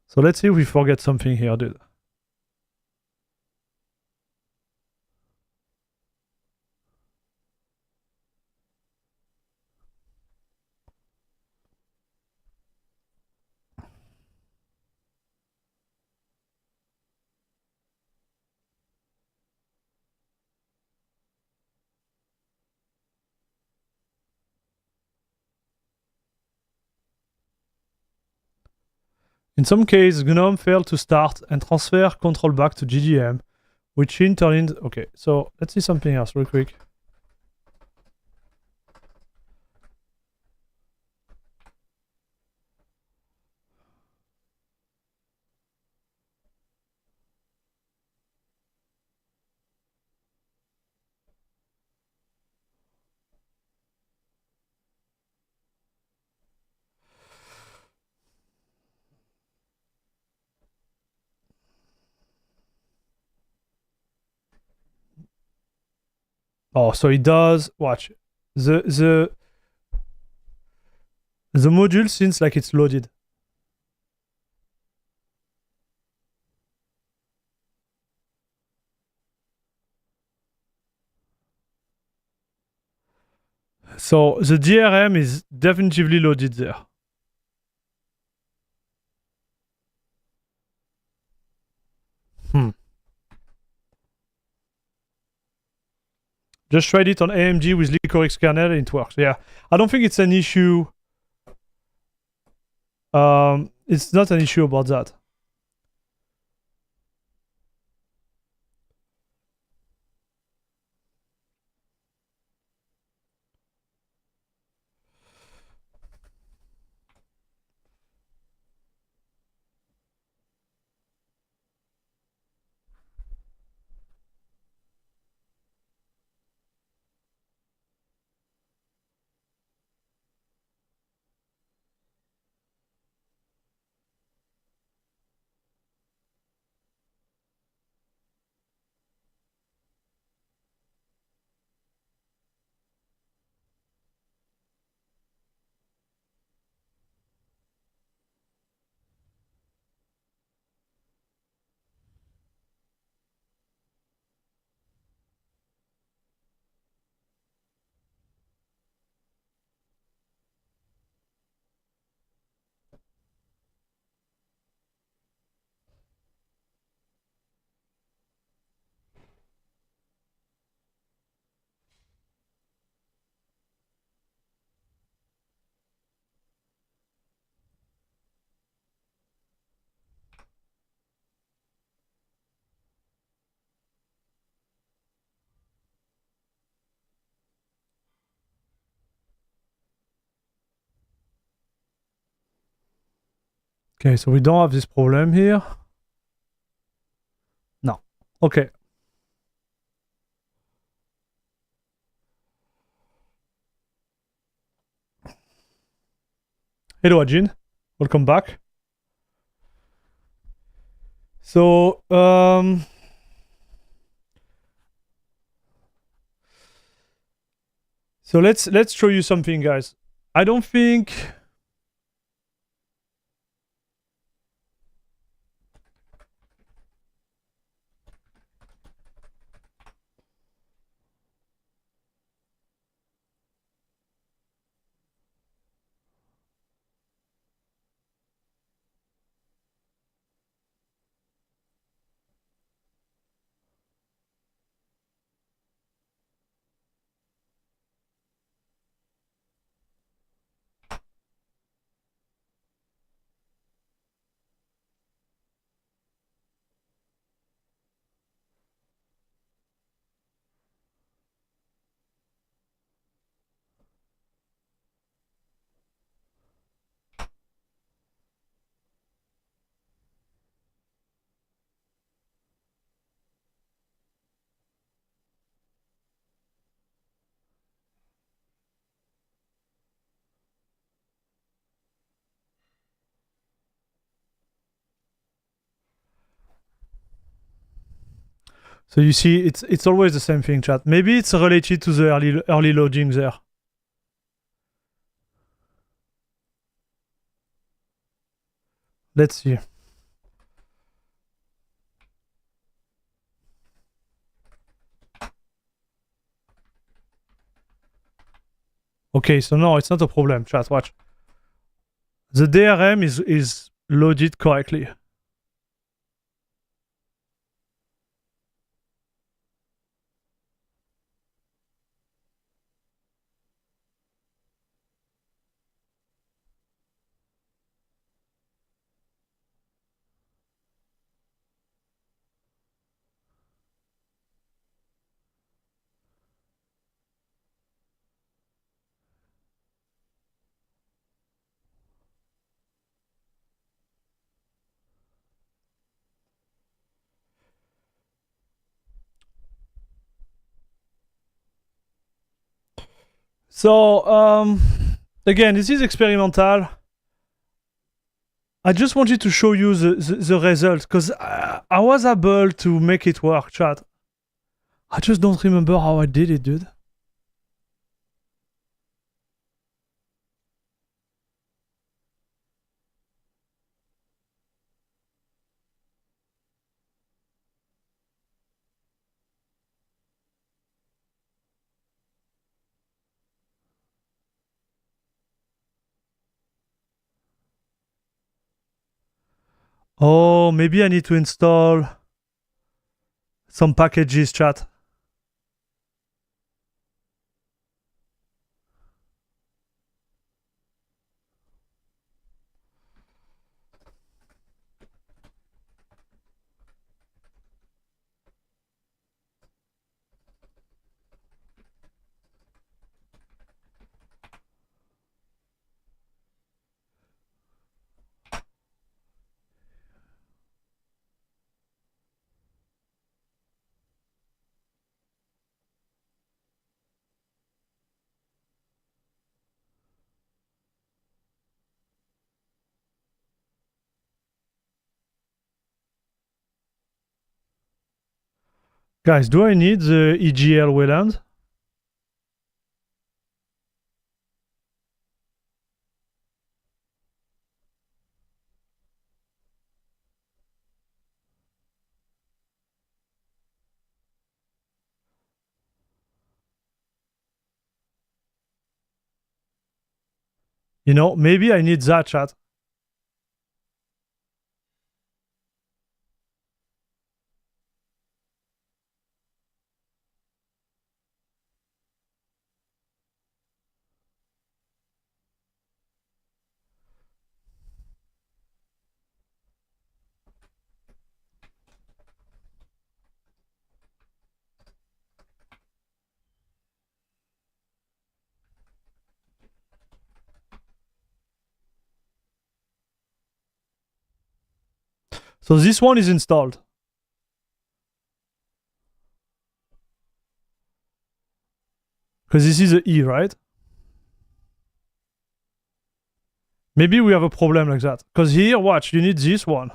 So let's see if we forget something here, dude. In some cases, GNOME failed to start and transfer control back to GDM, which in turn... Okay, so let's see something else real quick. Oh, so it does... Watch. The module seems like it's loaded. So the DRM is definitively loaded there. Just tried it on AMD with Licorix kernel and it works. Yeah, I don't think it's an issue. It's not an issue about that. Okay, so we don't have this problem here. No. Okay. Hello, Ajin. Welcome back. So, let's show you something, guys. I don't think. So you see, it's always the same thing, chat. Maybe it's related to the early loading there. Let's see. Okay, so no, it's not a problem, chat. Watch. The DRM is loaded correctly. So, again, this is experimental. I just wanted to show you the result, because I was able to make it work, chat. I just don't remember how I did it, dude. Oh, maybe I need to install some packages, chat. Guys, do I need the EGL Wayland? You know, maybe I need that, chat. So this one is installed. Because this is a E, right? Maybe we have a problem like that. Because here, watch, you need this one.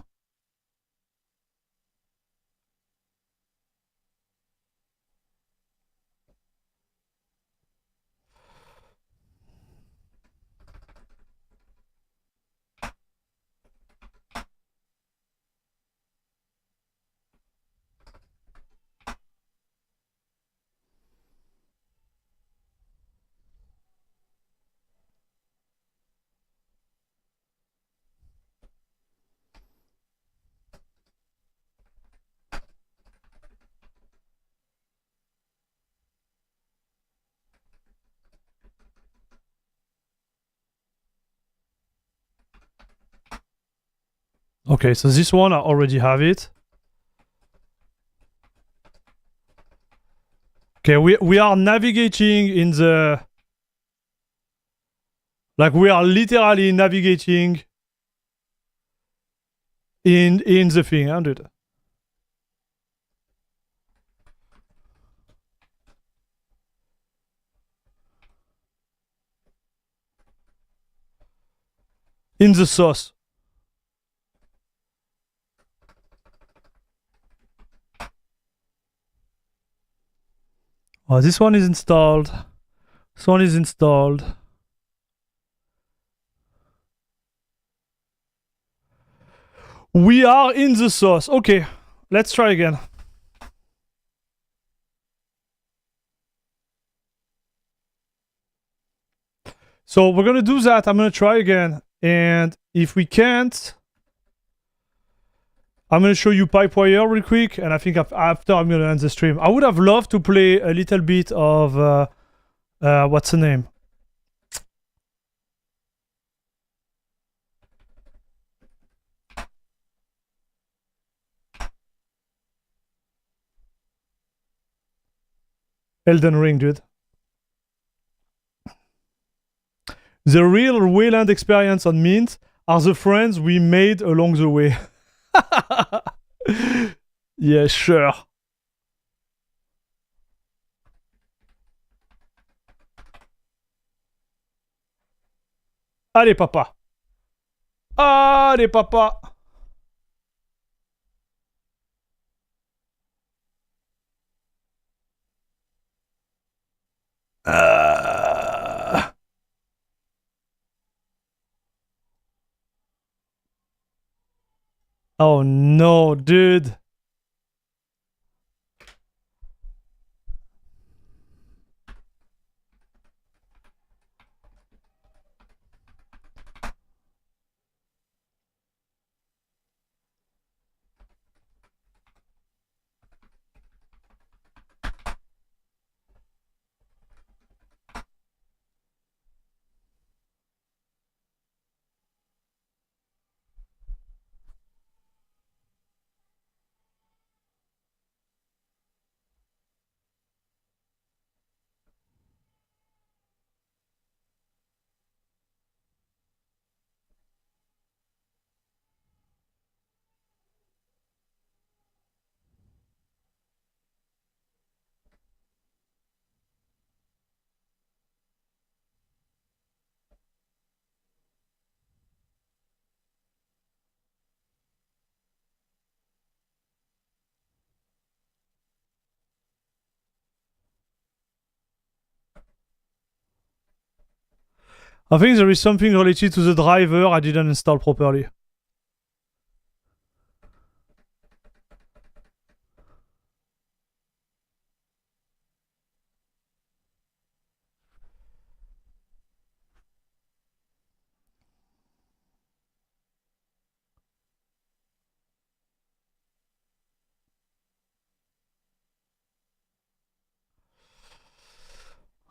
Okay, so this one I already have it. Okay, we are navigating in the... Like we are literally navigating in the thing, huh, dude? In the sauce. Oh, this one is installed. This one is installed. We are in the sauce. Okay, let's try again. So we're gonna do that. I'm gonna try again. And if we can't, I'm gonna show you PipeWire real quick. And I think after I'm gonna end the stream. I would have loved to play a little bit of what's the name? Elden Ring, dude. The real Wayland experience on Mint are the friends we made along the way. Yeah, sure. Allez, papa. Allez, papa. Oh no, dude. I think there is something related to the driver I didn't install properly.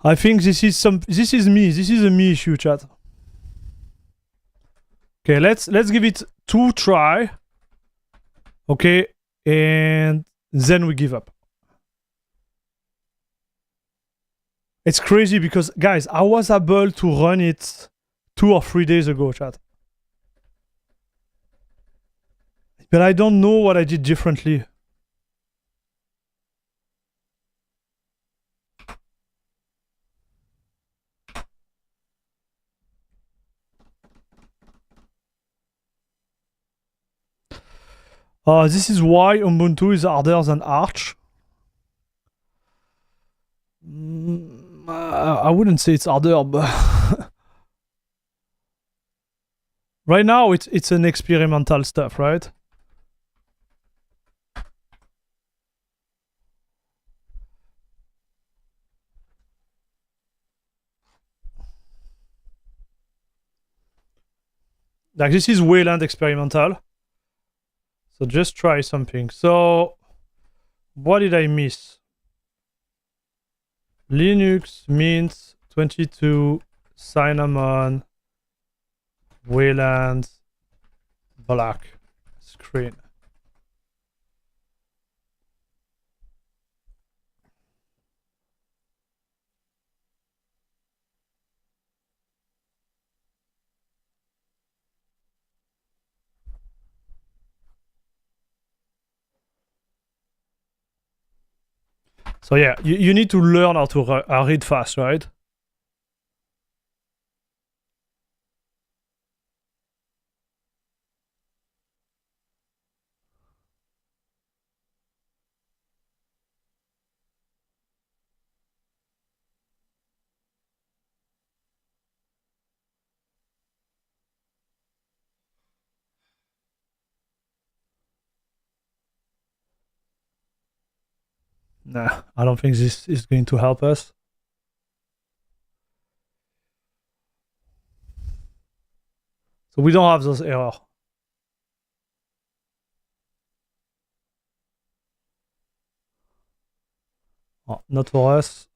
I think this is me. This is a me issue, chat. Okay, let's give it 2 try. Okay, and then we give up. It's crazy because, guys, I was able to run it 2 or 3 days ago, chat. But I don't know what I did differently. This is why Ubuntu is harder than Arch. I wouldn't say it's harder, but right now it's an experimental stuff, right? Like this is Wayland experimental. So just try something. So what did I miss? Linux, Mint, 22, Cinnamon, Wayland, black screen. So yeah, you need to learn how to read fast, right? Nah, I don't think this is going to help us. So we don't have those errors. Oh, not for us.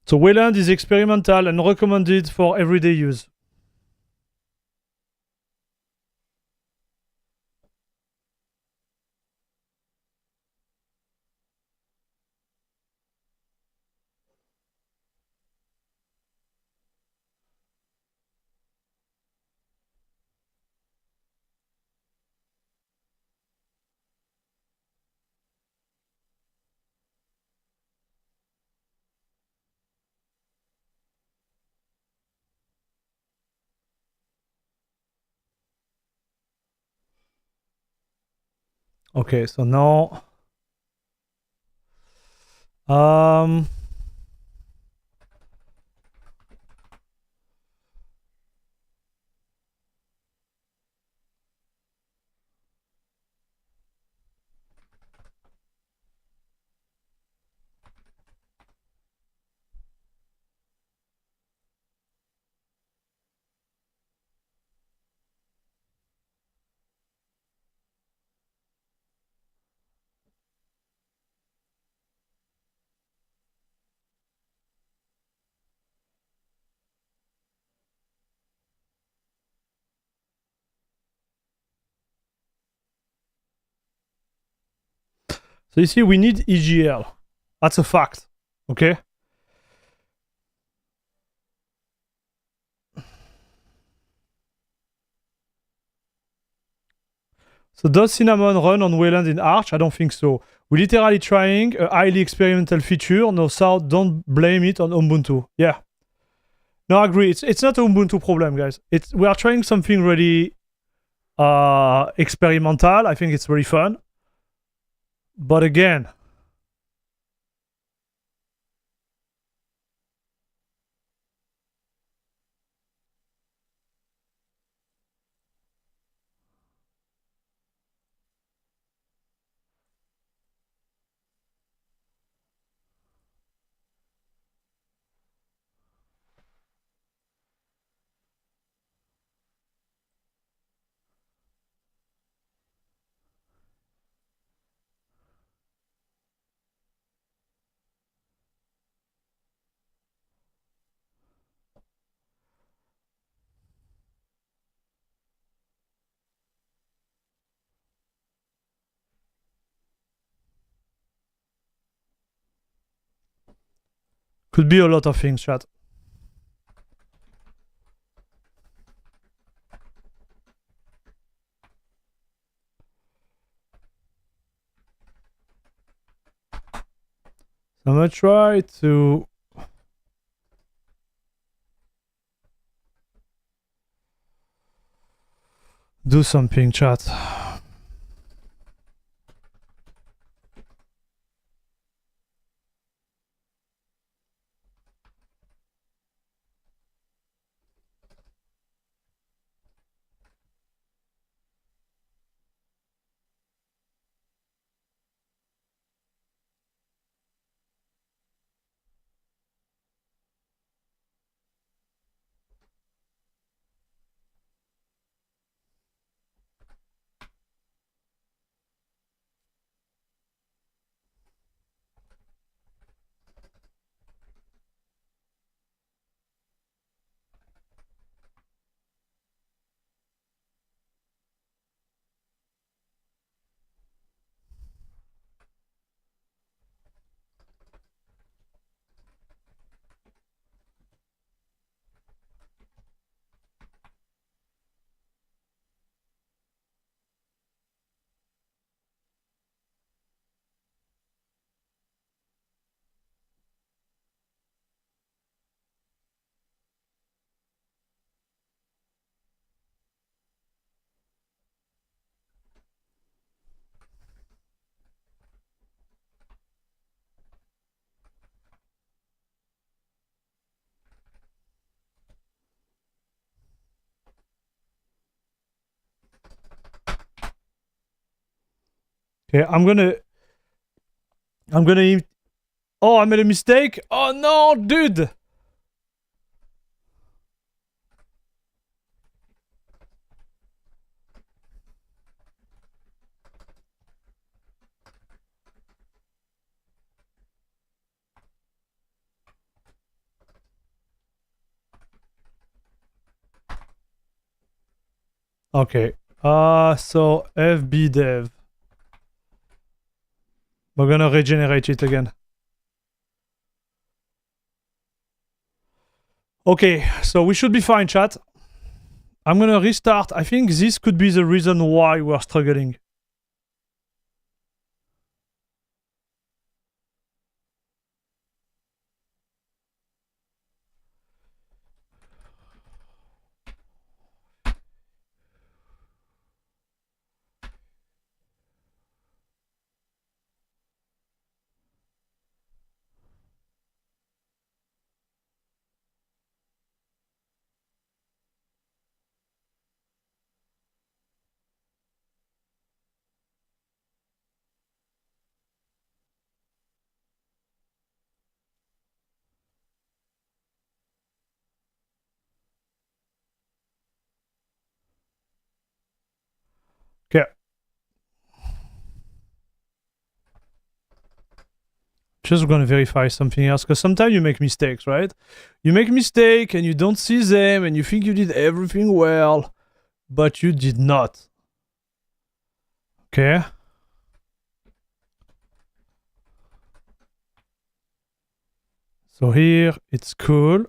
So Wayland is experimental and recommended for everyday use. Okay, so now so you see we need EGL. That's a fact. Okay. So does Cinnamon run on Wayland in Arch? I don't think so. We're literally trying a highly experimental feature. No, so don't blame it on Ubuntu. Yeah. No, I agree. It's not an Ubuntu problem, guys. We are trying something really experimental. I think it's very fun. But again, could be a lot of things, chat. I'm gonna try to do something, chat. Okay, I'm gonna oh, I made a mistake. Oh no, dude. Okay. So fbdev. We're gonna regenerate it again. Okay, so we should be fine, chat. I'm gonna restart. I think this could be the reason why we're struggling. Okay. Just gonna verify something else, because sometimes you make mistakes, right? You make a mistake and you don't see them and you think you did everything well, but you did not. Okay. So here it's cool.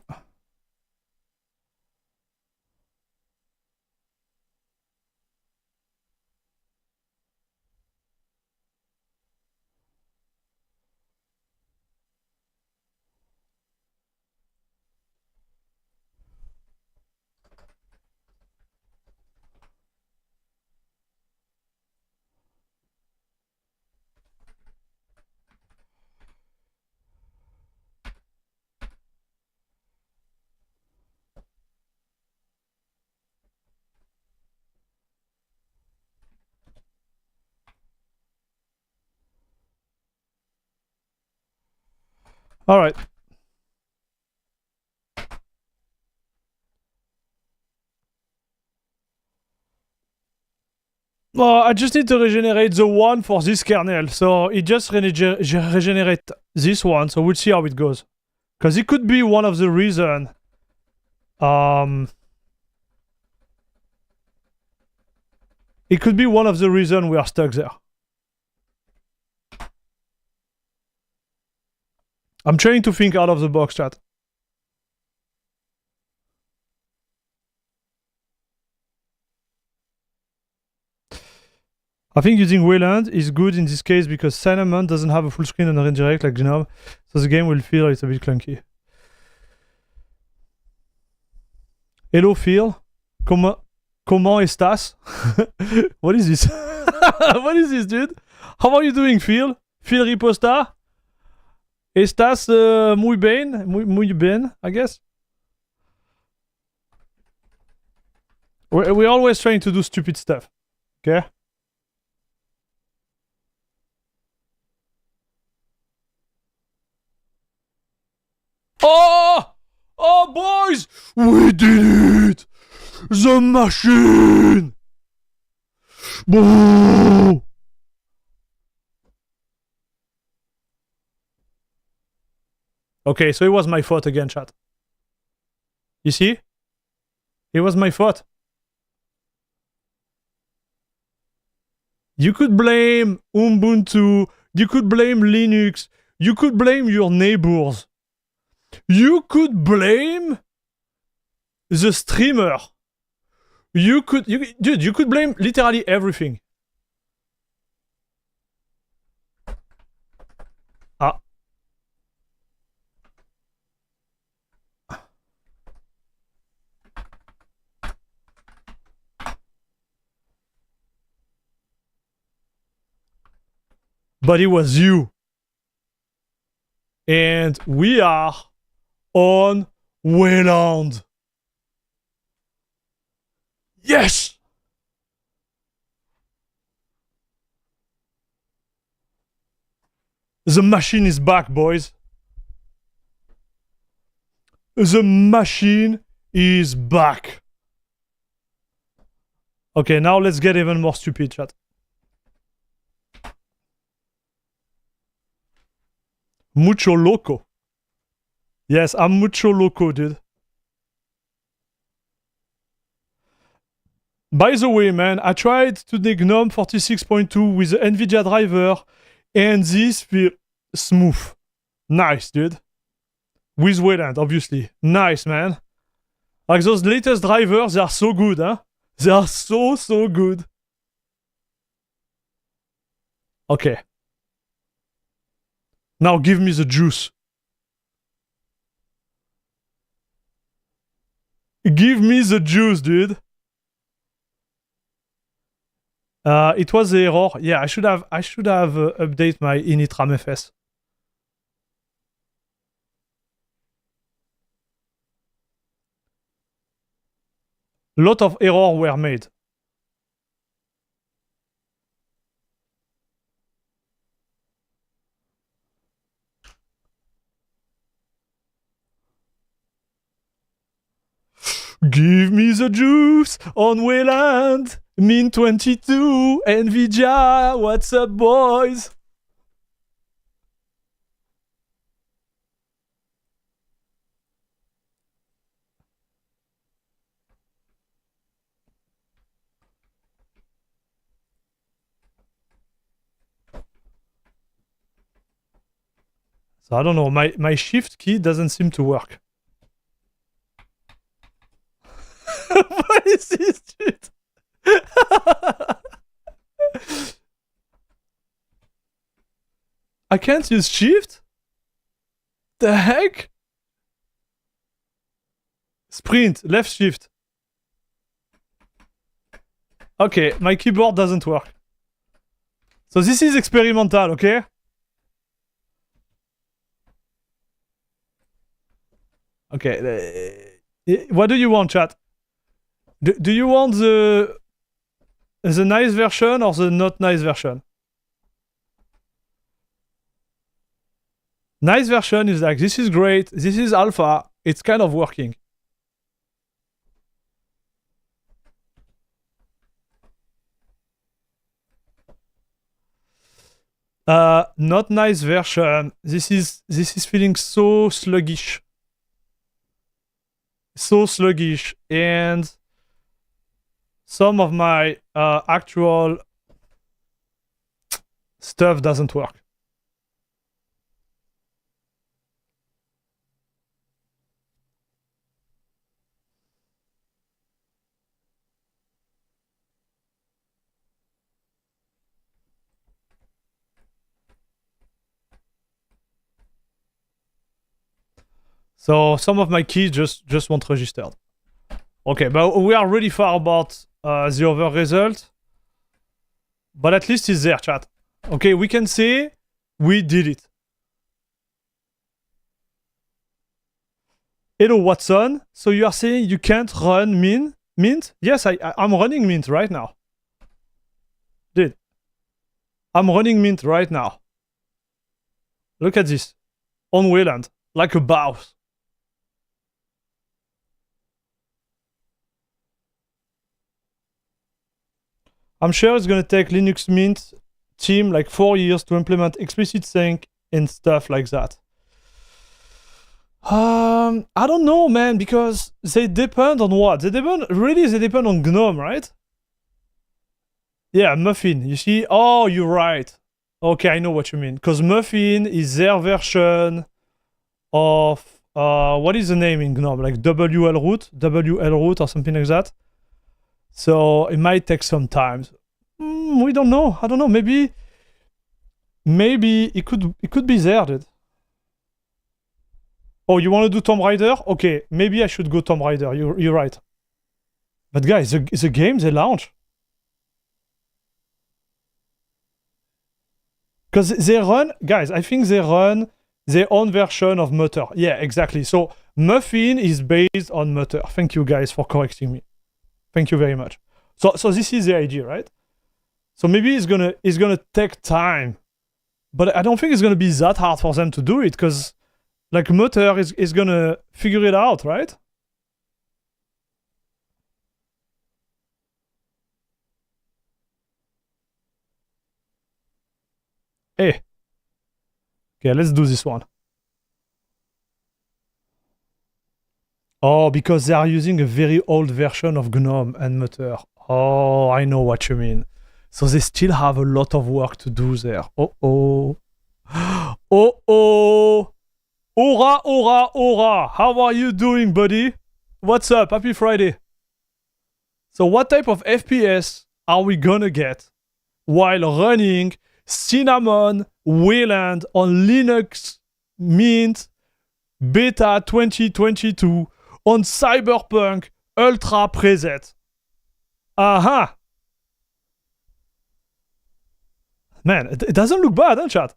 All right. Well, I just need to regenerate the one for this kernel. So it just regenerate this one. So we'll see how it goes. Because it could be one of the reason. It could be one of the reason we are stuck there. I'm trying to think out of the box, chat. I think using Wayland is good in this case because Cinnamon doesn't have a full screen and a redirect like Gnome, so the game will feel a little bit clunky. Hello Phil, comment estás? What is this? What is this, dude? How are you doing, Phil? Phil Riposta? Estás muy bien, I guess. We're always trying to do stupid stuff, okay? Oh! Oh, boys! We did it! The machine! Boo! Okay, so it was my fault again, chat. You see? It was my fault. You could blame Ubuntu, you could blame Linux, you could blame your neighbors. You could blame the streamer. You could blame literally everything. Ah. But it was you. And we are on Wayland. Yes! The machine is back, boys. The machine is back. Okay, now let's get even more stupid, chat. Mucho loco. Yes, I'm mucho loco, dude. By the way, man, I tried to do GNOME 46.2 with the NVIDIA driver, and this feels smooth. Nice, dude. With Wayland, obviously. Nice, man. Like those latest drivers, they are so good, huh? They are so good. Okay. Now give me the juice. Give me the juice, dude. It was the error. Yeah, I should have update my init ramfs. Lot of errors were made. Give me the juice on Wayland. Min 22, NVIDIA. What's up, boys? So I don't know, my shift key doesn't seem to work. What is this, dude? I can't use shift? The heck? Sprint, left shift. Okay, my keyboard doesn't work. So this is experimental, okay? Okay, what do you want, chat? Do you want the nice version or the not nice version? Nice version is like, this is great, this is alpha, it's kind of working. Not nice version. This is feeling so sluggish. So sluggish, and some of my actual stuff doesn't work. So some of my keys just weren't registered. Okay, but we are really far about the other result. But at least it's there, chat. Okay, we can say we did it. Hello, Watson. So you are saying you can't run Mint? Yes, I'm running Mint right now. Dude, I'm running Mint right now. Look at this. On Wayland, like a boss. I'm sure it's gonna take Linux Mint team like 4 years to implement explicit sync and stuff like that. I don't know, man, because they depend on what? They depend on GNOME, right? Yeah, Muffin. You see? Oh, you're right. Okay, I know what you mean. Because Muffin is their version of what is the name in GNOME? Like WL root or something like that. So it might take some time. We don't know. I don't know. Maybe it could be there, dude. Oh, you want to do Tomb Raider? Okay, maybe I should go Tomb Raider. You're right. But guys, the game they launch. Because they run, guys, I think they run their own version of Mutter. Yeah, exactly. So Muffin is based on Mutter. Thank you guys for correcting me. Thank you very much. So this is the idea, right? So maybe it's gonna take time, but I don't think it's gonna be that hard for them to do it because, like, Mutter is gonna figure it out, right? Hey. Okay, let's do this one. Oh, because they are using a very old version of GNOME and Mutter. Oh, I know what you mean. So they still have a lot of work to do there. Oh. Oh. Ora. How are you doing, buddy? What's up? Happy Friday. So what type of FPS are we gonna get while running Cinnamon Wayland on Linux Mint Beta 2022 on Cyberpunk Ultra Preset? Aha! Man, it doesn't look bad, huh, chat?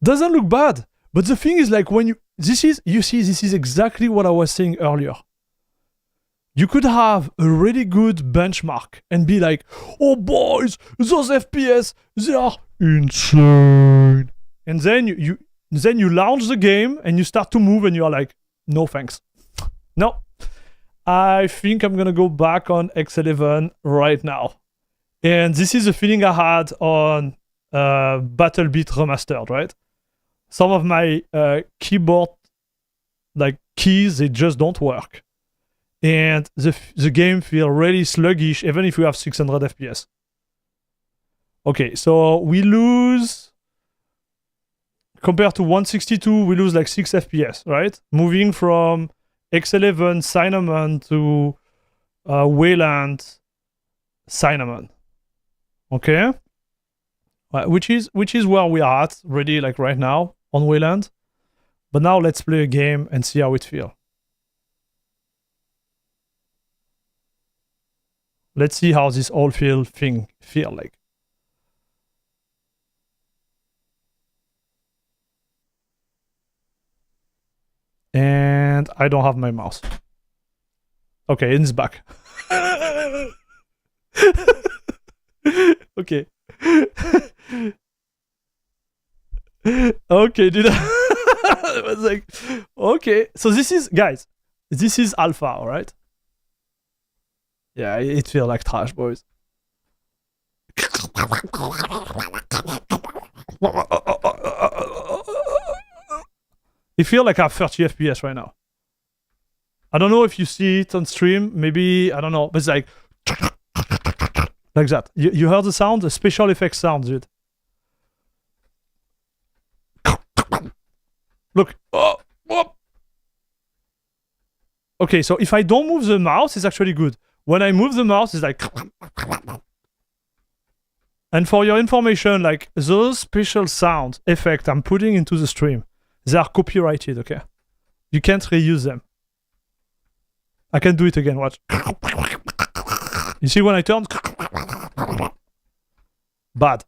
Doesn't look bad. But the thing is, like, when this is exactly what I was saying earlier. You could have a really good benchmark and be like, oh boys, those FPS, they are insane. And then you launch the game and you start to move and you're like, no thanks. No. I think I'm gonna go back on X11 right now. And this is the feeling I had on BattleBeat Remastered, right? Some of my keyboard like keys, they just don't work. And the game feels really sluggish, even if we have 600 FPS. Okay, so we lose, compared to 162, we lose like 6 FPS, right? Moving from X11 Cinnamon to Wayland Cinnamon. Okay? Which is where we are at, ready like right now on Wayland. But now let's play a game and see how it feels. Let's see how this whole thing feel like. And I don't have my mouse. Okay, it's back. Okay. Okay, dude. I was like, okay. So this is, guys, this is alpha, all right? Yeah, it feels like trash, boys. It feels like I have 30 FPS right now. I don't know if you see it on stream. Maybe, I don't know. But it's like that. You heard the sound? The special effects sound, dude. Look. Oh. Okay, so if I don't move the mouse, it's actually good. When I move the mouse, it's like... And for your information, like those special sound effects I'm putting into the stream, they are copyrighted, okay? You can't reuse them. I can do it again, watch. You see when I turn? Bad.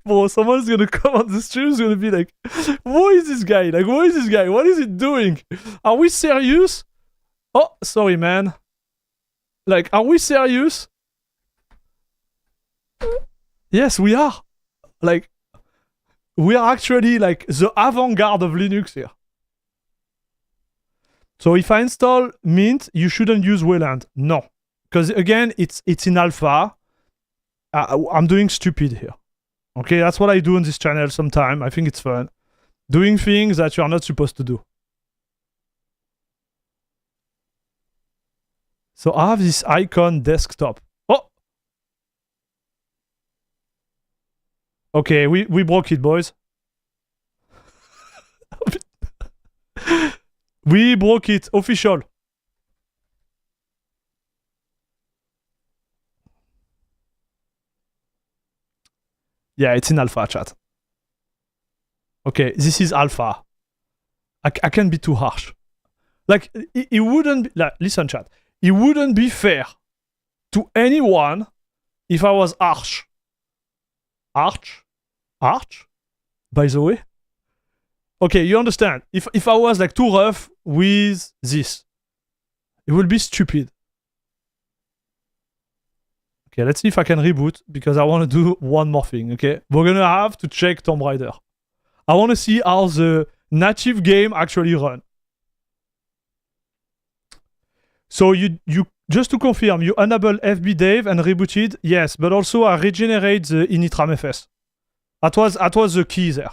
Bro, someone's gonna come on the stream, is gonna be like, what is this guy? Like, what is this guy? What is he doing? Are we serious? Oh, sorry, man. Like, are we serious? Yes, we are. Like, we are actually like the avant-garde of Linux here. So if I install Mint, you shouldn't use Wayland. No. Because again, it's in alpha. I'm doing stupid here. Okay, that's what I do on this channel sometimes. I think it's fun. Doing things that you're not supposed to do. So I have this icon desktop. Oh! Okay, we broke it, boys. We broke it. Official. Yeah, it's in alpha, chat. Okay, this is alpha. I can't be too harsh. Like, it wouldn't be... Like, listen, chat. It wouldn't be fair to anyone if I was harsh. Harsh? Harsh? By the way? Okay, you understand. If I was, like, too rough with this, it would be stupid. Okay, let's see if I can reboot, because I want to do one more thing, okay? We're gonna have to check Tomb Raider. I want to see how the native game actually run. So you just to confirm, you enable FBDev and rebooted, yes, but also I regenerate the initramfs. That was the key there.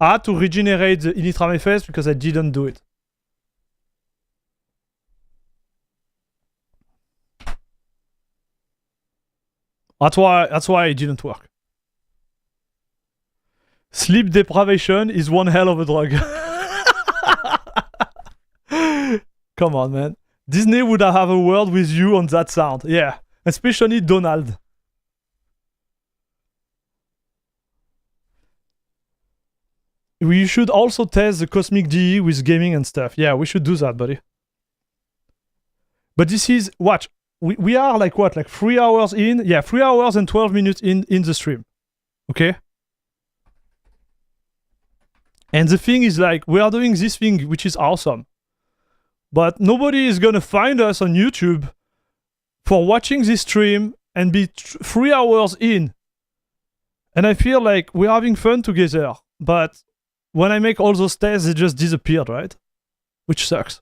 I had to regenerate the initramfs because I didn't do it. That's why it didn't work. Sleep deprivation is one hell of a drug. Come on, man. Disney would have a word with you on that sound. Yeah. Especially Donald. We should also test the Cosmic DE with gaming and stuff. Yeah, we should do that, buddy. But this is... Watch. We are like what? Like 3 hours in? Yeah, 3 hours and 12 minutes in the stream. Okay? And the thing is like, we are doing this thing, which is awesome. But nobody is gonna find us on YouTube for watching this stream and be 3 hours in. And I feel like we're having fun together. But when I make all those tests, they just disappeared, right? Which sucks.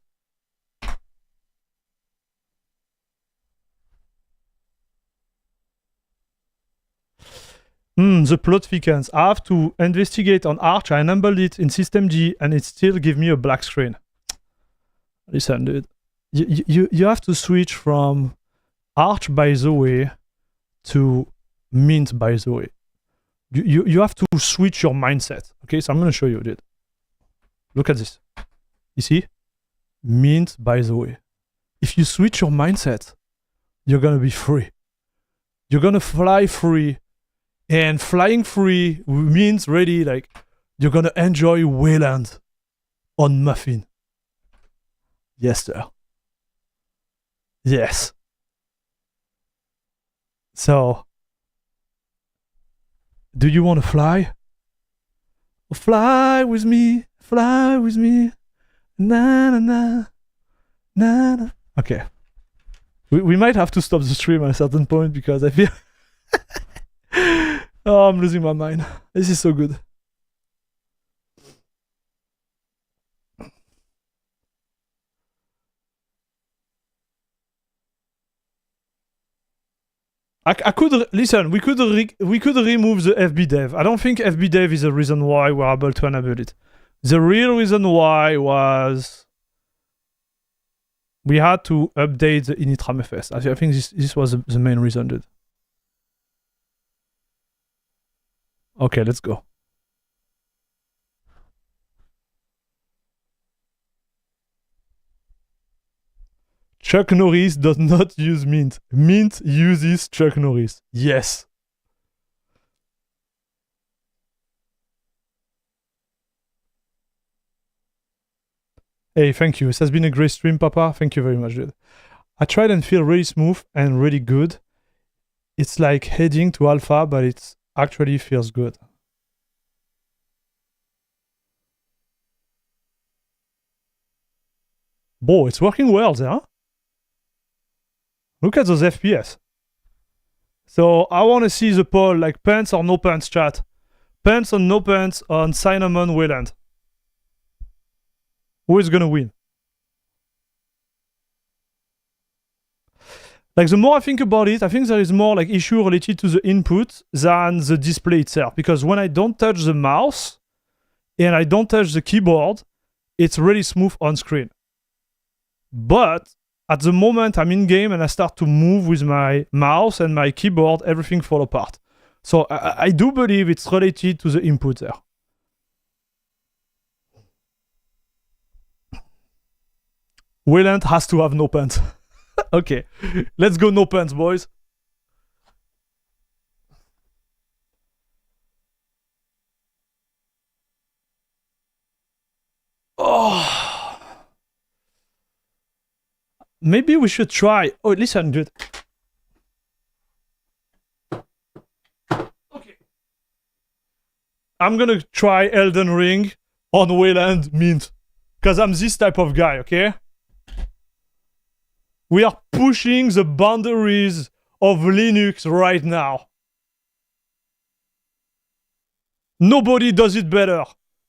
The plot thickens. I have to investigate on Arch. I enabled it in systemd and it still gives me a black screen. Listen, dude. You have to switch from Arch, by the way, to Mint, by the way. You have to switch your mindset. Okay, so I'm going to show you, dude. Look at this. You see? Mint, by the way. If you switch your mindset, you're going to be free. You're going to fly free. And flying free means really like you're gonna enjoy Wayland on Muffin. Yes, sir. Yes. So, do you want to fly? Fly with me, fly with me. Na na na, na na. Okay. We might have to stop the stream at a certain point because I feel... Oh, I'm losing my mind. This is so good. I could listen. We could remove the FBDev. I don't think FBDev is the reason why we're able to enable it. The real reason why was we had to update the initramfs. I think this was the main reason, dude. Okay, let's go. Chuck Norris does not use Mint. Mint uses Chuck Norris. Yes. Hey, thank you. This has been a great stream, Papa. Thank you very much, dude. I tried and feel really smooth and really good. It's like heading to alpha, but it actually feels good. Boy, it's working well there. Huh? Look at those FPS. So I want to see the poll, like pants or no pants, chat. Pants or no pants on Cinnamon Wayland. Who is gonna win? Like the more I think about it, I think there is more like issue related to the input than the display itself. Because when I don't touch the mouse and I don't touch the keyboard, it's really smooth on screen. But at the moment I'm in game and I start to move with my mouse and my keyboard, everything falls apart. So I do believe it's related to the input there. Wayland has to have no pants. Okay, let's go no pants, boys. Oh. Maybe we should try. Oh, listen, dude. Okay. I'm gonna try Elden Ring on Wayland Mint. Because I'm this type of guy, okay? We are pushing the boundaries of Linux right now. Nobody does it better.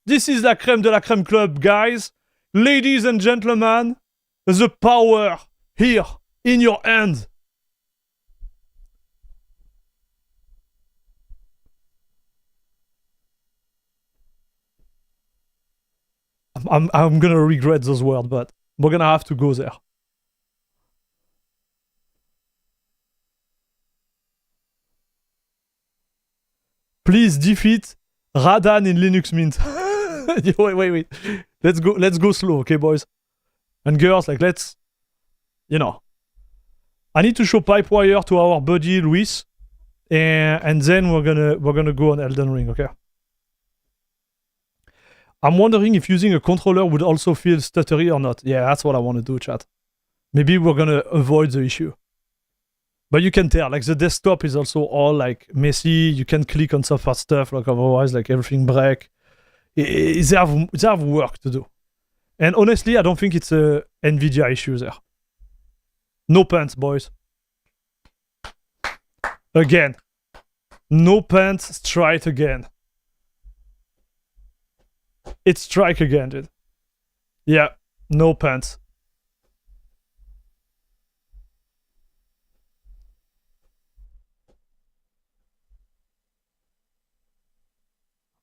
This is la crème de la crème club, guys. Ladies and gentlemen, the power here in your hand. I'm gonna regret those words, but we're gonna have to go there. Please defeat Radan in Linux Mint. wait. Let's go slow, okay, boys? And girls, like, let's, you know. I need to show PipeWire to our buddy Luis, and then we're gonna go on Elden Ring, okay? I'm wondering if using a controller would also feel stuttery or not. Yeah, that's what I want to do, chat. Maybe we're gonna avoid the issue. But you can tell, like, the desktop is also all, like, messy. You can click on some fast stuff, like, otherwise, like, everything break. They have work to do. And honestly, I don't think it's a NVIDIA issue there. No pants, boys. Again. No pants, strike again. It's strike again, dude. Yeah, no pants.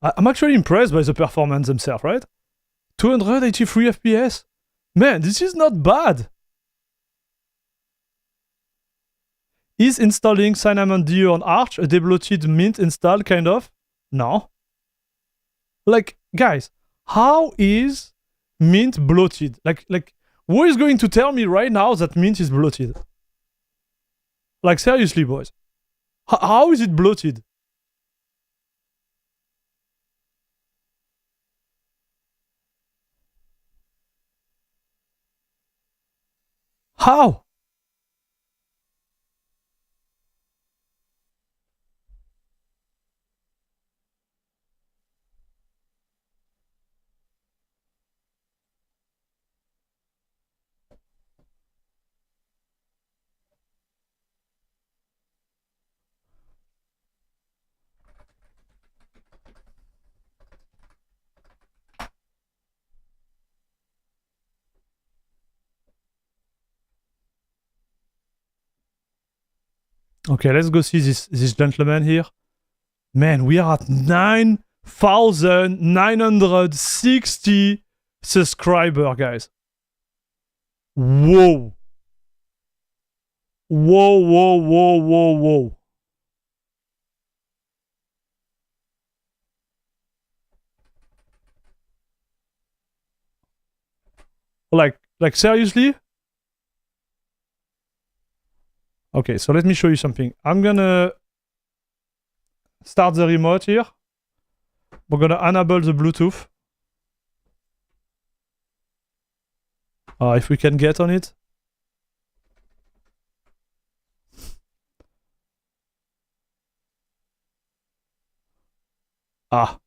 I'm actually impressed by the performance themselves, right? 283 FPS? Man, this is not bad. Is installing Cinnamon Dio on Arch a debloated Mint install, kind of? No. Like, guys, how is Mint bloated? Like, who is going to tell me right now that Mint is bloated? Like, seriously, boys. How is it bloated? How? Okay, let's go see this gentleman here. Man, we are at 9,960 subscribers, guys. Whoa. Whoa. Like seriously? Okay, so let me show you something. I'm gonna start the remote here. We're gonna enable the Bluetooth. If we can get on it. Ah.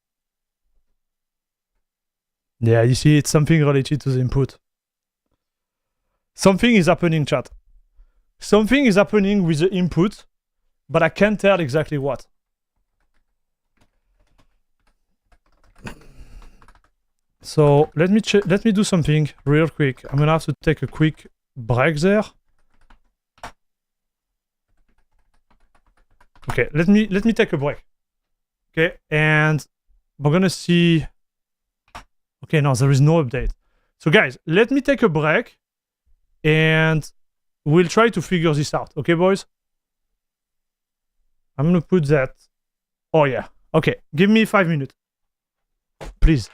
Yeah, you see, it's something related to the input. Something is happening, chat. Something is happening with the input, but I can't tell exactly what. So let me do something real quick. I'm gonna have to take a quick break there. Okay, let me take a break. Okay, and we're gonna see. Okay, no, there is no update. So guys, let me take a break, and we'll try to figure this out. Okay, boys. I'm gonna put that. Oh yeah. Okay, give me 5 minutes, please.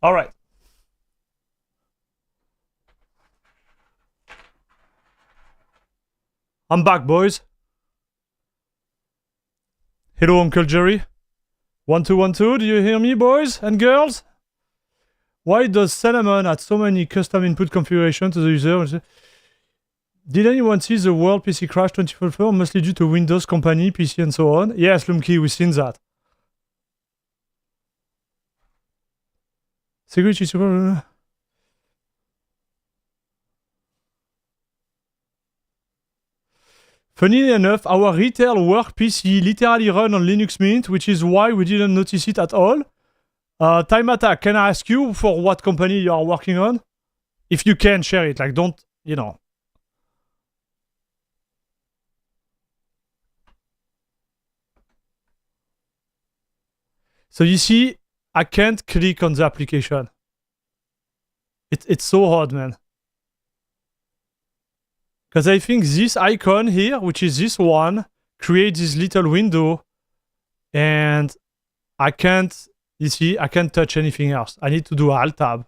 All right. I'm back, boys. Hello, Uncle Jerry. 1212, do you hear me, boys and girls? Why does Cinnamon add so many custom input configuration to the user? Did anyone see the world PC crash 2044, mostly due to Windows company, PC, and so on? Yes, Lumkey, we've seen that. Security super. Funnily enough, our retail work PC literally run on Linux Mint, which is why we didn't notice it at all. Time Attack, can I ask you for what company you are working on? If you can, share it. Like, don't, you know. So you see, I can't click on the application. It's so hard, man. Because I think this icon here, which is this one, creates this little window. And I can't, you see, I can't touch anything else. I need to do Alt-Tab.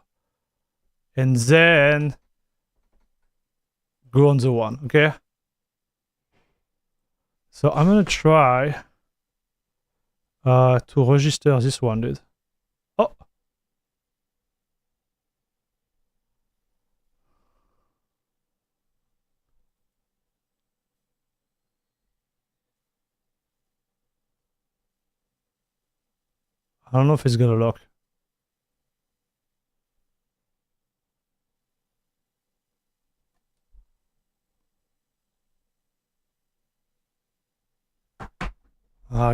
And then go on the one, okay? So I'm going to try to register this one, dude. Oh. I don't know if it's gonna lock.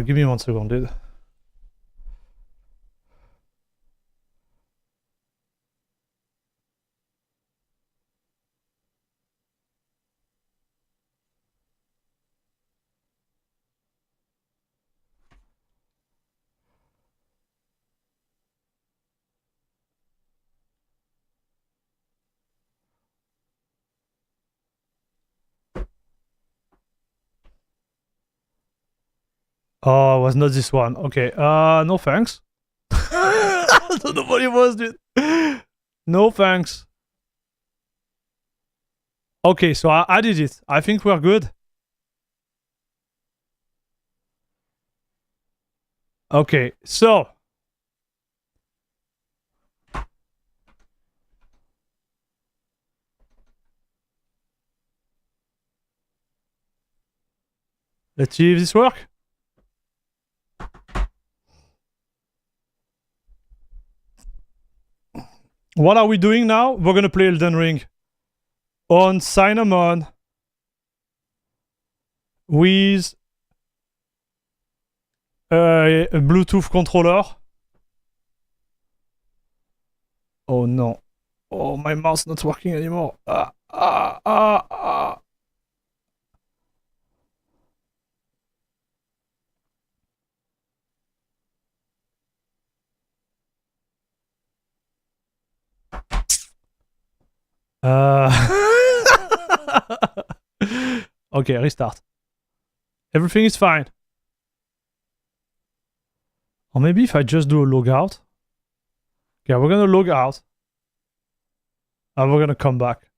Give me 1 second, dude. Oh, it was not this one. Okay, no thanks. I don't know what it was, dude. No thanks. Okay, so I added it. I think we're good. Okay, so. Let's see if this works. What are we doing now? We're gonna play Elden Ring on Cinnamon with a Bluetooth controller. Oh no. Oh, my mouse not working anymore. Okay, restart. Everything is fine. Or maybe if I just do a logout. Okay, we're gonna log out. And we're gonna come back.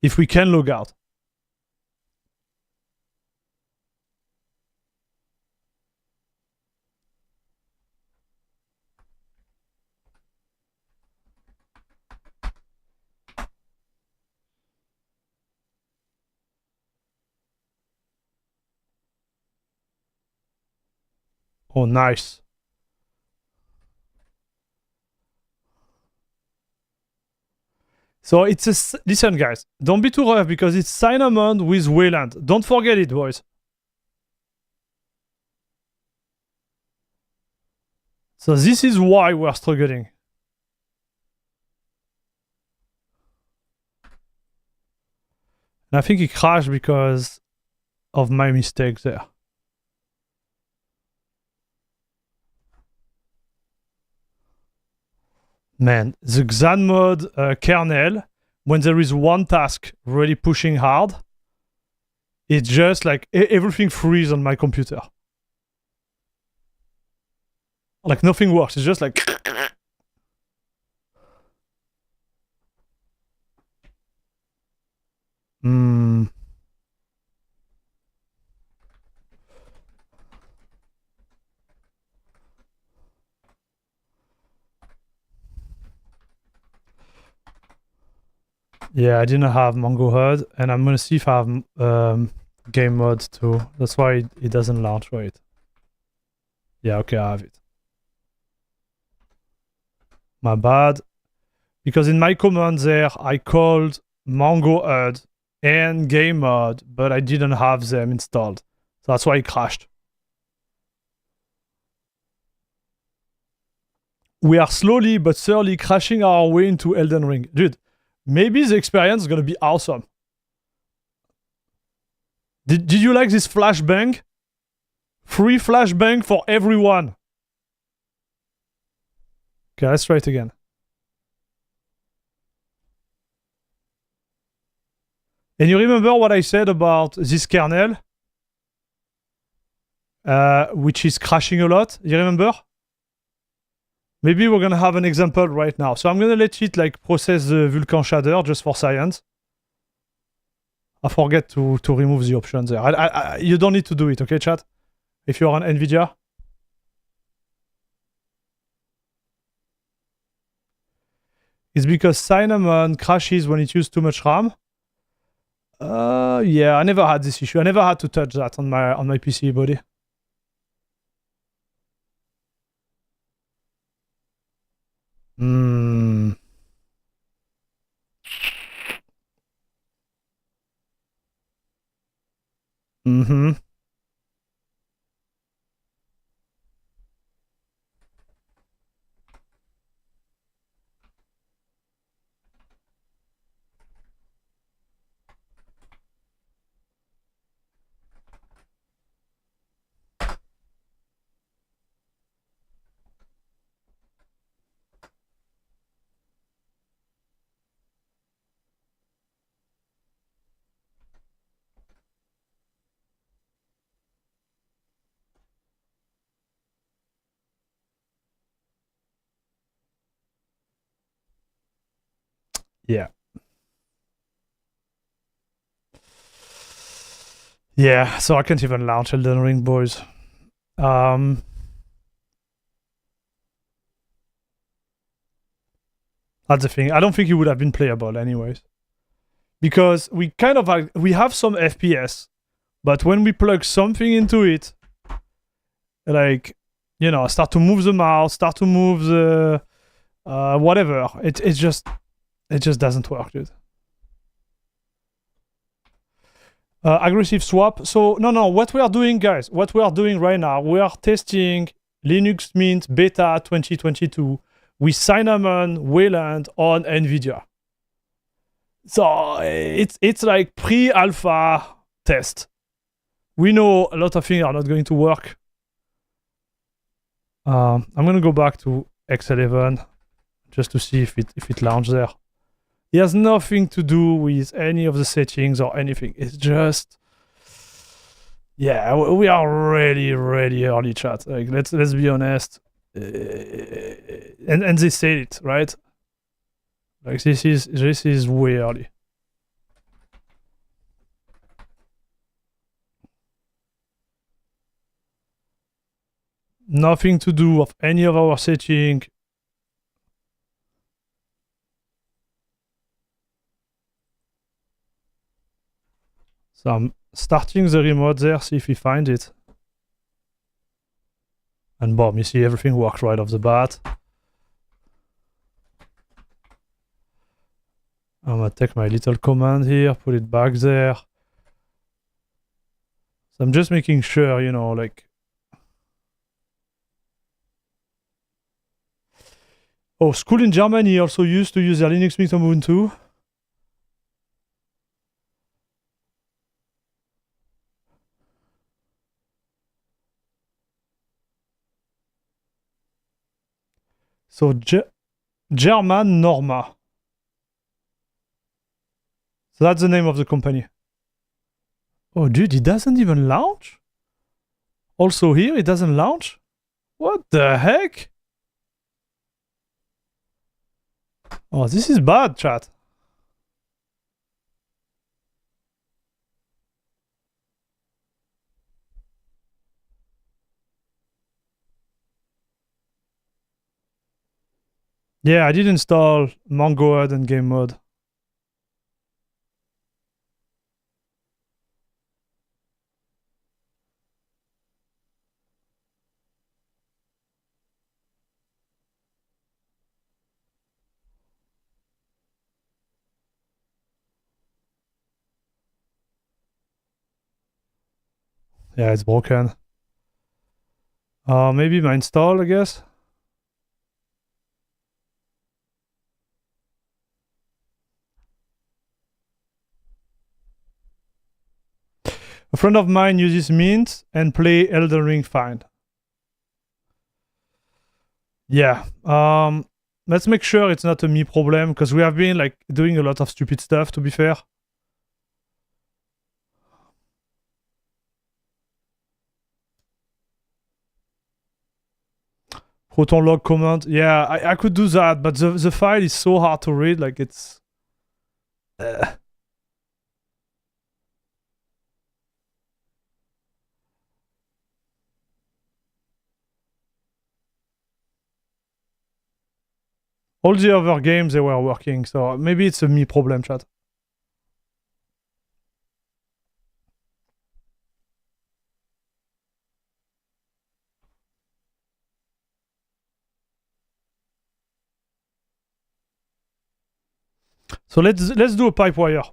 If we can log out. Oh, nice. So it's a... Listen, guys. Don't be too rough because it's Cinnamon with Wayland. Don't forget it, boys. So this is why we're struggling. And I think it crashed because of my mistake there. Man, the Xan mode kernel, when there is one task really pushing hard, it's just like everything freezes on my computer. Like nothing works. It's just like. Yeah, I didn't have Mongo HUD, and I'm gonna see if I have game mode too. That's why it doesn't launch, right? Yeah, okay, I have it. My bad. Because in my command there, I called Mongo HUD and game mode, but I didn't have them installed. So that's why it crashed. We are slowly but surely crashing our way into Elden Ring. Dude, maybe the experience is gonna be awesome. Did you like this flashbang? Free flashbang for everyone. Okay, let's try it again. And you remember what I said about this kernel? Which is crashing a lot. You remember? Maybe we're gonna have an example right now. So I'm gonna let it like process the Vulkan shader just for science. I forget to remove the option there. You don't need to do it, okay, chat? If you're on NVIDIA. It's because Cinnamon crashes when it uses too much RAM. Yeah, I never had this issue. I never had to touch that on my PC, buddy. Yeah. Yeah, so I can't even launch Elden Ring, boys. That's the thing. I don't think it would have been playable anyways. Because we kind of we have some FPS, but when we plug something into it, like, you know, start to move the mouse, start to move the whatever, it just doesn't work, dude. Aggressive swap. So no, what we are doing, guys, what we are doing right now, we are testing Linux Mint Beta 2022 with Cinnamon Wayland on NVIDIA. So it's like pre-alpha test. We know a lot of things are not going to work. I'm gonna go back to X11 just to see if it launches there. It has nothing to do with any of the settings or anything. It's just, yeah, we are really early, chat. Like, let's be honest. And they said it, right? Like, this is way early. Nothing to do with any of our setting. So I'm starting the remote there, see if we find it. And boom, you see everything works right off the bat. I'm gonna take my little command here, put it back there. So I'm just making sure, you know, like... Oh, school in Germany also used to use their Linux Mint on Ubuntu. So German Norma. So that's the name of the company. Oh, dude, it doesn't even launch? Also here, it doesn't launch? What the heck? Oh, this is bad, chat. Yeah, I did install Mongoad and game mode. Yeah, it's broken. Maybe my install, I guess. A friend of mine uses Mint and play Elden Ring fine. Yeah. Let's make sure it's not a me problem, because we have been like doing a lot of stupid stuff, to be fair. Proton log command. Yeah, I could do that, but the file is so hard to read, like it's... All the other games, they were working, so maybe it's a me problem, chat. So let's do a PipeWire.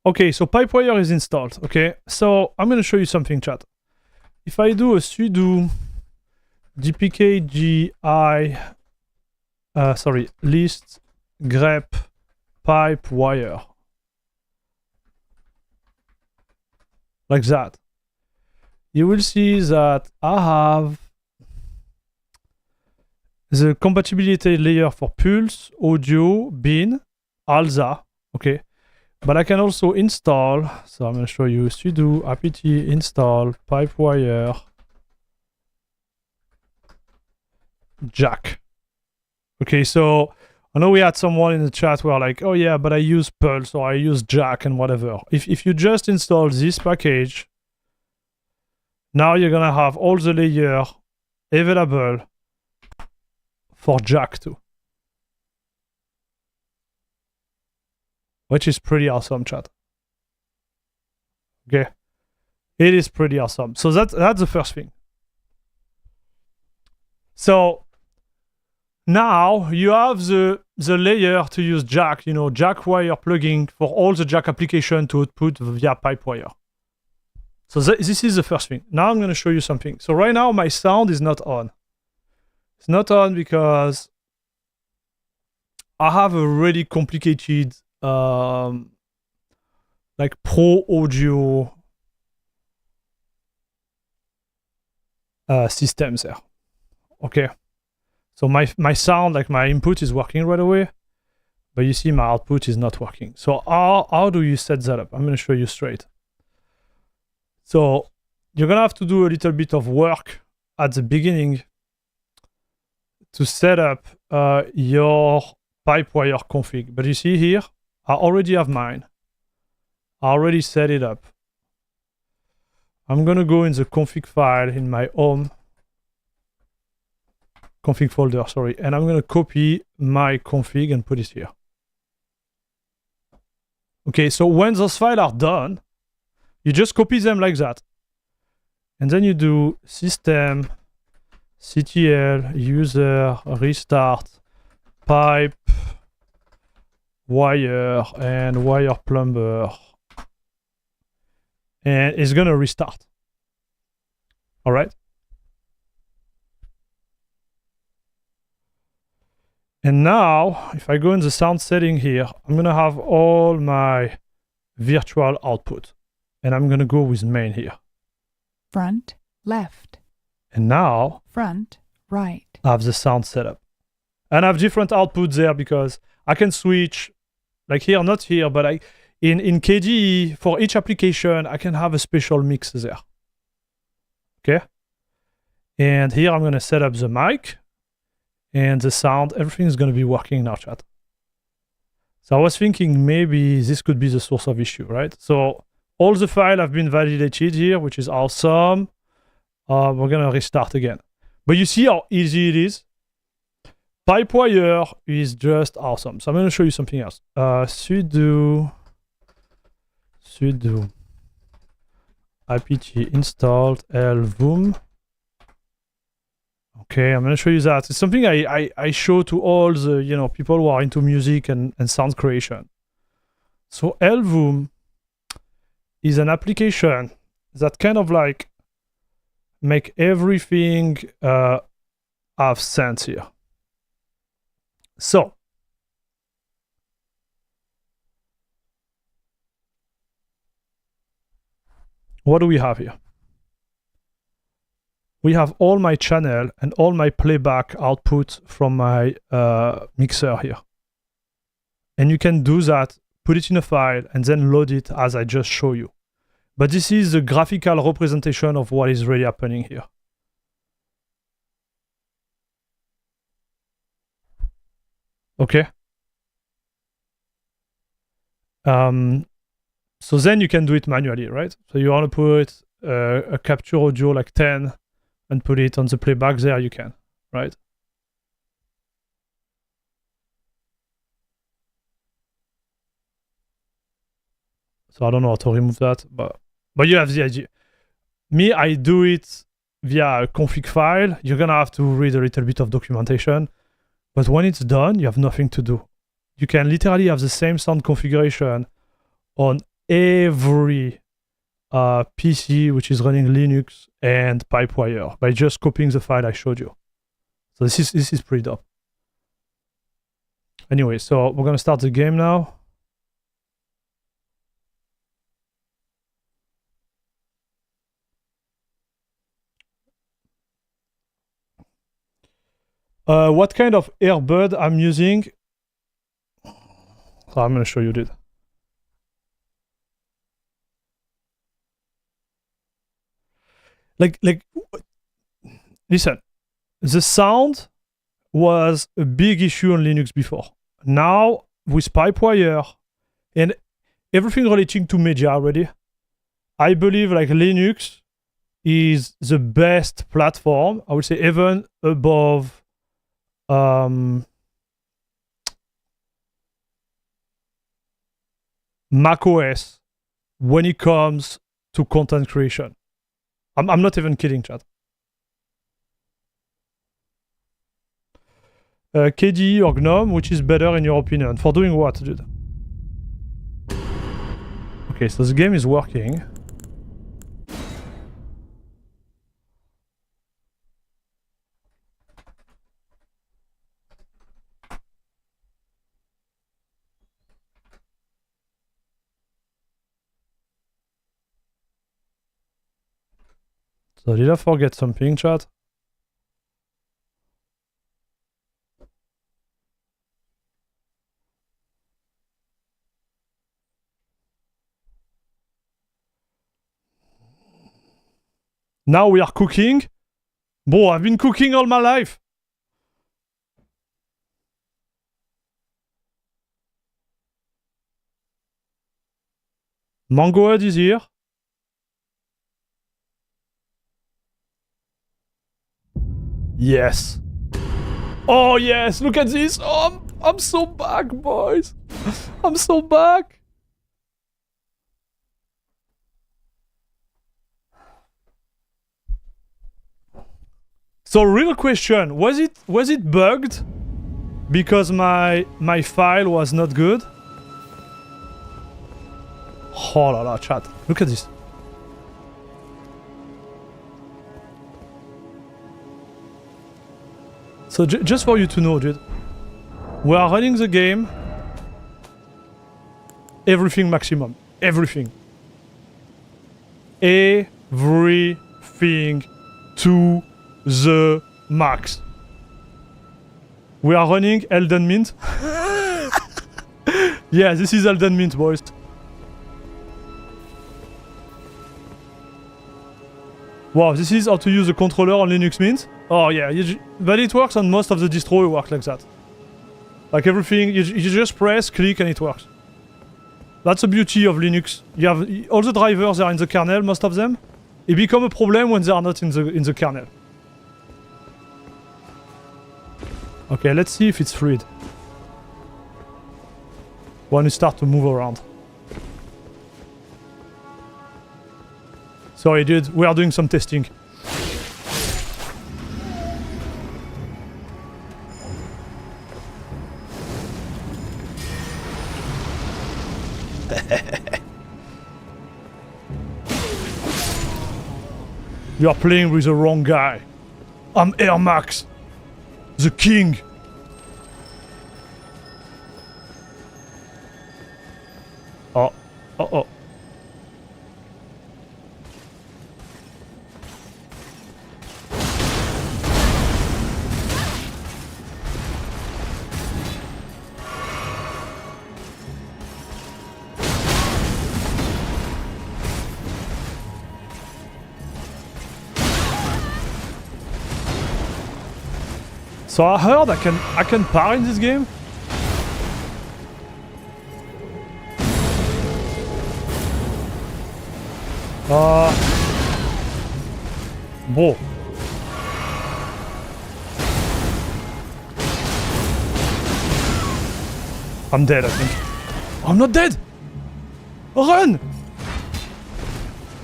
Okay, so PipeWire is installed. Okay, so I'm gonna show you something, chat. If I do a sudo dpkgi list grep PipeWire, like that, you will see that I have the compatibility layer for Pulse, Audio, Bin, ALSA, okay? But I can also install, so I'm going to show you sudo apt install PipeWire jack. Okay, so I know we had someone in the chat who are like, oh yeah, but I use Pulse or I use jack and whatever. If you just install this package, now you're going to have all the layer available for jack too. Which is pretty awesome, chat. Okay. It is pretty awesome. So that's the first thing. So now you have the layer to use jack, you know, jack wire plugin for all the jack application to output via PipeWire. So this is the first thing. Now I'm going to show you something. So right now my sound is not on. It's not on because I have a really complicated like pro audio systems there. Okay, so my sound, like my input is working right away, but you see my output is not working. So how do you set that up? I'm going to show you straight. So you're gonna have to do a little bit of work at the beginning to set up your PipeWire config. But you see here, I already have mine. I already set it up. I'm gonna go in the config file in my home config folder, sorry, and I'm gonna copy my config and put it here. Okay, so when those files are done, you just copy them like that. And then you do system ctl user restart pipe wire and wire plumber, and it's gonna restart. All right. And now, if I go in the sound setting here, I'm gonna have all my virtual output, and I'm gonna go with main here. Front, left. And now, Front, right. I have the sound set up. And I have different outputs there because I can switch, like here, not here, but in KDE, for each application, I can have a special mix there. Okay. And here I'm going to set up the mic and the sound. Everything is going to be working now, chat. So I was thinking maybe this could be the source of issue, right? So all the files have been validated here, which is awesome. We're going to restart again. But you see how easy it is? PipeWire is just awesome. So I'm going to show you something else. Sudo apt installed lvoom. Okay, I'm going to show you that. It's something I show to all the people who are into music and sound creation. So lvoom is an application that kind of like make everything have sense here. So what do we have here? We have all my channel and all my playback output from my mixer here. And you can do that, put it in a file, and then load it as I just show you. But this is the graphical representation of what is really happening here. Okay. So then you can do it manually, right? So you want to put a capture audio like 10 and put it on the playback there, you can, right? So I don't know how to remove that, but you have the idea. Me, I do it via a config file. You're gonna have to read a little bit of documentation, but when it's done, you have nothing to do. You can literally have the same sound configuration on every PC which is running Linux and PipeWire by just copying the file I showed you. So this is pretty dope. Anyway, so we're gonna start the game now. What kind of earbud I'm using? So I'm gonna show you that. Like, listen, the sound was a big issue on Linux before. Now, with PipeWire and everything relating to media already, I believe like Linux is the best platform, I would say even above macOS when it comes to content creation. I'm not even kidding, chat. KDE or GNOME, which is better in your opinion? For doing what, dude? Okay, so the game is working. So did I forget something, chat? Now we are cooking. Bro, I've been cooking all my life. Mangohead is here. Yes. Oh yes, look at this. Oh, I'm so back, boys. I'm so back. So real question, was it bugged because my file was not good? Oh la la, chat. Look at this. So just for you to know, dude, we are running the game, everything maximum, everything to the max. We are running Elden Mint. Yeah, this is Elden Mint, boys. Wow, this is how to use a controller on Linux Mint? Oh yeah, but it works on most of the distro, it works like that. Like everything, you just press, click, and it works. That's the beauty of Linux. You have all the drivers are in the kernel, most of them. It become a problem when they are not in the kernel. Okay, let's see if it's freed. When you start to move around. Sorry dude, we are doing some testing. You are playing with the wrong guy. I'm Air Max, the king. Oh, oh. So I heard I can par in this game. Whoa. I'm dead, I think. Oh, I'm not dead! Run!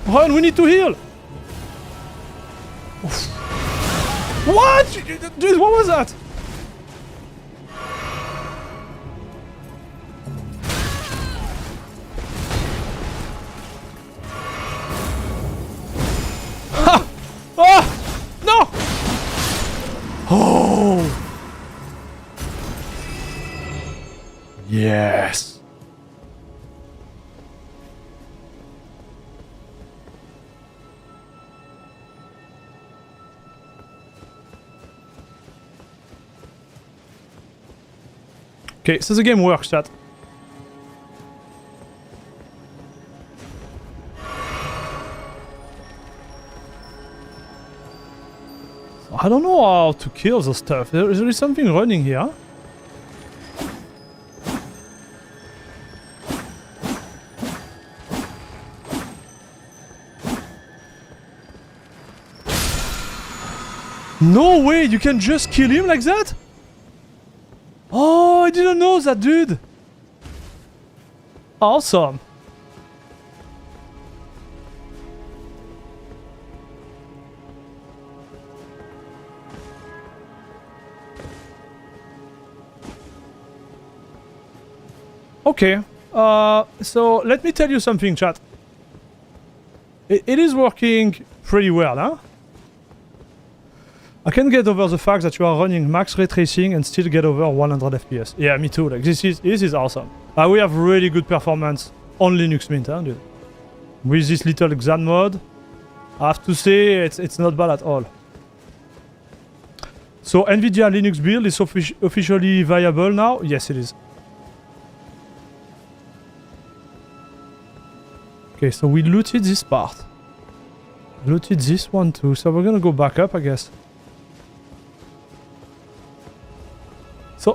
Run, we need to heal! Oof. What? Dude, what was that? Ha! Ah! No! Oh! Yes! Okay, so the game works, chat. I don't know how to kill the stuff. There is something running here. No way, you can just kill him like that? Oh, I didn't know that, dude. Awesome. Okay. So let me tell you something, chat. It is working pretty well, huh? I can get over the fact that you are running max ray tracing and still get over 100 FPS. Yeah, me too. Like this is awesome. We have really good performance on Linux Mint, huh, dude? With this little Xan mod, I have to say it's not bad at all. So NVIDIA Linux build is officially viable now? Yes, it is. Okay, so we looted this part. Looted this one too, so we're gonna go back up, I guess.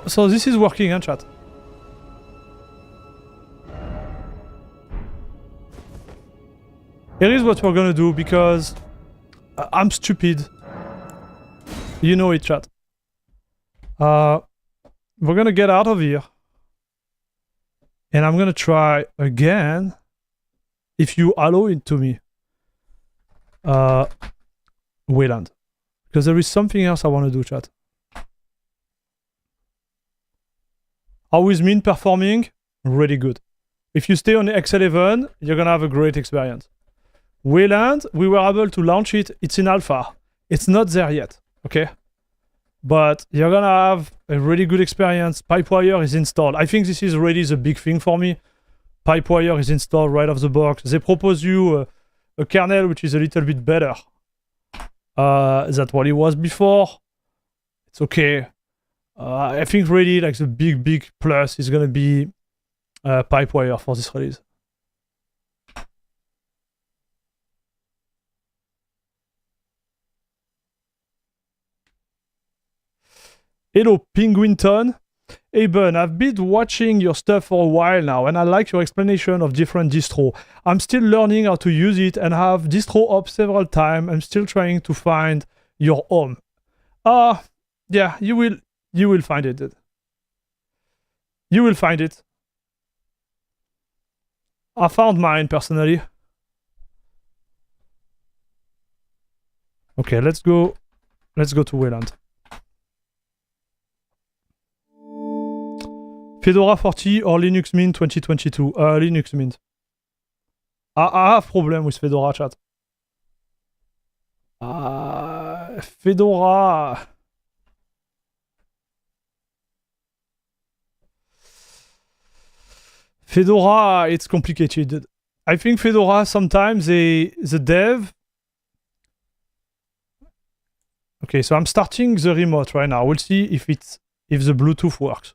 So this is working, huh, chat? Here is what we're gonna do, because I'm stupid. You know it, chat. We're gonna get out of here. And I'm gonna try again, if you allow it to me. Wayland. Because there is something else I want to do, chat. How is Mint performing? Really good. If you stay on the X11, you're gonna have a great experience. Wayland, we were able to launch it. It's in alpha. It's not there yet, okay? But you're gonna have a really good experience. PipeWire is installed. I think this is really the big thing for me. PipeWire is installed right off the box. They propose you a kernel which is a little bit better than what it was before. It's okay. I think really like the big plus is gonna be PipeWire for this release. Hello, Penguinton. Hey, Ben, I've been watching your stuff for a while now, and I like your explanation of different distro. I'm still learning how to use it and have distro up several times. I'm still trying to find your home. Yeah, you will find it, dude. You will find it. I found mine personally. Okay, let's go to Wayland. Fedora 40 or Linux Mint 2022? Linux Mint. I have problem with Fedora, chat. Fedora. Fedora, it's complicated. I think Fedora sometimes the dev. Okay, so I'm starting the remote right now. We'll see if the Bluetooth works.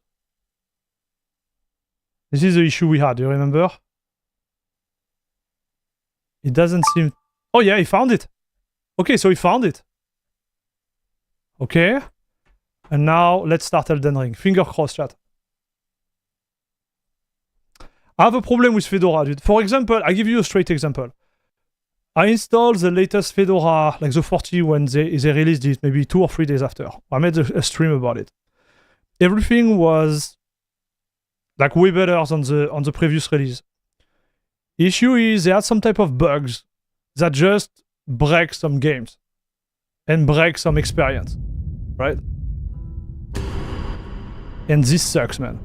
This is the issue we had, you remember? It doesn't seem... Oh yeah, he found it. Okay, so he found it. Okay. And now let's start Elden Ring. Finger crossed, chat. I have a problem with Fedora, dude. For example, I give you a straight example. I installed the latest Fedora, like the 40 when they released it, maybe 2 or 3 days after. I made a stream about it. Everything was like way better on the previous release. Issue is they had some type of bugs that just break some games and break some experience, right? And this sucks, man.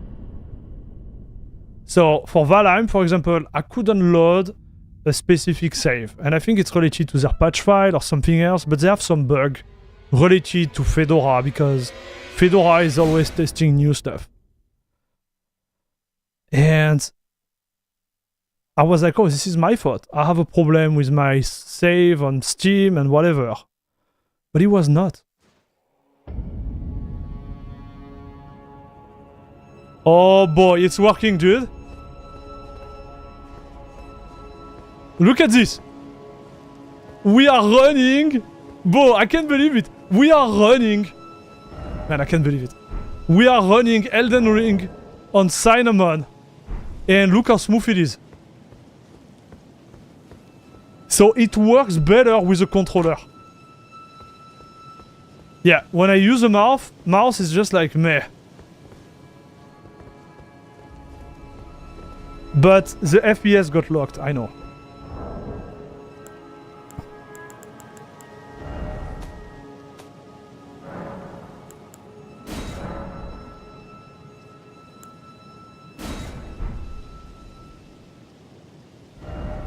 So for Valheim, for example, I couldn't load a specific save, and I think it's related to their patch file or something else, but they have some bug related to Fedora because Fedora is always testing new stuff. And I was like, oh, this is my fault. I have a problem with my save on Steam and whatever. But it was not. Oh boy, it's working, dude. Look at this. We are running. Bro, I can't believe it. We are running. Man, I can't believe it. We are running Elden Ring on Cinnamon. And look how smooth it is. So it works better with a controller. Yeah, when I use a mouse is just like meh. But the FPS got locked, I know.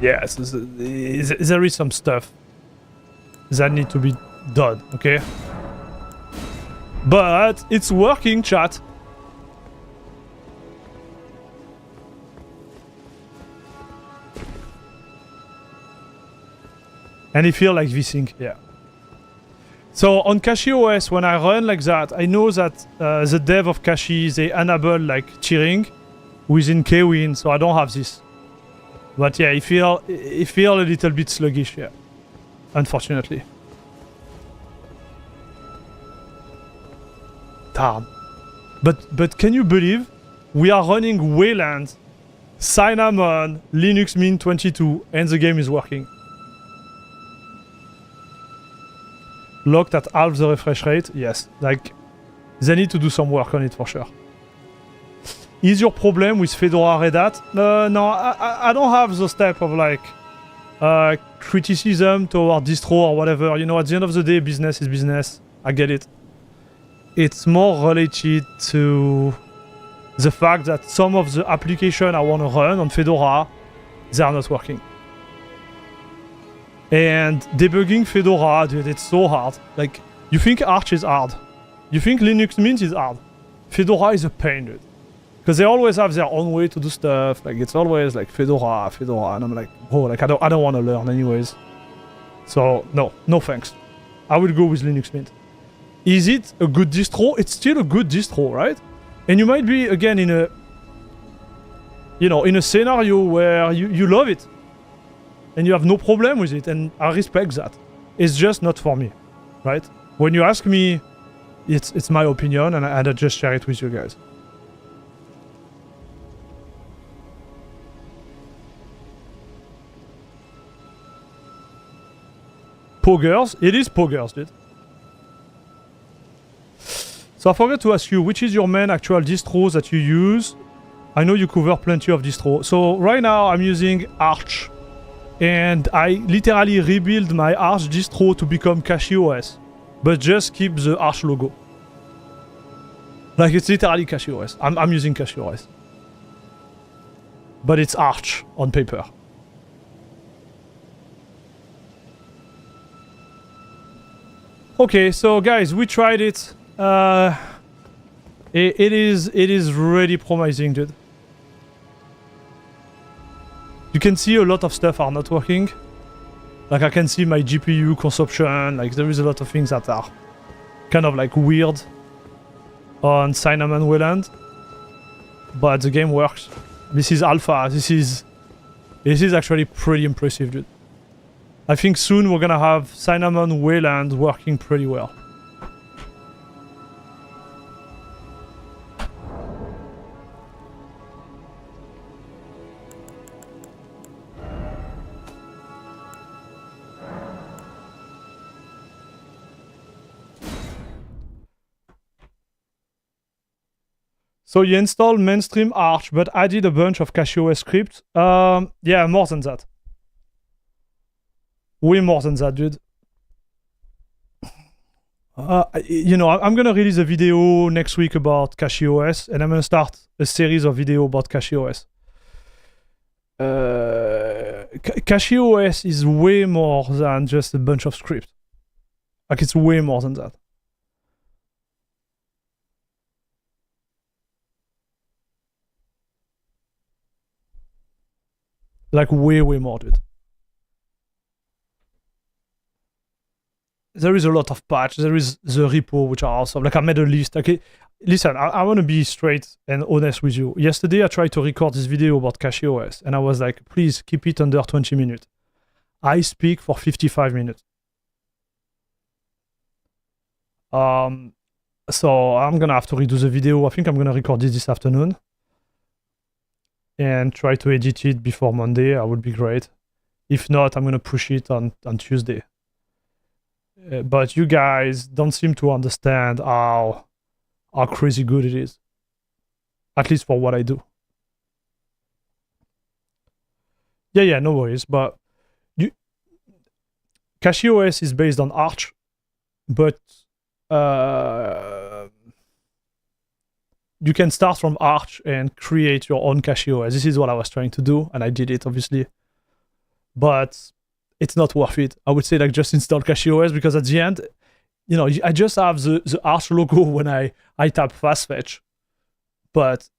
Yes, there is some stuff that need to be done, okay? But it's working, chat. And it feels like vsync, yeah. So on CachyOS, when I run like that, I know that the dev of Cachy, they enable like cheering within Kwin, so I don't have this. But yeah, it feel a little bit sluggish, yeah. Unfortunately. Damn. But can you believe we are running Wayland, Cinnamon, Linux Mint 22, and the game is working? Locked at half the refresh rate? Yes. Like, they need to do some work on it for sure. Is your problem with Fedora Red Hat? No, I don't have those type of like criticism toward distro or whatever. You know, at the end of the day, business is business. I get it. It's more related to the fact that some of the applications I want to run on Fedora, they are not working. And debugging Fedora, dude, it's so hard. Like, you think Arch is hard. You think Linux Mint is hard. Fedora is a pain, dude. Because they always have their own way to do stuff. Like, it's always like Fedora. And I'm like, bro, like, I don't want to learn anyways. So, no thanks. I will go with Linux Mint. Is it a good distro? It's still a good distro, right? And you might be, again, in a... You know, in a scenario where you love it. And you have no problem with it. And I respect that. It's just not for me, right? When you ask me, it's my opinion, and I just share it with you guys. Poggers? It is Poggers, dude. So I forgot to ask you, which is your main actual distro that you use? I know you cover plenty of distro. So right now I'm using Arch. And I literally rebuild my Arch distro to become CachyOS. But just keep the Arch logo. Like it's literally CachyOS. I'm using CachyOS. But it's Arch on paper. Okay, so guys, we tried it. It is really promising, dude. You can see a lot of stuff are not working. Like I can see my GPU consumption. Like there is a lot of things that are kind of like weird on Cinnamon Wayland, but the game works. This is alpha. This is actually pretty impressive, dude. I think soon we're gonna have Cinnamon Wayland working pretty well. So you installed mainstream Arch, but added a bunch of CachyOS scripts. Yeah, more than that. Way more than that, dude. You know, I'm gonna release a video next week about CachyOS, and I'm gonna start a series of videos about CachyOS. CachyOS is way more than just a bunch of scripts. Like it's way more than that. Like way more, dude. There is a lot of patch. There is the repo, which are awesome. Like I made a list. Okay, listen, I want to be straight and honest with you. Yesterday, I tried to record this video about CachyOS, and I was like, please keep it under 20 minutes. I speak for 55 minutes. So I'm gonna have to redo the video. I think I'm gonna record it this afternoon and try to edit it before Monday. That would be great. If not, I'm gonna push it on Tuesday. But you guys don't seem to understand how crazy good it is. At least for what I do. Yeah, no worries. But CachyOS is based on Arch, but you can start from Arch and create your own CachyOS. This is what I was trying to do, and I did it, obviously. But it's not worth it. I would say like just install CachyOS, because at the end, you know, I just have the Arch logo when I type fast fetch. But,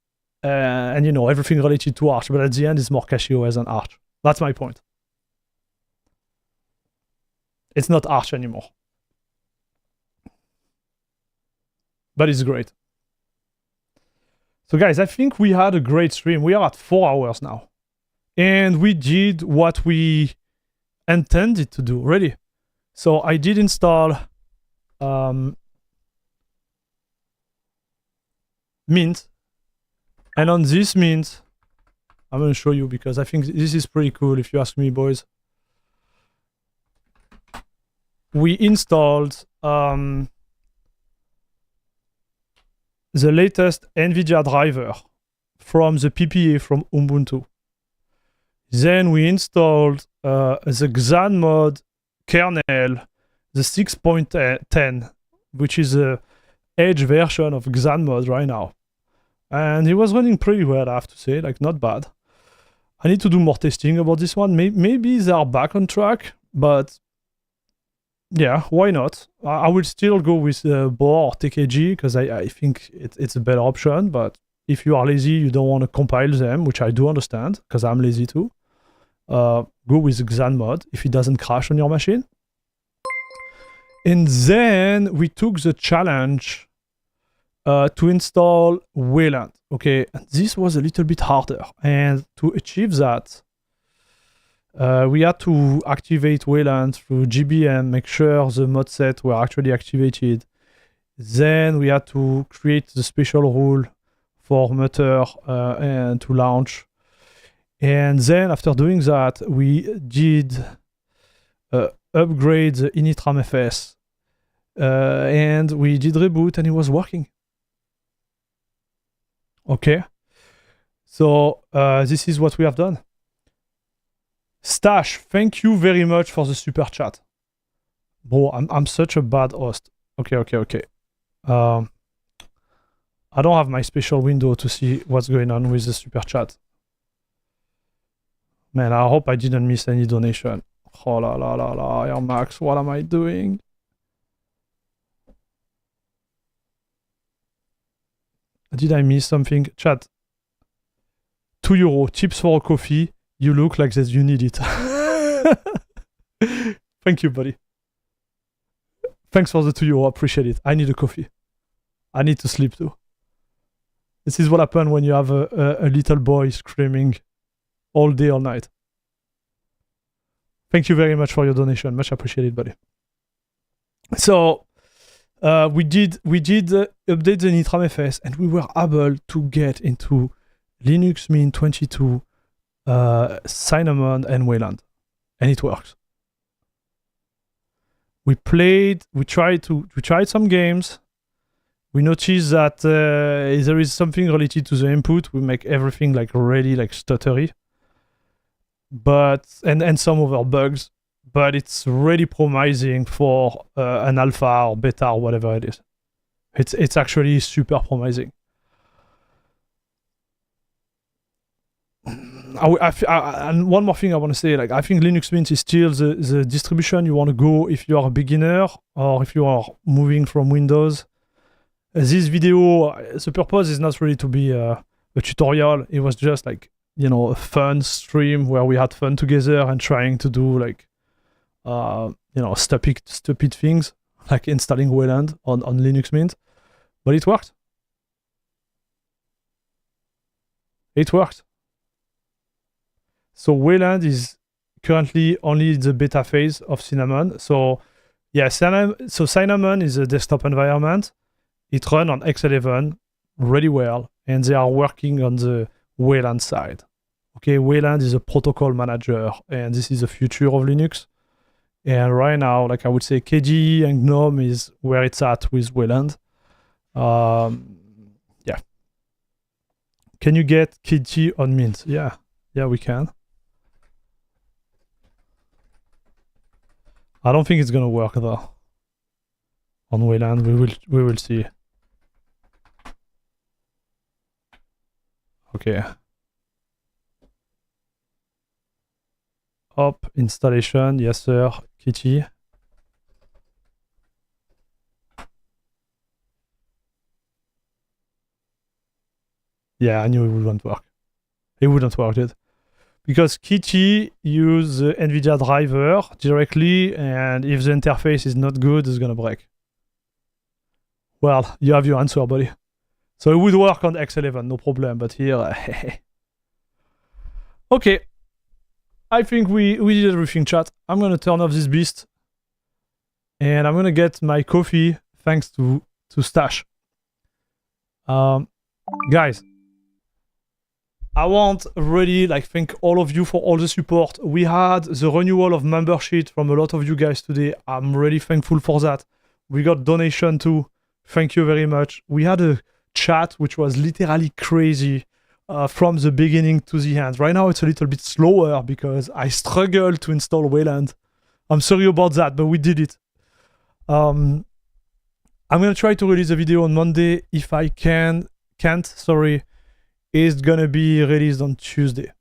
and you know, everything related to Arch, but at the end it's more CachyOS than Arch. That's my point. It's not Arch anymore. But it's great. So guys, I think we had a great stream. We are at 4 hours now. And we did what we intended to do, really. So I did install Mint. And on this Mint, I'm going to show you because I think this is pretty cool if you ask me, boys. We installed the latest NVIDIA driver from the PPA from Ubuntu. Then we installed the Xanmod kernel, the 6.10, which is a edge version of Xanmod right now. And it was running pretty well, I have to say, like not bad. I need to do more testing about this one. Maybe they are back on track, but yeah, why not? I will still go with Boar or TKG because I think it's a better option. But if you are lazy, you don't want to compile them, which I do understand because I'm lazy too. Go with Xanmod if it doesn't crash on your machine. And then we took the challenge to install Wayland. Okay, and this was a little bit harder. And to achieve that, we had to activate Wayland through GBM, make sure the mod set were actually activated. Then we had to create the special rule for Mutter and to launch. And then after doing that, we did upgrade the initramfs. And we did reboot and it was working. Okay. So this is what we have done. Stash, thank you very much for the super chat. Bro, I'm such a bad host. Okay. I don't have my special window to see what's going on with the super chat. Man, I hope I didn't miss any donation. Oh la la la la, Air Max, what am I doing? Did I miss something? Chat. €2 tips for a coffee. You look like that you need it. Thank you, buddy. Thanks for the €2. Appreciate it. I need a coffee. I need to sleep too. This is what happens when you have a little boy screaming all day, all night. Thank you very much for your donation. Much appreciated, buddy. So we did update the initramfs and we were able to get into Linux Mint 22, Cinnamon and Wayland, and it works. We tried some games. We noticed that there is something related to the input. We make everything like really like stuttery, but and some other bugs. But it's really promising for an alpha or beta or whatever it is. It's actually super promising. And one more thing I want to say, like I think Linux Mint is still the distribution you want to go if you are a beginner or if you are moving from Windows. This video, the purpose is not really to be a tutorial. It was just like, you know, a fun stream where we had fun together and trying to do like, you know, stupid things like installing Wayland on Linux Mint. But it worked. It worked. So Wayland is currently only the beta phase of Cinnamon. So yeah, Cinnamon is a desktop environment. It runs on X11 really well, and they are working on the Wayland side. Okay, Wayland is a protocol manager, and this is the future of Linux. And right now, like I would say, KDE and GNOME is where it's at with Wayland. Yeah. Can you get KDE on Mint? Yeah, we can. I don't think it's gonna work though. On Wayland, we will see. Okay. Up installation, yes sir, Kitty. Yeah, I knew it wouldn't work. It wouldn't work, dude. Because Kitty uses the NVIDIA driver directly, and if the interface is not good, it's gonna break. Well, you have your answer, buddy. So it would work on X11, no problem, but here... Okay. I think we did everything, chat. I'm gonna turn off this beast. And I'm gonna get my coffee, thanks to Stash. Guys, I want really thank all of you for all the support. We had the renewal of membership from a lot of you guys today. I'm really thankful for that. We got donation too. Thank you very much. We had a chat which was literally crazy from the beginning to the end. Right now it's a little bit slower because I struggled to install Wayland. I'm sorry about that, but we did it. I'm gonna try to release a video on Monday. If I can't, it's gonna be released on Tuesday.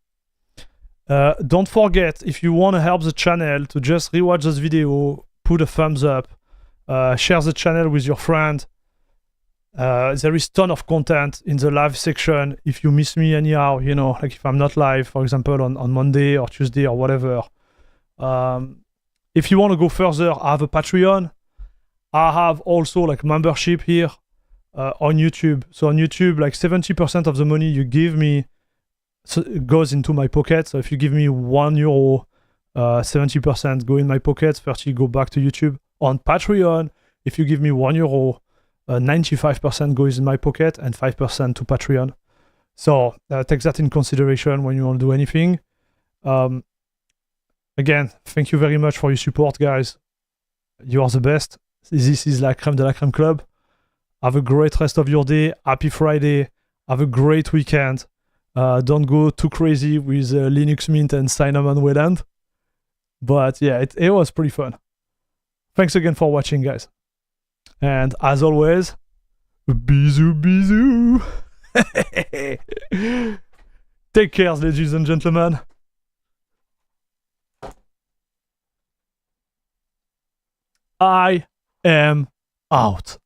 Don't forget, if you want to help the channel, to just rewatch this video, put a thumbs up, share the channel with your friend. There is ton of content in the live section. If you miss me anyhow, you know, like if I'm not live, for example, on Monday or Tuesday or whatever. If you want to go further, I have a Patreon. I have also membership here on YouTube. So on YouTube, 70% of the money you give me goes into my pocket. So if you give me €1, 70% go in my pocket, 30 go back to YouTube. On Patreon, if you give me €1, 95% goes in my pocket and 5% to Patreon. So take that in consideration when you want to do anything. Again, thank you very much for your support, guys. You are the best. This is La Crème de la Crème Club. Have a great rest of your day. Happy Friday. Have a great weekend. Don't go too crazy with Linux Mint and Cinnamon Wayland. But yeah, it was pretty fun. Thanks again for watching, guys. And as always, bisous, bisous. Take care, ladies and gentlemen. I am out.